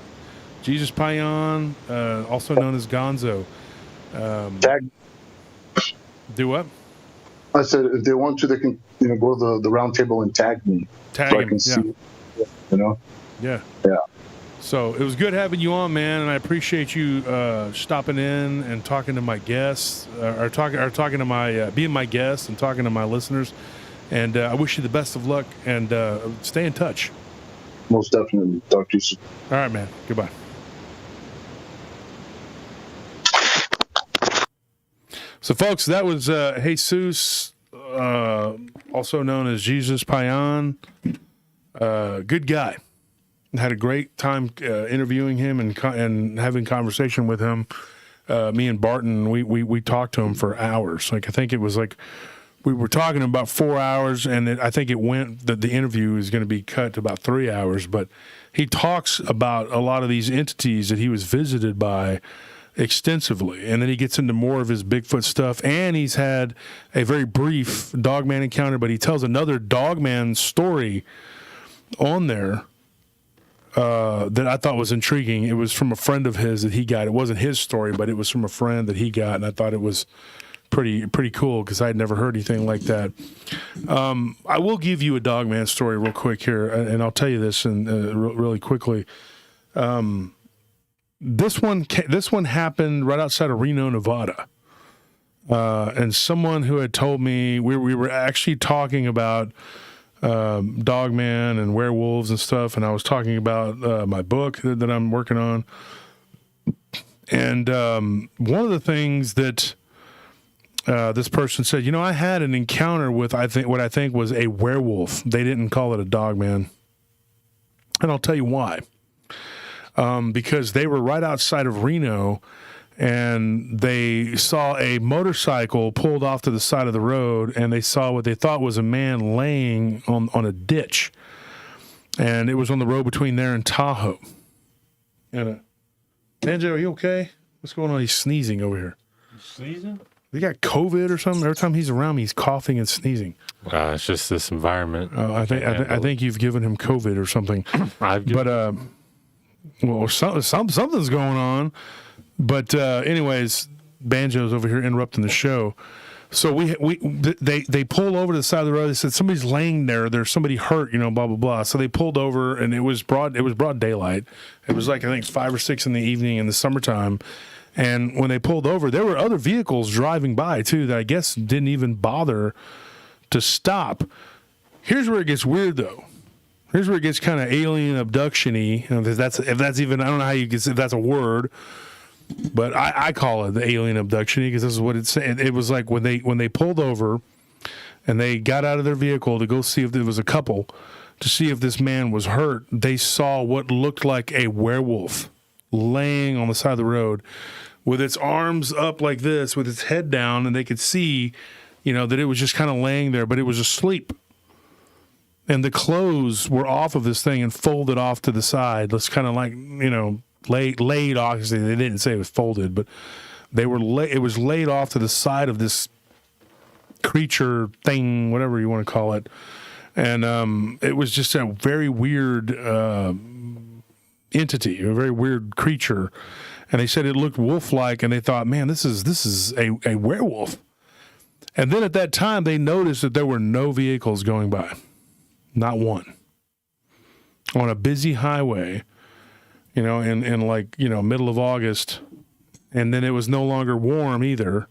Jesus Payan, also known as Gonzo. Tag. Do what? I said if they want to, they can go to the round table and tag me. Tag so him. I can see. Yeah. Yeah. So it was good having you on, man, and I appreciate you stopping in and talking to my guests, or talking to my being my guest and talking to my listeners. And I wish you the best of luck, and stay in touch. Most definitely. Talk to you soon. All right, man. Goodbye. So, folks, that was Jesus, also known as Jesus Payan. Good guy. Had a great time interviewing him and having conversation with him. Me and Barton, we talked to him for hours. Like I think it was like we were talking about 4 hours, and I think it went that the interview is going to be cut to about 3 hours. But he talks about a lot of these entities that he was visited by extensively, and then he gets into more of his Bigfoot stuff, and he's had a very brief Dogman encounter, but he tells another Dogman story on there that I thought was intriguing. It was from a friend of his that he got. It wasn't his story, but it was from a friend that he got, and I thought it was pretty cool because I had never heard anything like that. I will give you a Dogman story real quick here, and I'll tell you this really quickly. This one happened right outside of Reno, Nevada. And someone who had told me, we were actually talking about Dogman and werewolves and stuff, and I was talking about my book that I'm working on. And one of the things that this person said, I had an encounter with what I think was a werewolf. They didn't call it a Dogman. And I'll tell you why. Because they were right outside of Reno, and they saw a motorcycle pulled off to the side of the road, and they saw what they thought was a man laying on a ditch. And it was on the road between there and Tahoe. And Banjo, are you okay? What's going on? He's sneezing over here. Sneezing? He got COVID or something? Every time he's around me, he's coughing and sneezing. It's just this environment. I think you've given him COVID or something. Well, something's going on. But anyways, Banjo's over here interrupting the show. So they pull over to the side of the road. They said somebody's laying there. There's somebody hurt, blah blah blah. So they pulled over, and it was broad daylight. It was like I think 5 or 6 in the evening in the summertime. And when they pulled over, there were other vehicles driving by too that I guess didn't even bother to stop. Here's where it gets weird, though. Here's where it gets kind of alien abduction-y. If that's even, I don't know how you can say if that's a word, but I call it the alien abduction-y because this is what it said. It was like when they pulled over and they got out of their vehicle to go see if there was a couple to see if this man was hurt. They saw what looked like a werewolf laying on the side of the road with its arms up like this, with its head down, and they could see, that it was just kind of laying there, but it was asleep. And the clothes were off of this thing and folded off to the side. It's kind of like, laid off. They didn't say it was folded, but they were it was laid off to the side of this creature thing, whatever you want to call it. And it was just a very weird entity, a very weird creature. And they said it looked wolf-like, and they thought, man, this is a werewolf. And then at that time, they noticed that there were no vehicles going by. Not one. On a busy highway, in like, middle of August. And then it was no longer warm either.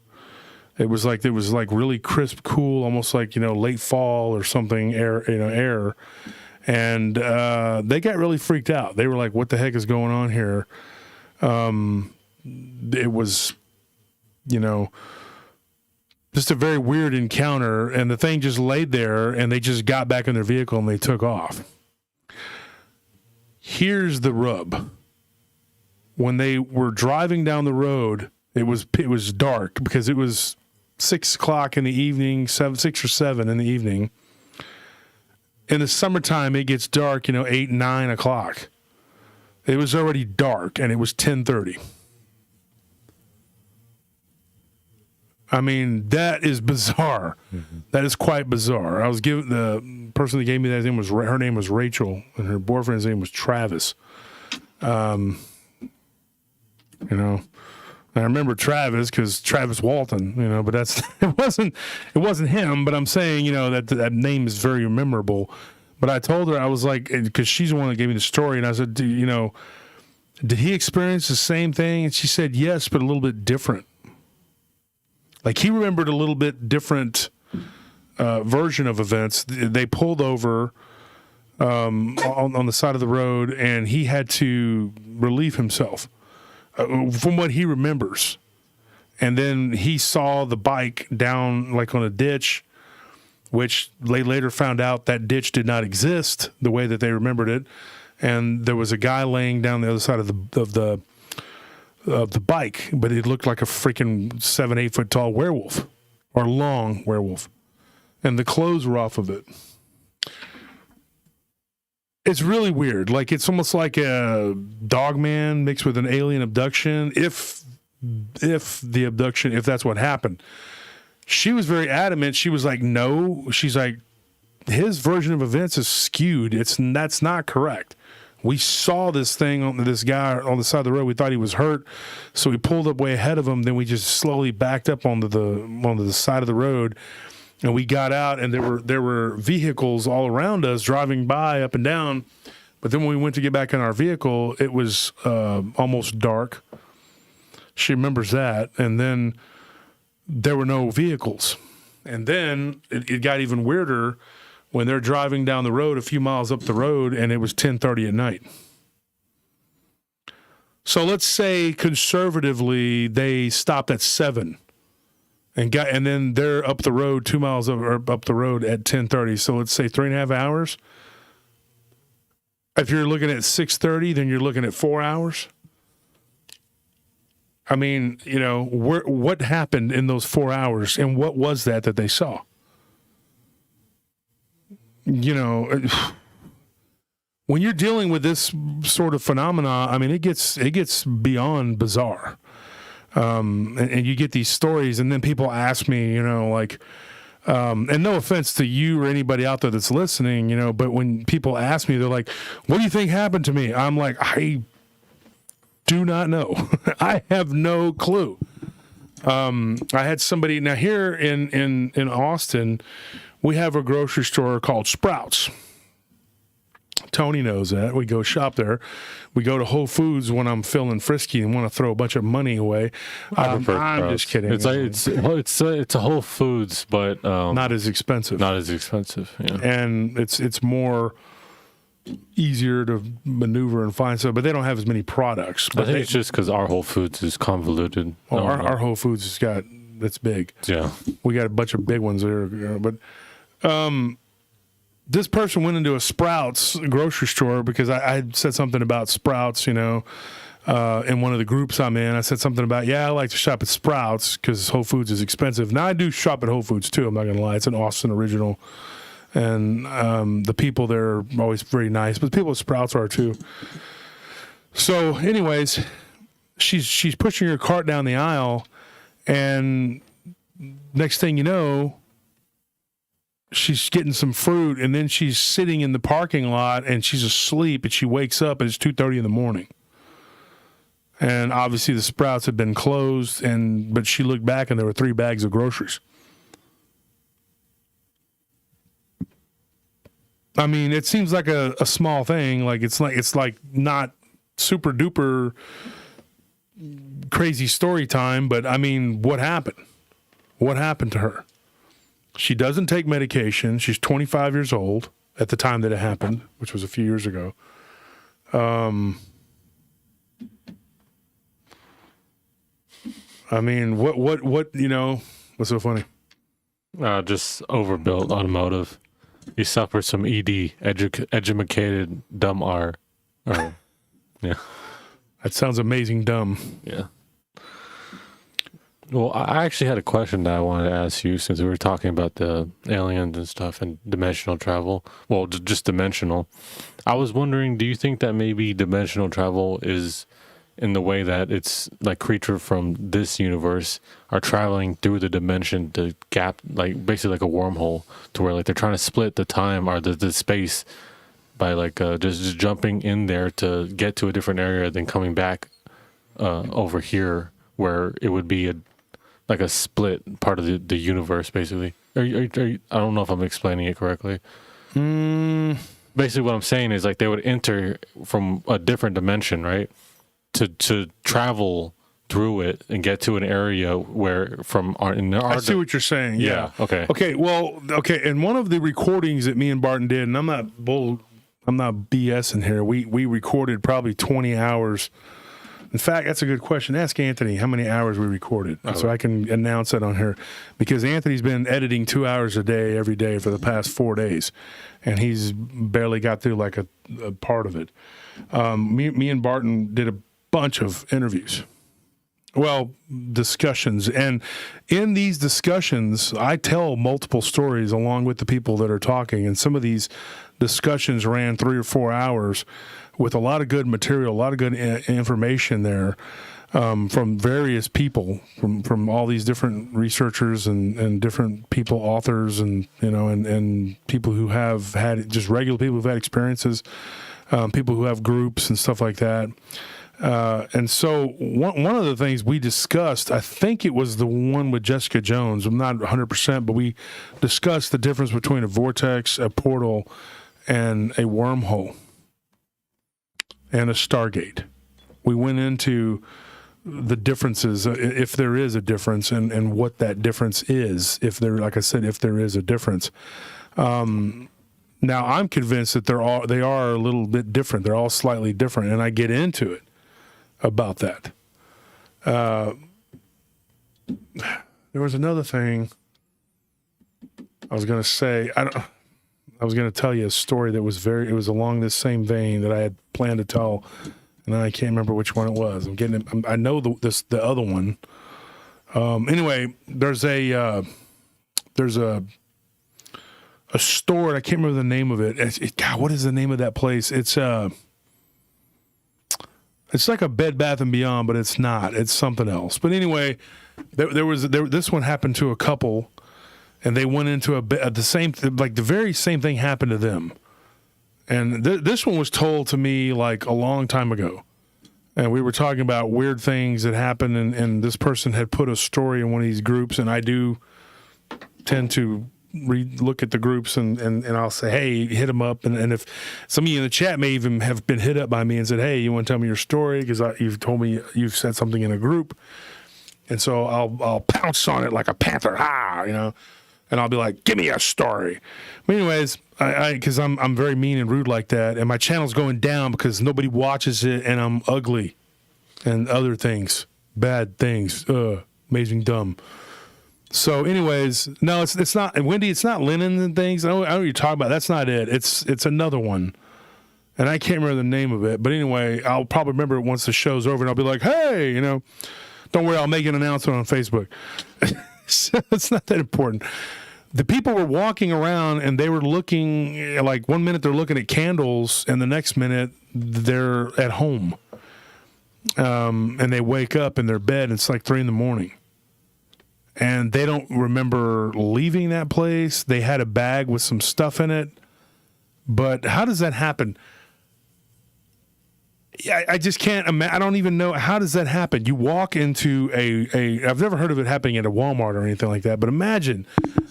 It was like really crisp, cool, almost like, late fall or something, air. And they got really freaked out. They were like, what the heck is going on here? It was, just a very weird encounter, and the thing just laid there, and they just got back in their vehicle and they took off. Here's the rub. When they were driving down the road, it was dark because it was 6 o'clock in the evening, 6 or 7 in the evening. In the summertime, it gets dark, 8, 9 o'clock. It was already dark, and it was 10:30. I mean, that is bizarre. Mm-hmm. That is quite bizarre. I was given the person that gave me that name her name was Rachel, and her boyfriend's name was Travis. I remember Travis because Travis Walton, but it wasn't him. But I'm saying, that name is very memorable. But I told her, I was like, because she's the one that gave me the story, and I said, did he experience the same thing? And she said yes, but a little bit different. Like he remembered a little bit different version of events. They pulled over on the side of the road, and he had to relieve himself from what he remembers. And then he saw the bike down like on a ditch, which they later found out that ditch did not exist the way that they remembered it. And there was a guy laying down the other side of the bike, but it looked like a freaking 7-8 foot tall werewolf or long werewolf, and the clothes were off of it. It's really weird. Like it's almost like a Dogman mixed with an alien abduction. If that's what happened. She was very adamant. She was like, no. She's like, his version of events is skewed. That's not correct. We saw this guy on the side of the road. We thought he was hurt, so we pulled up way ahead of him. Then we just slowly backed up onto the side of the road, and we got out. And there were vehicles all around us driving by up and down. But then when we went to get back in our vehicle, it was almost dark. She remembers that, and then there were no vehicles. And then it got even weirder when they're driving down the road a few miles up the road, and it was 10:30 at night. So let's say conservatively they stopped at 7 and then they're up the road 2 miles up the road at 10:30. So let's say 3.5 hours. If you're looking at 6:30, then you're looking at 4 hours. I mean, what happened in those 4 hours, and what was that they saw? When you're dealing with this sort of phenomena, I mean, it gets beyond bizarre. And you get these stories, and then people ask me, and no offense to you or anybody out there that's listening, but when people ask me, they're like, what do you think happened to me? I'm like, I do not know. I have no clue. I had somebody, now here in Austin, we have a grocery store called Sprouts. Tony knows that. We go shop there. We go to Whole Foods when I'm feeling frisky and want to throw a bunch of money away. I'm just kidding. It's a Whole Foods, but not as expensive. Not as expensive. Yeah. And it's more easier to maneuver and find stuff, but they don't have as many products. But I think it's just because our Whole Foods is convoluted. well, our Whole Foods has got, it's big. Yeah. We got a bunch of big ones there, but this person went into a Sprouts grocery store because I had said something about Sprouts, in one of the groups I'm in. I said something about, I like to shop at Sprouts because Whole Foods is expensive. Now, I do shop at Whole Foods, too. I'm not going to lie. It's an Austin original. And the people there are always very nice, but the people at Sprouts are, too. So, anyways, she's pushing her cart down the aisle, and next thing you know, she's getting some fruit, and then she's sitting in the parking lot, and she's asleep, and she wakes up, and it's 2:30 in the morning. And obviously the Sprouts had been closed, but she looked back, and there were 3 bags of groceries. I mean, it seems like a small thing. Like it's like not super duper crazy story time, but I mean, what happened? What happened to her? She doesn't take medication. She's 25 years old at the time that it happened, which was a few years ago. I mean, what, what's so funny? Just overbuilt automotive. You suffer some educated dumb R. Yeah. That sounds amazing dumb. Yeah. Well, I actually had a question that I wanted to ask you since we were talking about the aliens and stuff and dimensional travel. Well, just dimensional. I was wondering, do you think that maybe dimensional travel is in the way that it's like creatures from this universe are traveling through the dimension to gap, like basically like a wormhole, to where like they're trying to split the time or the space by like just jumping in there to get to a different area, then coming back over here where it would be like a split part of the universe, basically. Are you, I don't know if I'm explaining it correctly. Basically, what I'm saying is like they would enter from a different dimension, right? To travel through it and get to an area where I see what you're saying. Yeah. Okay. Okay. Well. Okay. In one of the recordings that me and Barton did, and I'm not BSing here. We recorded probably 20 hours. In fact, that's a good question. Ask Anthony how many hours we recorded, so I can announce that on here, because Anthony's been editing 2 hours a day every day for the past 4 days, and he's barely got through like a part of it. Me and Barton did a bunch of interviews. Well, discussions. And in these discussions, I tell multiple stories along with the people that are talking. And some of these discussions ran 3 or 4 hours with a lot of good material, a lot of good information there from various people, from all these different researchers and different people, authors, and people who have had, just regular people who've had experiences, people who have groups and stuff like that. And so one of the things we discussed, I think it was the one with Jessica Jones, I'm not 100%, but we discussed the difference between a vortex, a portal, and a wormhole, and a Stargate. We went into the differences, if there is a difference, and what that difference is, if there is a difference. Now, I'm convinced that they are a little bit different. They're all slightly different, and I get into it about that. There was another thing I was going to say. I was going to tell you a story that was it was along this same vein that I had planned to tell, and I can't remember which one it was. I know the other one. Anyway, there's a store. I can't remember the name of it. God, what is the name of that place? It's like a Bed Bath & Beyond, but it's not. It's something else. But anyway, this one happened to a couple, and they went into the very same thing happened to them. And this one was told to me like a long time ago. And we were talking about weird things that happened, and this person had put a story in one of these groups, and I do tend to look at the groups and I'll say, hey, hit them up. And if some of you in the chat may even have been hit up by me and said, hey, you want to tell me your story? Because you've told me you've said something in a group. And so I'll pounce on it like a panther, and I'll be like, give me a story. But anyways, because I'm very mean and rude like that, and my channel's going down because nobody watches it, and I'm ugly and other things, bad things, amazing dumb. So anyways, no, it's not, Wendy, it's not linen and things. I know what you're talking about. That's not it. It's another one. And I can't remember the name of it. But anyway, I'll probably remember it once the show's over, and I'll be like, hey, don't worry, I'll make an announcement on Facebook. So it's not that important. The people were walking around, and they were looking, like 1 minute they're looking at candles, and the next minute they're at home. And they wake up in their bed, and it's like 3 a.m. And they don't remember leaving that place. They had a bag with some stuff in it. But how does that happen? I just can't imagine. I don't even know. How does that happen? You walk into I've never heard of it happening at a Walmart or anything like that, but imagine,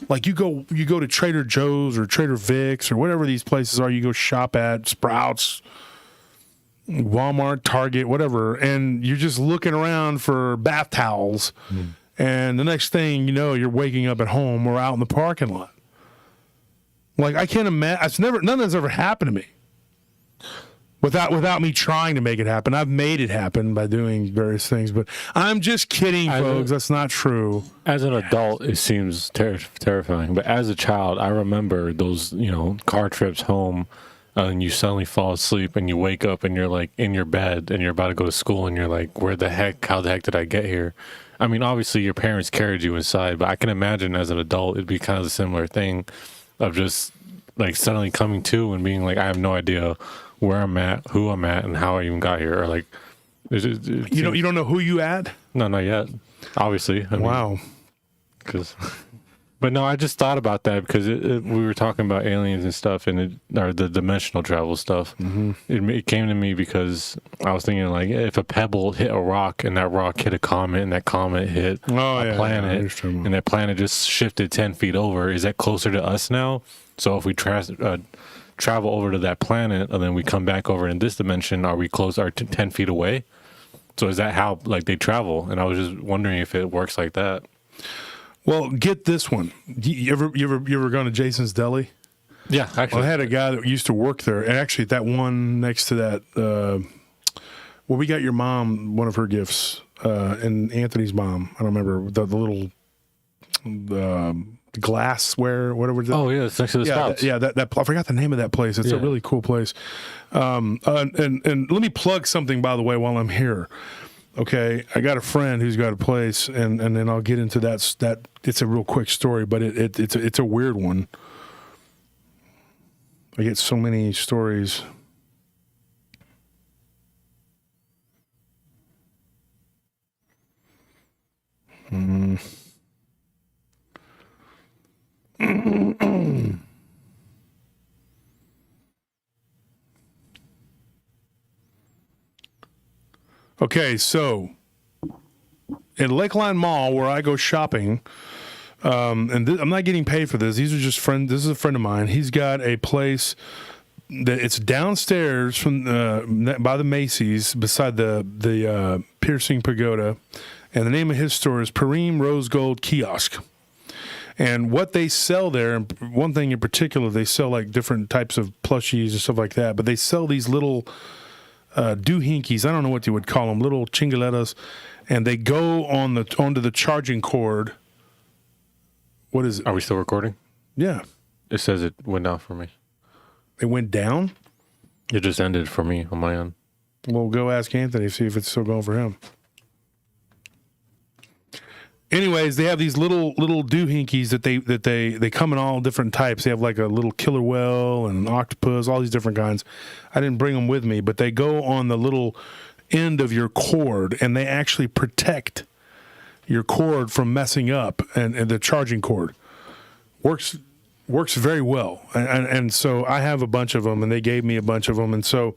like you go to Trader Joe's or Trader Vic's or whatever these places are, you go shop at, Sprouts, Walmart, Target, whatever, and you're just looking around for bath towels. And the next thing you know, you're waking up at home or out in the parking lot. Like, I can't imagine. None of that's ever happened to me. Without me trying to make it happen. I've made it happen by doing various things, but I'm just kidding, folks. That's not true. As an adult, it seems terrifying. But as a child, I remember those, car trips home, and you suddenly fall asleep and you wake up and you're like in your bed and you're about to go to school and you're like, how the heck did I get here? I mean, obviously your parents carried you inside, but I can imagine as an adult, it'd be kind of a similar thing of just like suddenly coming to and being like, I have no idea where I'm at, who I'm at, and how I even got here. Or like, you don't know who you at? No, not yet. Obviously. Wow. But no, I just thought about that because we were talking about aliens and stuff, and or the dimensional travel stuff. Mm-hmm. It came to me because I was thinking, like, if a pebble hit a rock and that rock hit a comet and that comet hit a planet, and that planet just shifted 10 feet over, is that closer to us now? So if we travel over to that planet and then we come back over in this dimension, are we 10 feet away? So is that how like they travel? And I was just wondering if it works like that. Well, get this one. You ever gone to Jason's Deli? Yeah, actually. Well, I had a guy that used to work there, and actually that one next to that, we got your mom one of her gifts, and Anthony's mom. I don't remember the little glassware, whatever. Oh yeah, it's next to the Sprouts. That I forgot the name of that place. It's a really cool place. And let me plug something, by the way, while I'm here. Okay, I got a friend who's got a place, and then I'll get into that. It's a real quick story, but it's a weird one. I get so many stories. Okay, so in Lakeline Mall, where I go shopping, and I'm not getting paid for this. These are just friends. This is a friend of mine. He's got a place that it's downstairs from by the Macy's, beside the Piercing Pagoda, and the name of his store is Parmer Rose Gold Kiosk. And what they sell there, one thing in particular, they sell like different types of plushies and stuff like that. But they sell these little doohinkies, I don't know what you would call them, little chingaletas, and they go onto the charging cord. What is it? Are we still recording? Yeah. It says it went down for me. It went down? It just ended for me on my end. Well, go ask Anthony, see if it's still going for him. Anyways, they have these little doohinkies that they come in all different types. They have like a little killer whale and an octopus, all these different kinds. I didn't bring them with me, but they go on the little end of your cord, and they actually protect your cord from messing up, and the charging cord works very well. And so I have a bunch of them, and they gave me a bunch of them. And so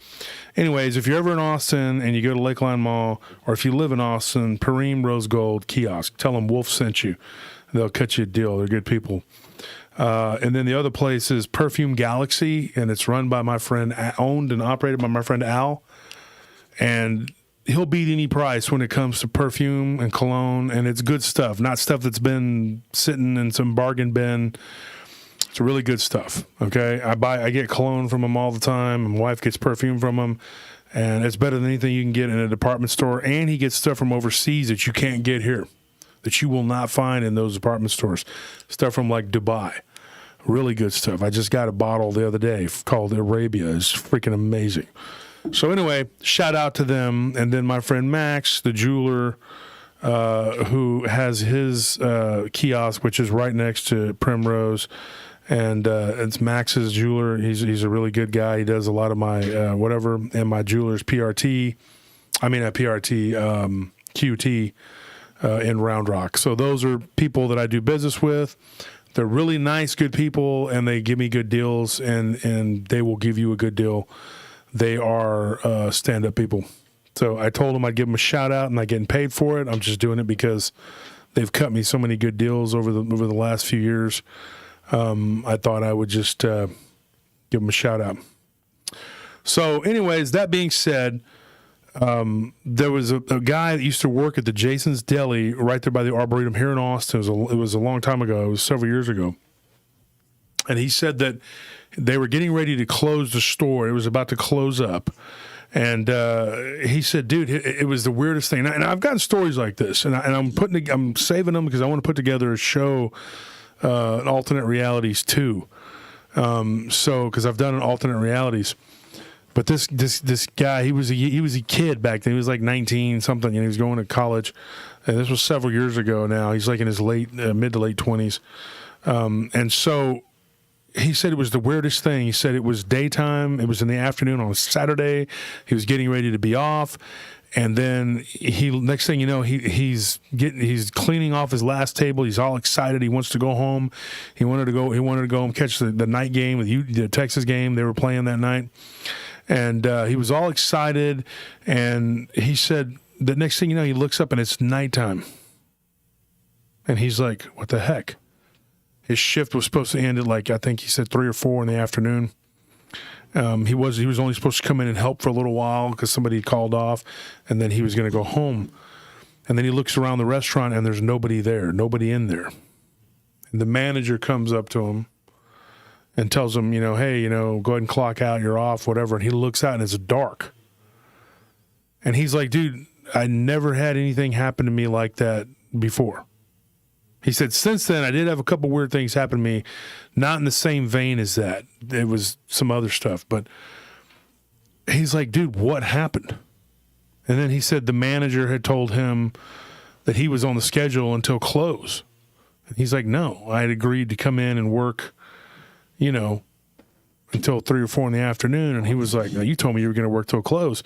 anyways, if you're ever in Austin and you go to Lakeline Mall, or if you live in Austin, Parmer Rose Gold Kiosk, tell them Wolf sent you. They'll cut you a deal. They're good people. And then the other place is Perfume Galaxy, and it's run by my friend, owned and operated by my friend Al. And he'll beat any price when it comes to perfume and cologne, and it's good stuff, not stuff that's been sitting in some bargain bin. It's really good stuff. Okay, I get cologne from him all the time. My wife gets perfume from him, and it's better than anything you can get in a department store. And he gets stuff from overseas that you can't get here, that you will not find in those department stores. Stuff from like Dubai. Really good stuff. I just got a bottle the other day called Arabia. It's freaking amazing. So anyway, shout out to them. And then my friend Max, the jeweler, who has his kiosk, which is right next to Primrose. And it's Max's jeweler. He's a really good guy. He does a lot of my whatever. And my jeweler's QT in Round Rock. So those are people that I do business with. They're really nice, good people, and they give me good deals, and they will give you a good deal. They are stand-up people. So I told them I'd give them a shout-out. I'm not getting paid for it. I'm just doing it because they've cut me so many good deals over the last few years. I thought I would just give them a shout-out. So anyways, that being said, there was a guy that used to work at the Jason's Deli right there by the Arboretum here in Austin. It was a long time ago. It was several years ago. And he said that they were getting ready to close the store. It was about to close up. And he said, dude, it was the weirdest thing. And I've gotten stories like this, and I'm saving them because I want to put together a show, an alternate realities too. Because I've done an alternate realities. But this guy, he was a kid back then. He was like 19 something, and he was going to college. And this was several years ago now. He's like in his mid to late 20s. And so he said it was the weirdest thing. He said it was daytime. It was in the afternoon on a Saturday. He was getting ready to be off. And then next thing you know, he's cleaning off his last table. He's all excited. He wants to go home. He wanted to go and catch the night game with the Texas game they were playing that night. And he was all excited, and he said the next thing you know, he looks up and it's nighttime. And he's like, what the heck? His shift was supposed to end at I think he said 3 or 4 in the afternoon. He was only supposed to come in and help for a little while because somebody had called off, and then he was going to go home. And then he looks around the restaurant, and there's nobody there, nobody in there. And the manager comes up to him and tells him, hey, go ahead and clock out, you're off, whatever. And he looks out and it's dark. And he's like, dude, I never had anything happen to me like that before. He said, since then, I did have a couple weird things happen to me, not in the same vein as that. It was some other stuff. But he's like, dude, what happened? And then he said the manager had told him that he was on the schedule until close. And he's like, no, I had agreed to come in and work until 3 or 4 in the afternoon. And he was like, no, you told me you were going to work till close.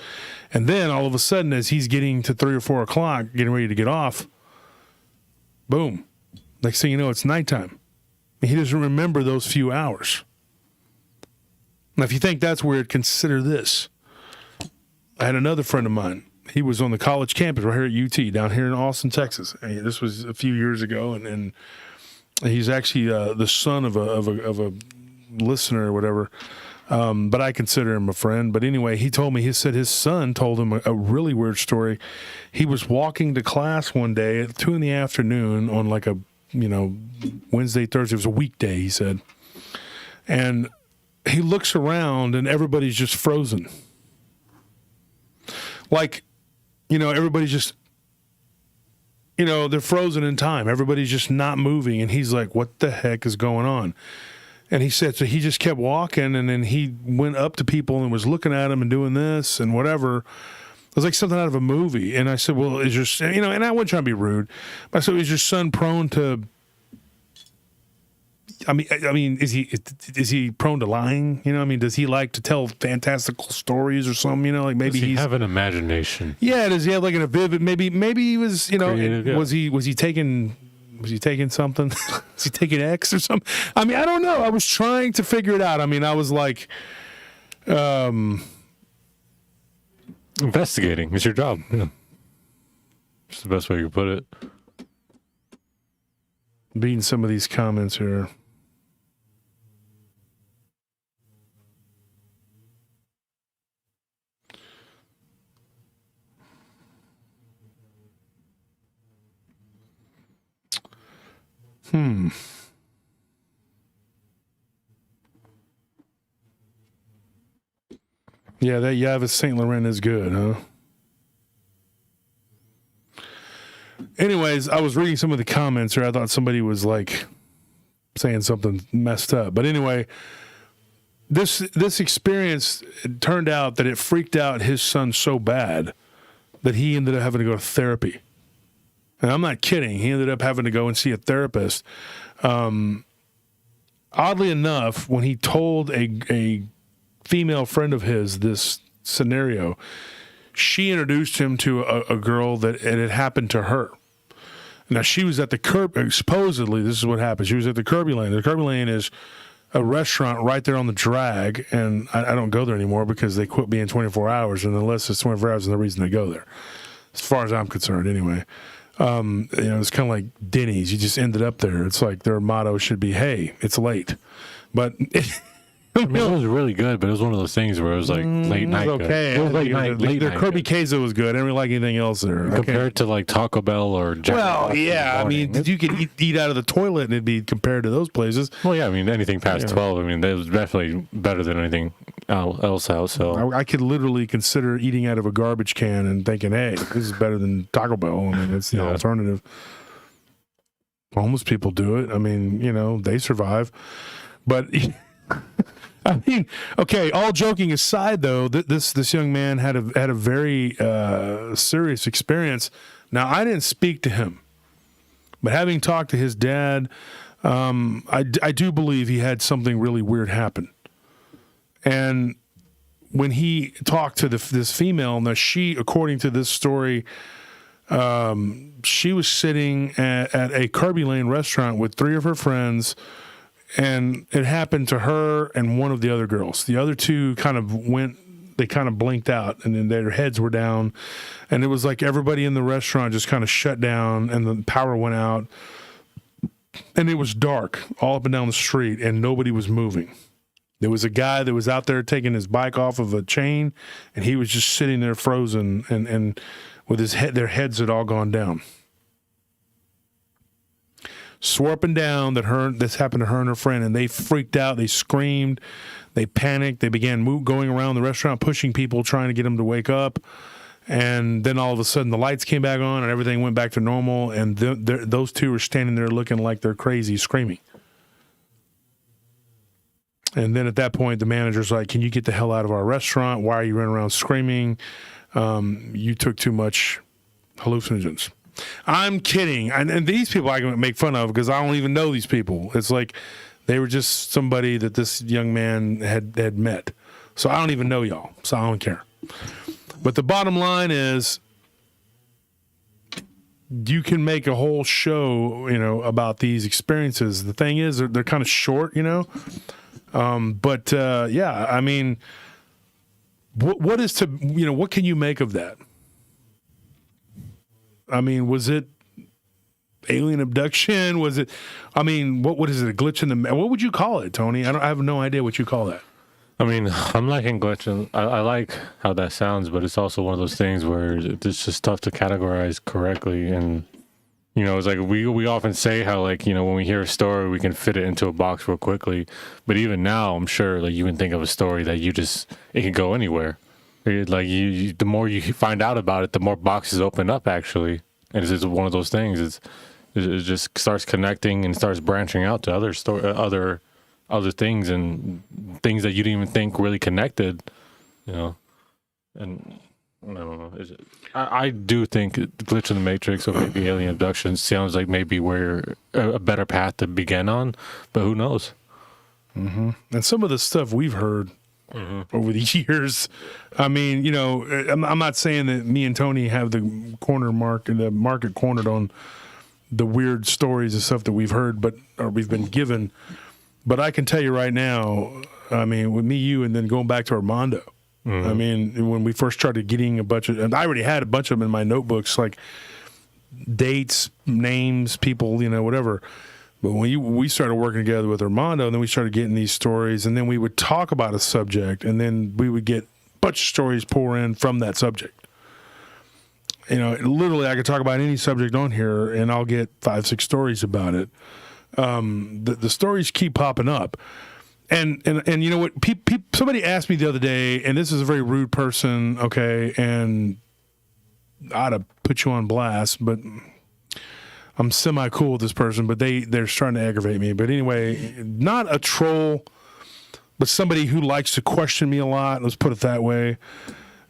And then all of a sudden, as he's getting to 3 or 4 o'clock, getting ready to get off, boom. Next thing you know, it's nighttime. He doesn't remember those few hours. Now, if you think that's weird, consider this. I had another friend of mine. He was on the college campus right here at UT down here in Austin, Texas. And this was a few years ago. And he's actually the son of a listener or whatever, but I consider him a friend. But anyway, he said his son told him a really weird story. He was walking to class one day at 2 in the afternoon on a Wednesday, Thursday. It was a weekday, he said. And he looks around and everybody's just frozen. Everybody's just, they're frozen in time. Everybody's just not moving. And he's like, what the heck is going on? And he said, so he just kept walking, and then he went up to people and was looking at them and doing this and whatever. It was like something out of a movie. And I said, well, is your, and I wasn't trying to be rude, but I said, is your son prone to, is he prone to lying? Does he like to tell fantastical stories or something? Maybe does he have an imagination? Yeah, does he have a vivid? Maybe he was, Creative, yeah. Was he taking something? Was he taking X or something? I don't know. I was trying to figure it out. I was like, investigating is your job. Yeah, it's the best way you could put it. Beating some of these comments here. Yeah, that Yavis St. Laurent is good, huh? Anyways, I was reading some of the comments here. I thought somebody was like saying something messed up. But anyway, this experience, it turned out that it freaked out his son so bad that he ended up having to go to therapy. And I'm not kidding. He ended up having to go and see a therapist. Oddly enough, when he told a female friend of his this scenario, she introduced him to a girl that it had happened to her. Now, she was at the supposedly, this is what happened. She was at the Kirby Lane. The Kirby Lane is a restaurant right there on the drag, and I don't go there anymore because they quit being 24 hours, and unless it's 24 hours, there's no reason to go there, as far as I'm concerned anyway. It's kind of like Denny's. You just ended up there. It's like their motto should be, hey, it's late. But I mean, it was really good, but it was one of those things where it was like late night. Okay, It was late night. Their Kirby queso was good. I didn't really like anything else there. Compared to like Taco Bell or Jack well, yeah, I mean, you could eat out of the toilet and it'd be compared to those places. Well, yeah, I mean, anything past 12, I mean, that was definitely better than anything else out. So I could literally consider eating out of a garbage can and thinking, hey, this is better than Taco Bell. I mean, it's the alternative. Homeless people do it. I mean, they survive. But I mean, okay, all joking aside, though, this young man had a very serious experience. Now, I didn't speak to him, but having talked to his dad, I do believe he had something really weird happen. And when he talked to this female, now she, according to this story, she was sitting at a Kirby Lane restaurant with 3 of her friends, and it happened to her and one of the other girls. The other 2 kind of blinked out, and then their heads were down, and it was like everybody in the restaurant just kind of shut down, and the power went out, and it was dark all up and down the street, and nobody was moving. There was a guy that was out there taking his bike off of a chain, and he was just sitting there frozen, and with their heads had all gone down. Swore up and down that this happened to her and her friend, and they freaked out. They screamed. They panicked. They began going around the restaurant, pushing people, trying to get them to wake up. And then all of a sudden, the lights came back on, and everything went back to normal. And those 2 were standing there looking like they're crazy, screaming. And then at that point, the manager's like, "Can you get the hell out of our restaurant? Why are you running around screaming? You took too much hallucinogens." I'm kidding. And these people I can make fun of because I don't even know these people. It's like they were just somebody that this young man had met. So I don't even know y'all. So I don't care. But the bottom line is you can make a whole show, about these experiences. The thing is they're kind of short, But I mean, what is what can you make of that? I mean, was it alien abduction? Was it? I mean, what is it? A glitch in the? What would you call it, Tony? I have no idea what you call that. I mean, I'm liking glitching. I like how that sounds, but it's also one of those things where it's just tough to categorize correctly. And it's like we often say how when we hear a story, we can fit it into a box real quickly. But even now, I'm sure you can think of a story that it can go anywhere. The more you find out about it, the more boxes open up, actually. And it's just one of those things. It just starts connecting and starts branching out to other things and things that you didn't even think really connected, And I don't know. I do think Glitch in the Matrix or maybe alien abduction sounds like maybe we're a better path to begin on, but who knows? Mm-hmm. And some of the stuff we've heard over the years. I mean, I'm not saying that me and Tony have the market cornered on the weird stories and stuff that we've heard, or we've been given. But I can tell you right now, I mean, with me, you, and then going back to Armando. I mean, when we first started getting and I already had a bunch of them in my notebooks, like dates, names, people, whatever. But when we started working together with Armando, and then we started getting these stories, and then we would talk about a subject, and then we would get a bunch of stories pour in from that subject. Literally, I could talk about any subject on here, and I'll get 5-6 stories about it. The stories keep popping up. And you know what? Somebody asked me the other day, and this is a very rude person, okay, and I'd have put you on blast, but I'm semi-cool with this person, but they're trying to aggravate me. But anyway, not a troll, but somebody who likes to question me a lot, let's put it that way.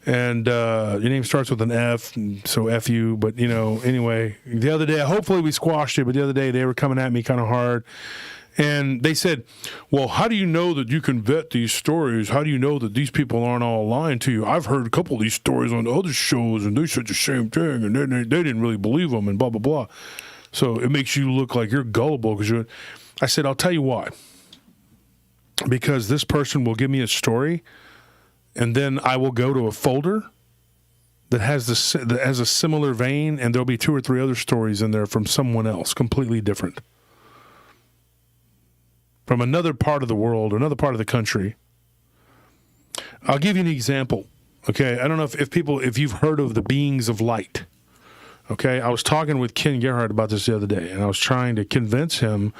And your name starts with an F, so F you. But, you know, anyway, the other day, hopefully we squashed it, but the other day they were coming at me kind of hard. And they said, well, how do you know that you can vet these stories? How do you know that these people aren't all lying to you? I've heard a couple of these stories on other shows, and they said the same thing, and they didn't really believe them, and blah, blah, blah. So it makes you look like you're gullible. I said, I'll tell you why. Because this person will give me a story, and then I will go to a folder that has a similar vein, and there'll be 2 or 3 other stories in there from someone else, completely different. From another part of the world, another part of the country. I'll give you an example. Okay, I don't know if you've heard of the beings of light. Okay, I was talking with Ken Gerhardt about this the other day, and I was trying to convince him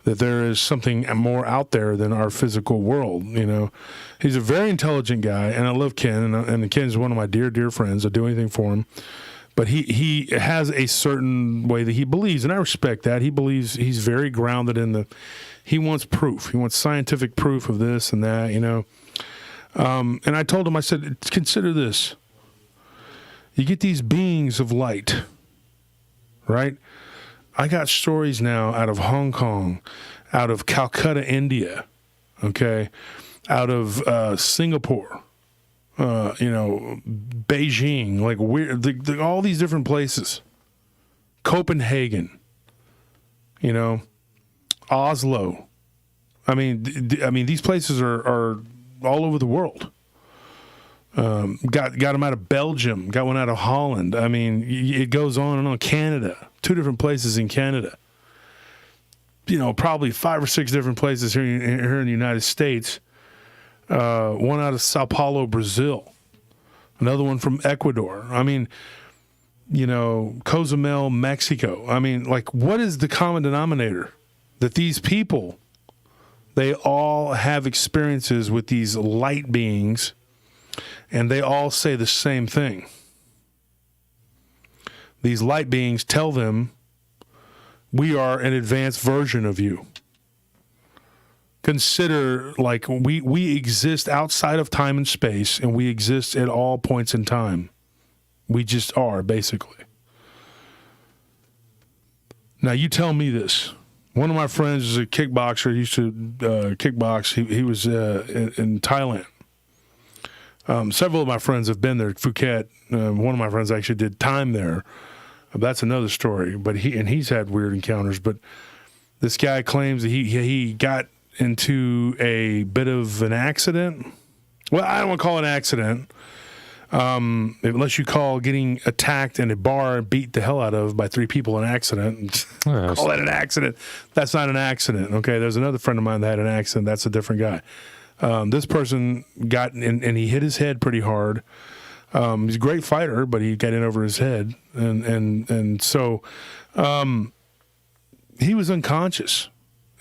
that there is something more out there than our physical world. You know, he's a very intelligent guy, and I love Ken, and Ken's one of my dear, dear friends. I'd do anything for him. But he has a certain way that he believes, and I respect that. He believes he's very grounded in he wants proof. He wants scientific proof of this and that, you know. And I told him, I said, consider this. You get these beings of light, right? I got stories now out of Hong Kong, out of Calcutta, India, okay, out of Singapore, you know, Beijing, like weird, all these different places, Copenhagen, you know, Oslo. I mean, these places are all over the world. Got them out of Belgium, got one out of Holland. I mean, it goes on and on. Canada, 2 different places in Canada. You know, probably 5 or 6 different places here in the United States. One out of Sao Paulo, Brazil. Another one from Ecuador. I mean, you know, Cozumel, Mexico. I mean, like, what is the common denominator? That these people, they all have experiences with these light beings, and they all say the same thing. These light beings tell them, we are an advanced version of you. Consider, like, we exist outside of time and space, and we exist at all points in time. We just are, basically. Now, you tell me this. One of my friends is a kickboxer. He used to kickbox. He was in Thailand. Several of my friends have been there. Phuket. One of my friends actually did time there. That's another story. But he's had weird encounters. But this guy claims that he got into a bit of an accident. Well, I don't want to call it an accident. Unless you call getting attacked in a bar and beat the hell out of by 3 people an accident. Call that an accident. That's not an accident. Okay, there's another friend of mine that had an accident. That's a different guy. This person got in, and he hit his head pretty hard. He's a great fighter, but he got in over his head. And so he was unconscious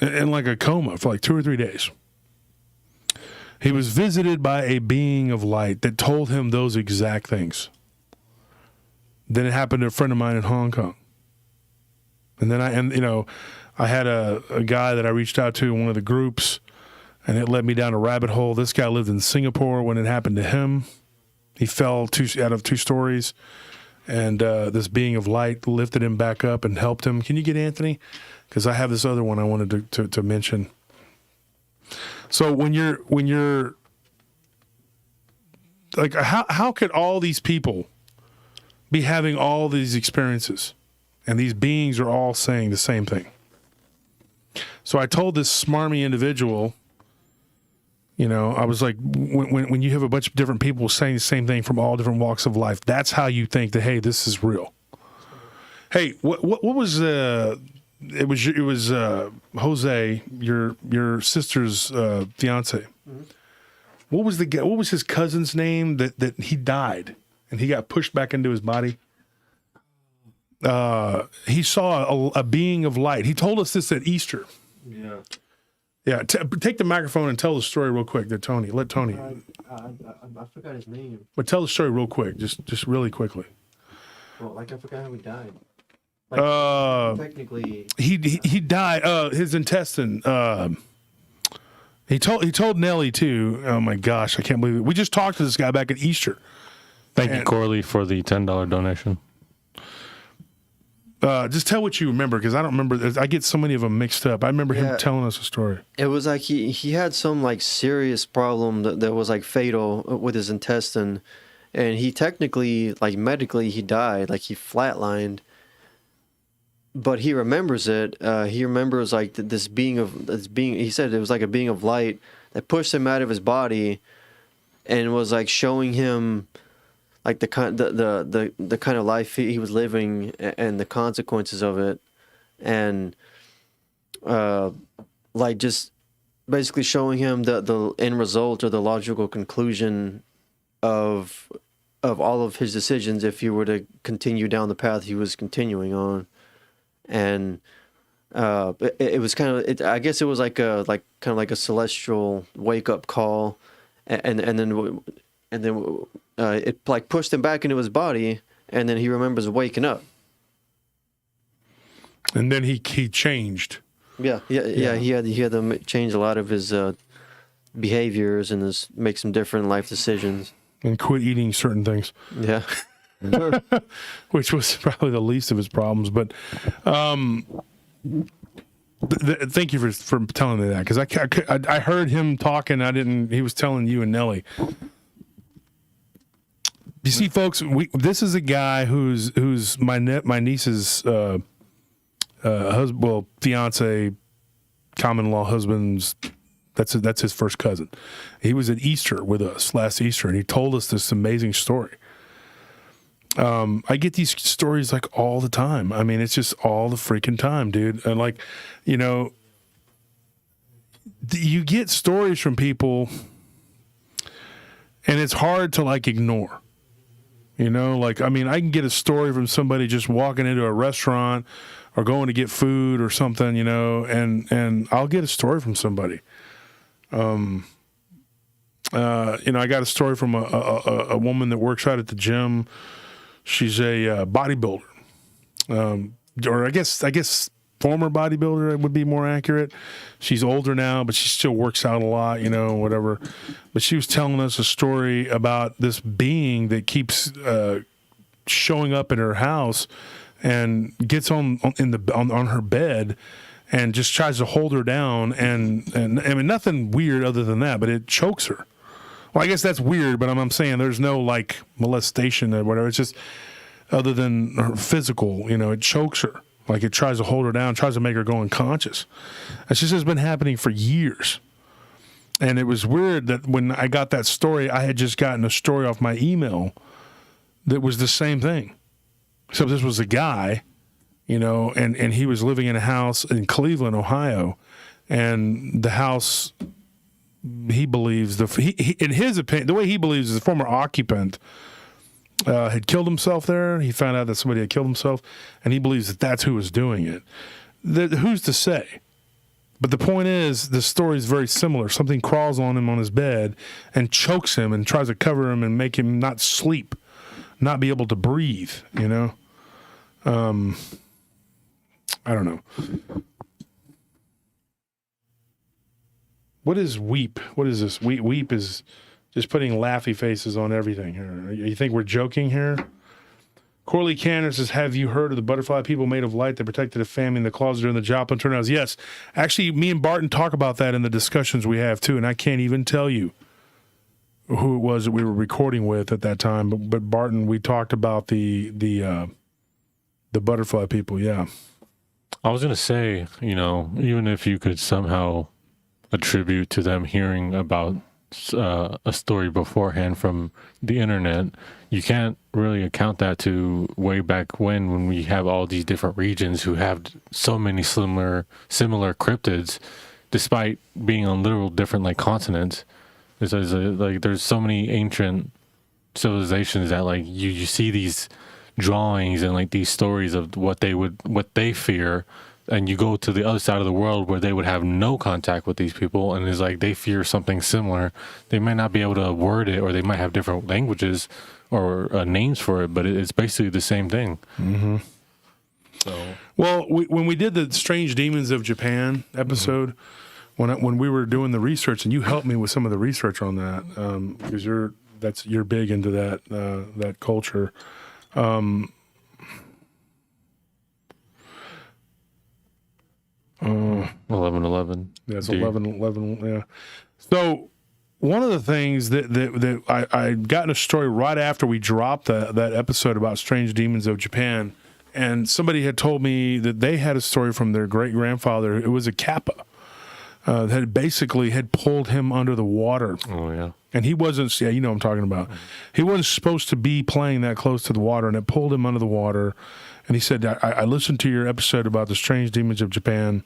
in like a coma for like 2 or 3 days. He was visited by a being of light that told him those exact things. Then it happened to a friend of mine in Hong Kong. And then I had a guy that I reached out to in one of the groups, and it led me down a rabbit hole. This guy lived in Singapore when it happened to him. He fell out of 2 stories, and this being of light lifted him back up and helped him. Can you get Anthony? Because I have this other one I wanted to mention. So when you're like, how could all these people be having all these experiences, and these beings are all saying the same thing? So I told this smarmy individual, you know, I was like, when you have a bunch of different people saying the same thing from all different walks of life, that's how you think that, hey, this is real. Hey, what was It was Jose, your sister's fiance. Mm-hmm. What was his cousin's name that he died and he got pushed back into his body? he saw a being of light. He told us this at Easter. Yeah. Yeah, take the microphone and tell the story real quick. Let Tony. I forgot his name. But tell the story real quick, just really quickly. Well, I forgot how he died. Technically, he died. His intestine. He told Nelly too. Oh my gosh, I can't believe it. We just talked to this guy back at Easter. Thank you, Corley, for the $10 donation. Just tell what you remember, because I don't remember. I get so many of them mixed up. I remember him telling us a story. it was like he had some like serious problem that was like fatal with his intestine, and he technically, like medically, he died. Like he flatlined. But he remembers it. He remembers like this being. He said it was like a being of light that pushed him out of his body, and was like showing him, like the kind of life he was living and the consequences of it, and like just basically showing him the end result or the logical conclusion of all of his decisions if he were to continue down the path he was continuing on. And it was kind of, I guess it was like kind of like a celestial wake up call, and then it like pushed him back into his body, and then he remembers waking up. And then he changed. Yeah. He had to change a lot of his behaviors and make some different life decisions. And quit eating certain things. Yeah. Which was probably the least of his problems. But thank you for telling me that, because I heard him talking. He was telling you and Nelly. You see, folks, this is a guy who's my niece's fiance, common law husband's. That's his first cousin. He was at Easter with us last Easter, and he told us this amazing story. I get these stories like all the time. I mean, it's just all the freaking time, dude. And like, you get stories from people, and it's hard to like ignore. Like, I mean, I can get a story from somebody just walking into a restaurant or going to get food or something, and I'll get a story from somebody. I got a story from a woman that works out at the gym. She's a bodybuilder, or I guess former bodybuilder would be more accurate. She's older now, but she still works out a lot, whatever. But she was telling us a story about this being that keeps showing up in her house and gets on her bed and just tries to hold her down. And I mean, nothing weird other than that, but it chokes her. Well, I guess that's weird, but I'm saying there's no like molestation or whatever. It's just other than her physical, it chokes her. Like it tries to hold her down, tries to make her go unconscious. And she says it's been happening for years. And it was weird that when I got that story, I had just gotten a story off my email that was the same thing. So this was a guy, and he was living in a house in Cleveland, Ohio. And the house... he believes in his opinion, the way he believes is the former occupant had killed himself there. He found out that somebody had killed himself, and he believes that that's who was doing it. Who's to say? But the point is, the story is very similar. Something crawls on him on his bed and chokes him and tries to cover him and make him not sleep, not be able to breathe. I don't know. What is weep? What is this? Weep is just putting laughy faces on everything here. You think we're joking here? Corley Canner says, have you heard of the butterfly people made of light that protected a family in the closet during the Joplin tornadoes? Yes. Actually, me and Barton talk about that in the discussions we have, too, and I can't even tell you who it was that we were recording with at that time. But Barton, we talked about the butterfly people, yeah. I was going to say, even if you could somehow attribute to them hearing about a story beforehand from the internet, you can't really account that to way back when we have all these different regions who have so many similar cryptids, despite being on literal different like continents. There's so many ancient civilizations that like you see these drawings and like these stories of what they fear, and you go to the other side of the world where they would have no contact with these people, and it's like they fear something similar. They might not be able to word it, or they might have different languages or names for it, but it's basically the same thing. Mm-hmm. So, well, when we did the Strange Demons of Japan episode, when we were doing the research, and you helped me with some of the research on that, because you're big into that culture. 11/11. Yeah, it's 11/11. Yeah. So one of the things that I got in a story right after we dropped that episode about Strange Demons of Japan, and somebody had told me that they had a story from their great grandfather. It was a Kappa that had pulled him under the water. Oh yeah. And he wasn't. Yeah, you know what I'm talking about. He wasn't supposed to be playing that close to the water, and it pulled him under the water. And he said, I listened to your episode about the Strange Demons of Japan.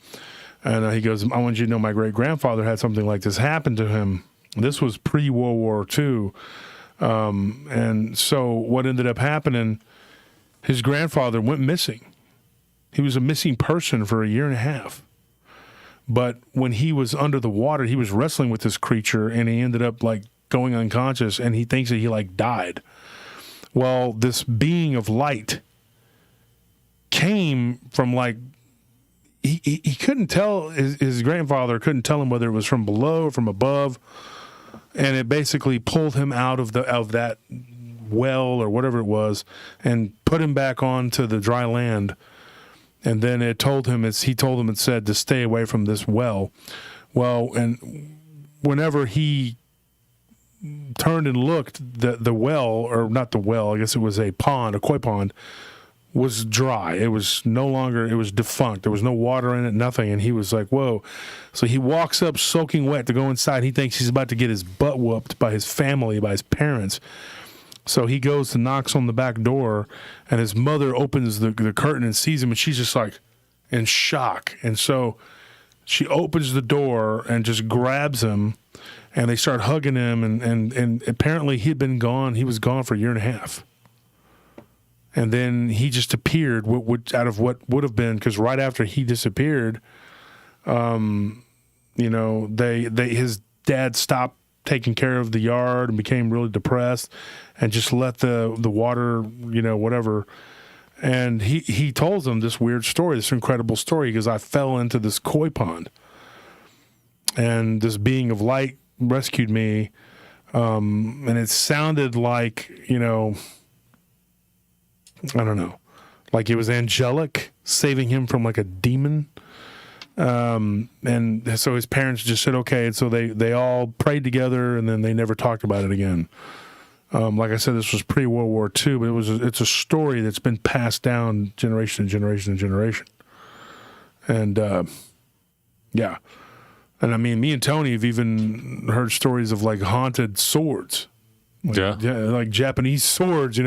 And he goes, I want you to know my great-grandfather had something like this happen to him. This was pre-World War II. And so what ended up happening, his grandfather went missing. He was a missing person for 1.5 years. But when he was under the water, he was wrestling with this creature, and he ended up, like, going unconscious, and he thinks that he, like, died. Well, this being of light came from, like, he couldn't tell, his grandfather couldn't tell him whether it was from below or from above, and it basically pulled him out of that well or whatever it was and put him back onto the dry land. And then it said to stay away from this well. Well, and whenever he turned and looked, the well, or not the well, I guess it was a koi pond, was dry. It was defunct. There was no water in it, nothing. And he was like, whoa. So he walks up soaking wet to go inside. He thinks he's about to get his butt whooped by his family, by his parents. So he goes and knocks on the back door, and his mother opens the curtain and sees him, and she's just like in shock. And so she opens the door and just grabs him, and they start hugging him, and apparently he was gone for 1.5 years. And then he just appeared out of what would have been, because right after he disappeared, his dad stopped taking care of the yard and became really depressed and just let the water, whatever. And he told them this weird story, this incredible story, because I fell into this koi pond and this being of light rescued me. And it sounded like, I don't know, like it was angelic saving him from like a demon. And so his parents just said, okay. And so they all prayed together, and then they never talked about it again. Like I said, this was pre-World War II, but it's a story that's been passed down generation and generation and generation. And, yeah. And I mean, me and Tony have even heard stories of like haunted swords. Like Japanese swords, it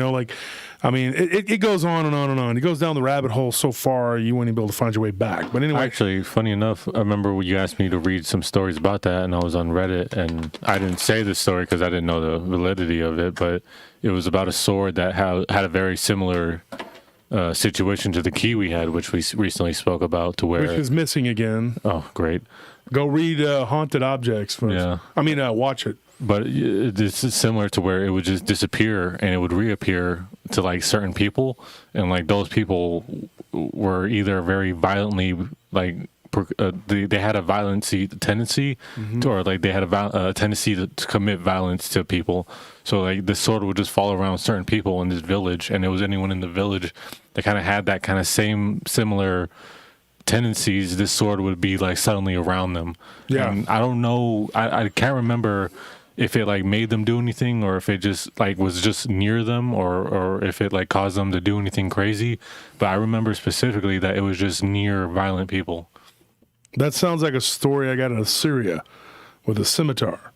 goes on and on and on. It goes down the rabbit hole so far you wouldn't be able to find your way back. But anyway, actually, funny enough, I remember when you asked me to read some stories about that, and I was on Reddit, and I didn't say the story because I didn't know the validity of it, but it was about a sword that had a very similar situation to the key we had, which we recently spoke about, to where which is missing again. Oh, great! Go read Haunted Objects first. Yeah, I mean, watch it. But this is similar to where it would just disappear and it would reappear to like certain people, and like those people were either very violently like they had a tendency to, or like they had a tendency to commit violence to people. So like the sword would just fall around certain people in this village, and it was anyone in the village that kind of had that kind of similar tendencies. This sword would be like suddenly around them. Yeah, and I don't know. I can't remember if it like made them do anything, or if it just like was just near them, or if it like caused them to do anything crazy. But I remember specifically that it was just near violent people. That sounds like a story I got in Syria with a scimitar.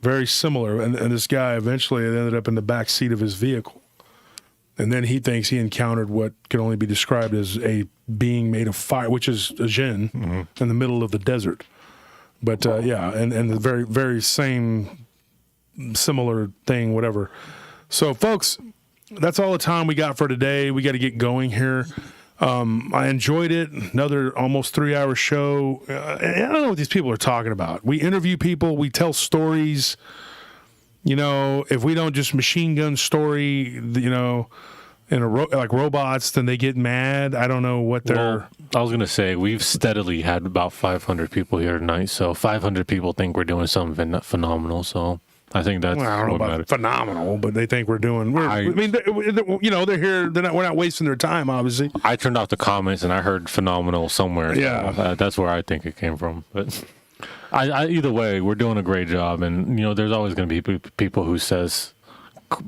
Very similar. And this guy eventually ended up in the back seat of his vehicle. And then he thinks he encountered what can only be described as a being made of fire, which is a jinn in the middle of the desert. But and the very, very similar thing, whatever. So, folks, that's all the time we got for today. We got to get going here. I enjoyed it. Another almost 3-hour show. I don't know what these people are talking about. We interview people. We tell stories. You know, if we don't just machine gun story, you know, like robots, then they get mad. I don't know what they're. Well, I was gonna say we've steadily had about 500 people here tonight, so 500 people think we're doing something phenomenal. So I think that's Well, I don't know what about matters. phenomenal, but they think we're doing. I mean, you know, they're here. We're not wasting their time, obviously. I turned off the comments and I heard phenomenal somewhere. So, Yeah. that's where I think it came from. But either way, we're doing a great job, and you know, there's always going to be people who says,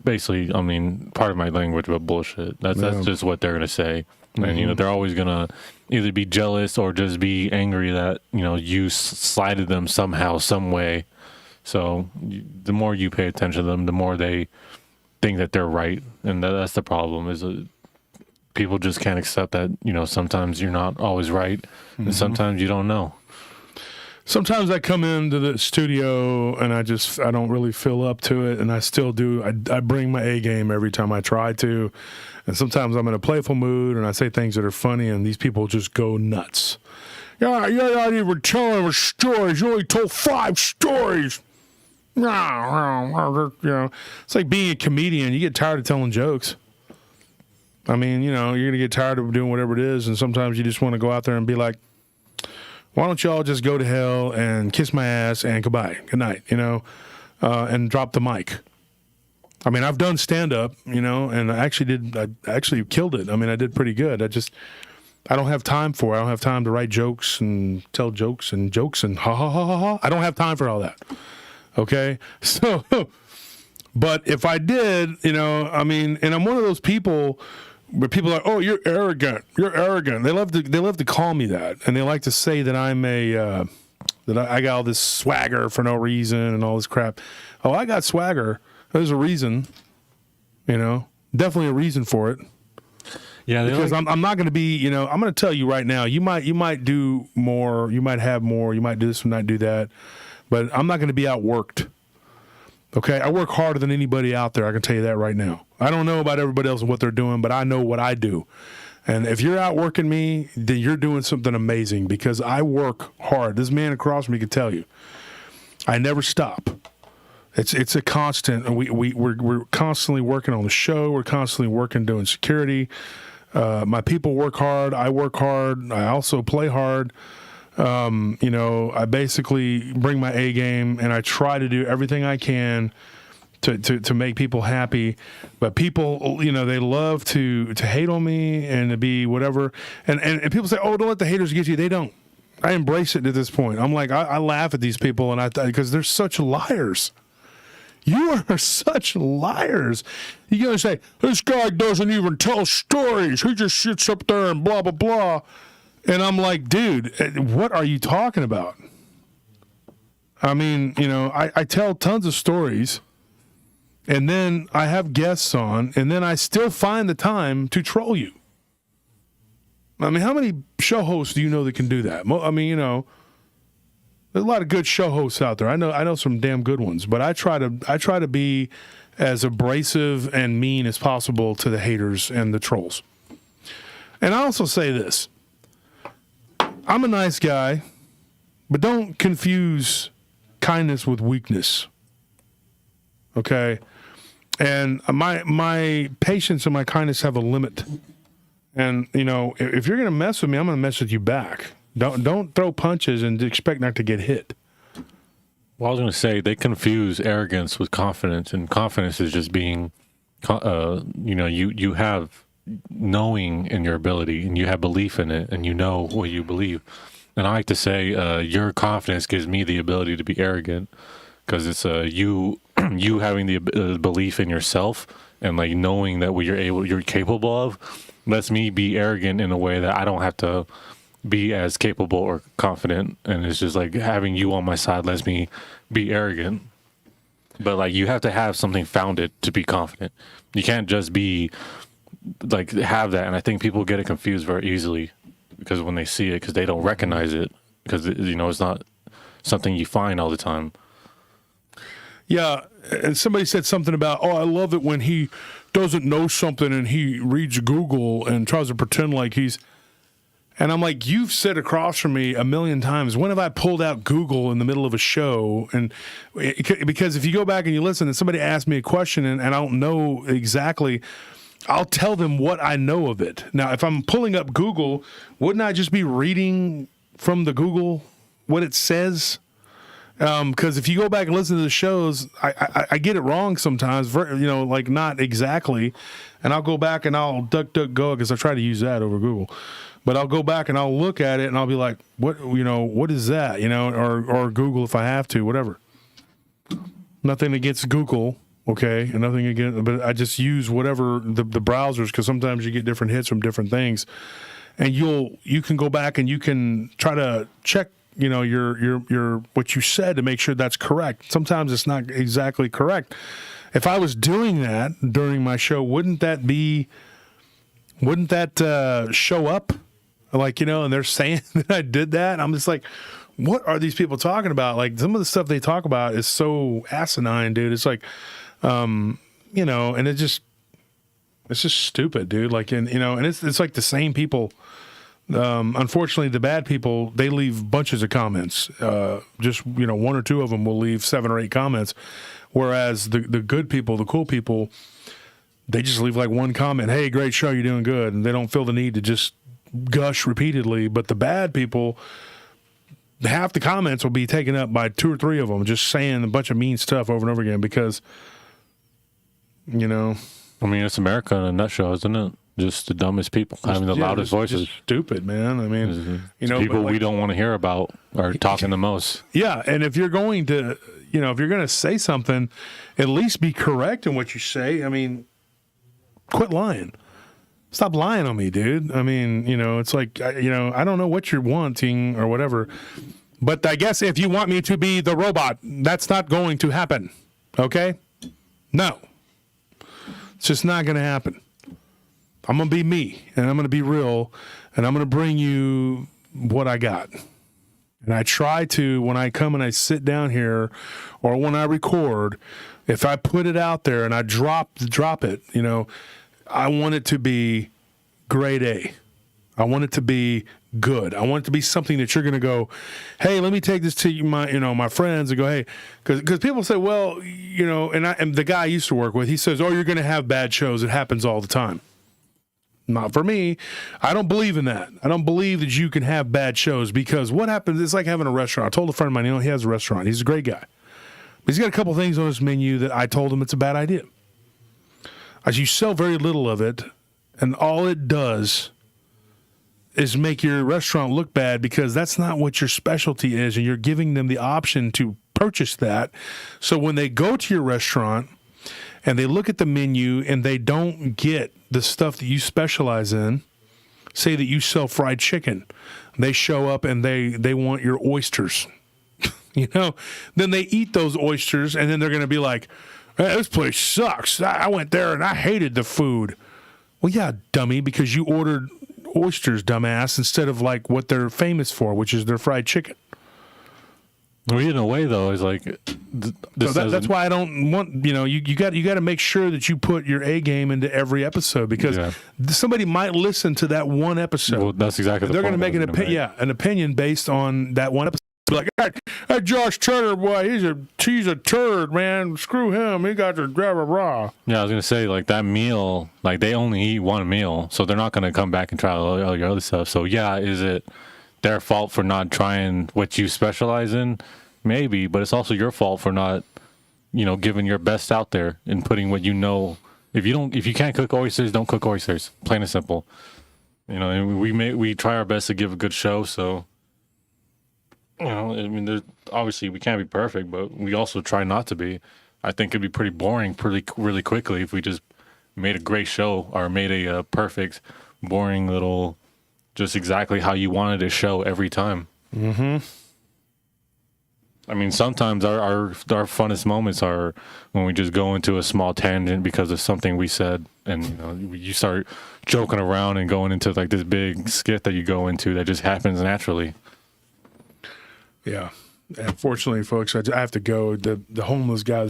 basically, I mean, part of my language, but bullshit. That's just what they're going to say, and you know, they're always going to either be jealous or just be angry that you know you slighted them somehow, some way. So the more you pay attention to them, the more they think that they're right, and that's the problem. Is people just can't accept that you know sometimes you're not always right, and sometimes you don't know. Sometimes I come into the studio and I don't really feel up to it, and I still do. I bring my A game every time I try to, and sometimes I'm in a playful mood and I say things that are funny, and these people just go nuts. Yeah, you're not even telling us stories. You only told 5 stories. You know, it's like being a comedian. You get tired of telling jokes. I mean, you know, you're gonna get tired of doing whatever it is, and sometimes you just want to go out there and be like, why don't y'all just go to hell and kiss my ass and goodbye, good night, you know, and drop the mic. I mean, I've done stand up, you know, and I actually killed it. I mean, I did pretty good. I don't have time for it. I don't have time to write jokes and tell jokes and ha ha ha ha ha. I don't have time for all that. Okay. So, but if I did, you know, I mean, and I'm one of those people where people are like, oh, you're arrogant. You're arrogant. They love to call me that. And they like to say that I'm that I got all this swagger for no reason and all this crap. Oh, I got swagger. There's a reason, you know, definitely a reason for it. Yeah, because I'm not going to be, you know, I'm going to tell you right now, you might do more, you might have more, you might do this and not do that, but I'm not going to be outworked. Okay, I work harder than anybody out there. I can tell you that right now. I don't know about everybody else and what they're doing, but I know what I do. And if you're outworking me, then you're doing something amazing because I work hard. This man across from me can tell you, I never stop. It's a constant. We're constantly working on the show. We're constantly working doing security. My people work hard. I work hard. I also play hard. You know, I basically bring my A game and I try to do everything I can to make people happy. But people, you know, they love to hate on me and to be whatever. And people say, oh, don't let the haters get you. They don't. I embrace it at this point. I'm like, I laugh at these people and because they're such liars. You are such liars. You're going to say, this guy doesn't even tell stories. He just sits up there and blah, blah, blah. And I'm like, dude, what are you talking about? I mean, you know, I tell tons of stories, and then I have guests on, and then I still find the time to troll you. I mean, how many show hosts do you know that can do that? I mean, you know, there's a lot of good show hosts out there. I know some damn good ones, but I try to be as abrasive and mean as possible to the haters and the trolls. And I also say this. I'm a nice guy, but don't confuse kindness with weakness. Okay? And my patience and my kindness have a limit. And, you know, if you're going to mess with me, I'm going to mess with you back. Don't throw punches and expect not to get hit. Well, I was going to say they confuse arrogance with confidence, and confidence is just being, you know, you have knowing in your ability, and you have belief in it, and you know what you believe. And I like to say, your confidence gives me the ability to be arrogant, because it's you having the belief in yourself and like knowing that what you're capable of lets me be arrogant in a way that I don't have to be as capable or confident. And it's just like having you on my side lets me be arrogant. But like you have to have something founded to be confident. You can't just be like have that. And I think people get it confused very easily because when they see it, because they don't recognize it, because you know it's not something you find all the time. Yeah, and somebody said something about, oh, I love it when he doesn't know something and he reads Google and tries to pretend like he's. And I'm like, you've said across from me a million times, when have I pulled out Google in the middle of a show? And because if you go back and you listen and somebody asks me a question and I don't know exactly, I'll tell them what I know of it. Now, if I'm pulling up Google, wouldn't I just be reading from the Google what it says? Because if you go back and listen to the shows, I get it wrong sometimes, like not exactly. And I'll go back and I'll DuckDuckGo because I try to use that over Google. But I'll go back and I'll look at it and I'll be like, what is that? Or Google if I have to, whatever. Nothing against Google, okay? And nothing against, but I just use whatever the browsers because sometimes you get different hits from different things. And you can go back and you can try to check your what you said to make sure that's correct. Sometimes it's not exactly correct. If I was doing that during my show, wouldn't that show up? Like, and they're saying that I did that. I'm just like, what are these people talking about? Like, some of the stuff they talk about is so asinine, dude. It's like, and it's just stupid, dude. Like, and it's like the same people. Unfortunately, the bad people, they leave bunches of comments. Just, one or two of them will leave 7 or 8 comments. Whereas the good people, the cool people, they just leave like one comment. Hey, great show. You're doing good. And they don't feel the need to just gush repeatedly. But the bad people, half the comments will be taken up by 2 or 3 of them just saying a bunch of mean stuff over and over again because, I mean, it's America in a nutshell, isn't it? Just the dumbest people having the loudest voices. Stupid, man. I mean, people we don't want to hear about are talking the most. Yeah, and if you're going to, if you're going to say something, at least be correct in what you say. I mean, quit lying. Stop lying on me, dude. I mean, it's like, I don't know what you're wanting or whatever, but I guess if you want me to be the robot, that's not going to happen. Okay? No. It's just not going to happen. I'm going to be me, and I'm going to be real, and I'm going to bring you what I got. And I try to, when I come and I sit down here, or when I record, if I put it out there and I drop it, I want it to be grade A. I want it to be good. I want it to be something that you're going to go, hey, let me take this to my friends and go, hey, because people say, well, and the guy I used to work with, he says, oh, you're going to have bad shows. It happens all the time. Not for me. I don't believe in that. I don't believe that you can have bad shows because what happens, it's like having a restaurant. I told a friend of mine, he has a restaurant. He's a great guy. But he's got a couple things on his menu that I told him it's a bad idea. As you sell very little of it, and all it does is make your restaurant look bad because that's not what your specialty is, and you're giving them the option to purchase that. So when they go to your restaurant and they look at the menu and they don't get the stuff that you specialize in, say that you sell fried chicken, they show up and they want your oysters, then they eat those oysters and then they're going to be like, hey, this place sucks. I went there and I hated the food. Well, yeah, dummy, because you ordered oysters, dumbass, instead of like what they're famous for, which is their fried chicken. Well, in a way, though, is like that's why I don't want you got to make sure that you put your A game into every episode because somebody might listen to that one episode. Well, that's exactly. They're going to make an opinion based on that one episode. Like, hey, Josh Turner, boy, he's a turd, man. Screw him. He got the blah blah blah. Yeah, I was gonna say like that meal, like they only eat one meal, so they're not gonna come back and try all your other stuff. So yeah, is it their fault for not trying what you specialize in? Maybe, but it's also your fault for not, giving your best out there and putting what you know. If you can't cook oysters, don't cook oysters. Plain and simple. And we try our best to give a good show, so. Obviously we can't be perfect, but we also try not to be. I think it'd be pretty boring really quickly if we just made a great show or made a perfect, boring little, just exactly how you wanted a show every time. Mm-hmm. I mean, sometimes our funnest moments are when we just go into a small tangent because of something we said, and you start joking around and going into like this big skit that you go into that just happens naturally. Yeah. Unfortunately, folks, I have to go. The homeless guy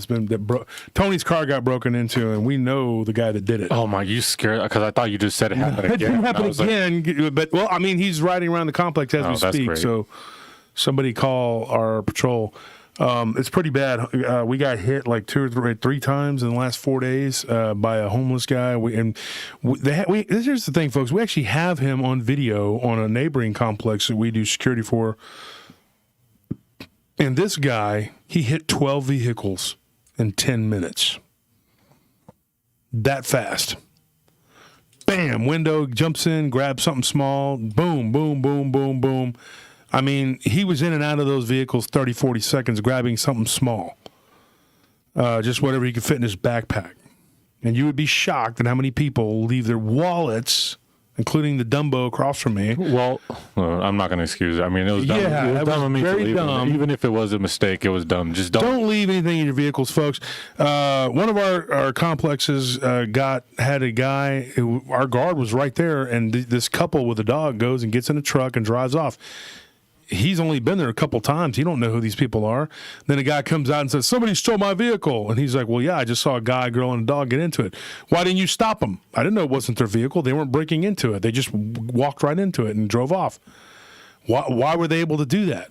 Tony's car got broken into, and we know the guy that did it. Oh my, you scared? Because I thought you just said it happened It again. didn't happen again, but well, I mean, he's riding around the complex as we that's speak. great. So somebody call our patrol. It's pretty bad. We got hit like 2 or 3 times in the last 4 days by a homeless guy. Here's the thing, folks. We actually have him on video on a neighboring complex that we do security for. And this guy, he hit 12 vehicles in 10 minutes. That fast. Bam, window, jumps in, grabs something small, boom, boom, boom, boom, boom. I mean, he was in and out of those vehicles 30, 40 seconds grabbing something small. Just whatever he could fit in his backpack. And you would be shocked at how many people leave their wallets, including the Dumbo across from me. Well, I'm not going to excuse it. I mean, it was dumb. Yeah, it was dumb of me very to leave dumb. Even if it was a mistake, it was dumb. Just Don't leave anything in your vehicles, folks. One of our complexes had a guy who, our guard was right there, and this couple with a dog goes and gets in a truck and drives off. He's only been there a couple times. He don't know who these people are. Then a guy comes out and says, "Somebody stole my vehicle." And he's like, "Well, yeah, I just saw a guy, girl, and a dog get into it. Why didn't you stop them?" "I didn't know it wasn't their vehicle. They weren't breaking into it. They just walked right into it and drove off." Why were they able to do that?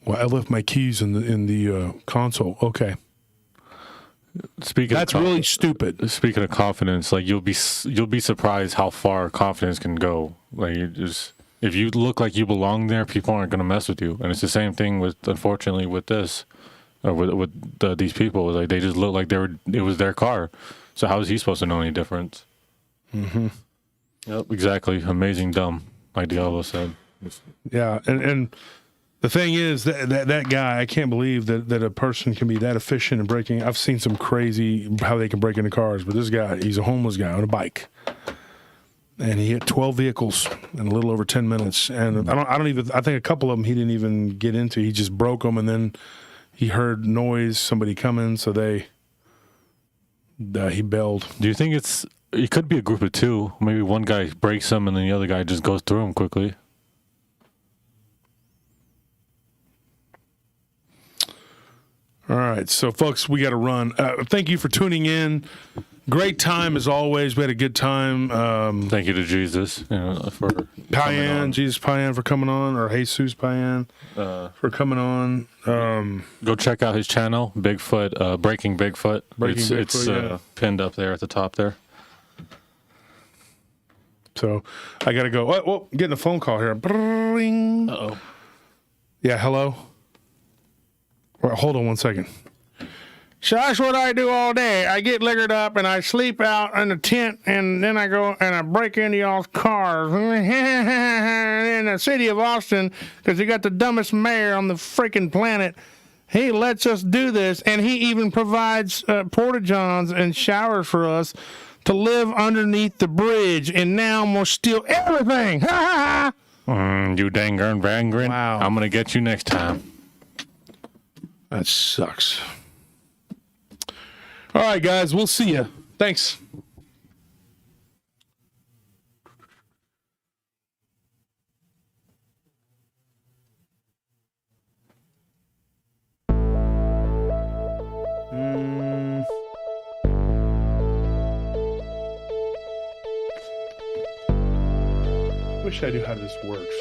"Well, I left my keys in the console." Okay. That's really stupid. Speaking of confidence, like you'll be surprised how far confidence can go. Like if you look like you belong there, people aren't going to mess with you. And it's the same thing unfortunately with this, or with these people. Like they just look like it was their car. So how is he supposed to know any difference? Mm-hmm. Yep, exactly. Amazing dumb, like Diablo said. Yeah, and the thing is that guy, I can't believe that a person can be that efficient in breaking. I've seen some crazy how they can break into cars, but this guy, he's a homeless guy on a bike. And he hit 12 vehicles in a little over 10 minutes. And I think a couple of them he didn't even get into. He just broke them, and then he heard noise, somebody coming, so he bailed. Do you think it could be a group of 2? Maybe one guy breaks them and then the other guy just goes through them quickly. All right, so folks, we got to run. Thank you for tuning in. Great time as always. We had a good time. Thank you to Jesus for Payan, Jesus Payan for coming on, or Jesus Payan for coming on. Go check out his channel, Bigfoot, Breaking Bigfoot. It's pinned up there at the top there. So I got to go. Whoa, getting a phone call here. Uh-oh. Yeah, hello? Well, hold on one second. So that's what I do all day. I get liquored up and I sleep out in a tent, and then I go and I break into y'all's cars in the city of Austin, because you got the dumbest mayor on the freaking planet. He lets us do this, and he even provides porta-johns and showers for us to live underneath the bridge, and now I'm going to steal everything. You dang vangrin. Wow. I'm going to get you next time. That sucks. All right, guys, we'll see you. Thanks. Wish I knew how this works.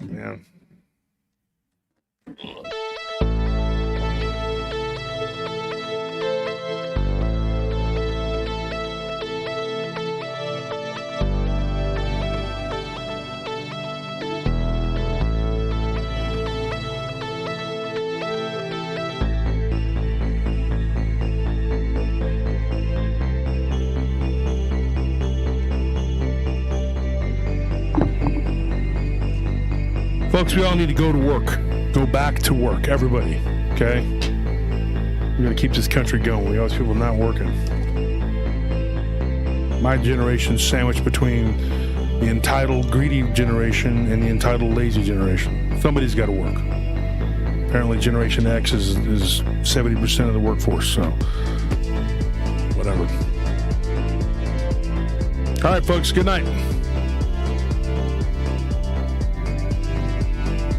Man. Folks, we all need to go to work. Go back to work, everybody. Okay? We got to keep this country going. We got people not working. My generation's sandwiched between the entitled, greedy generation and the entitled, lazy generation. Somebody's got to work. Apparently, Generation X is 70% of the workforce, so whatever. All right, folks. Good night.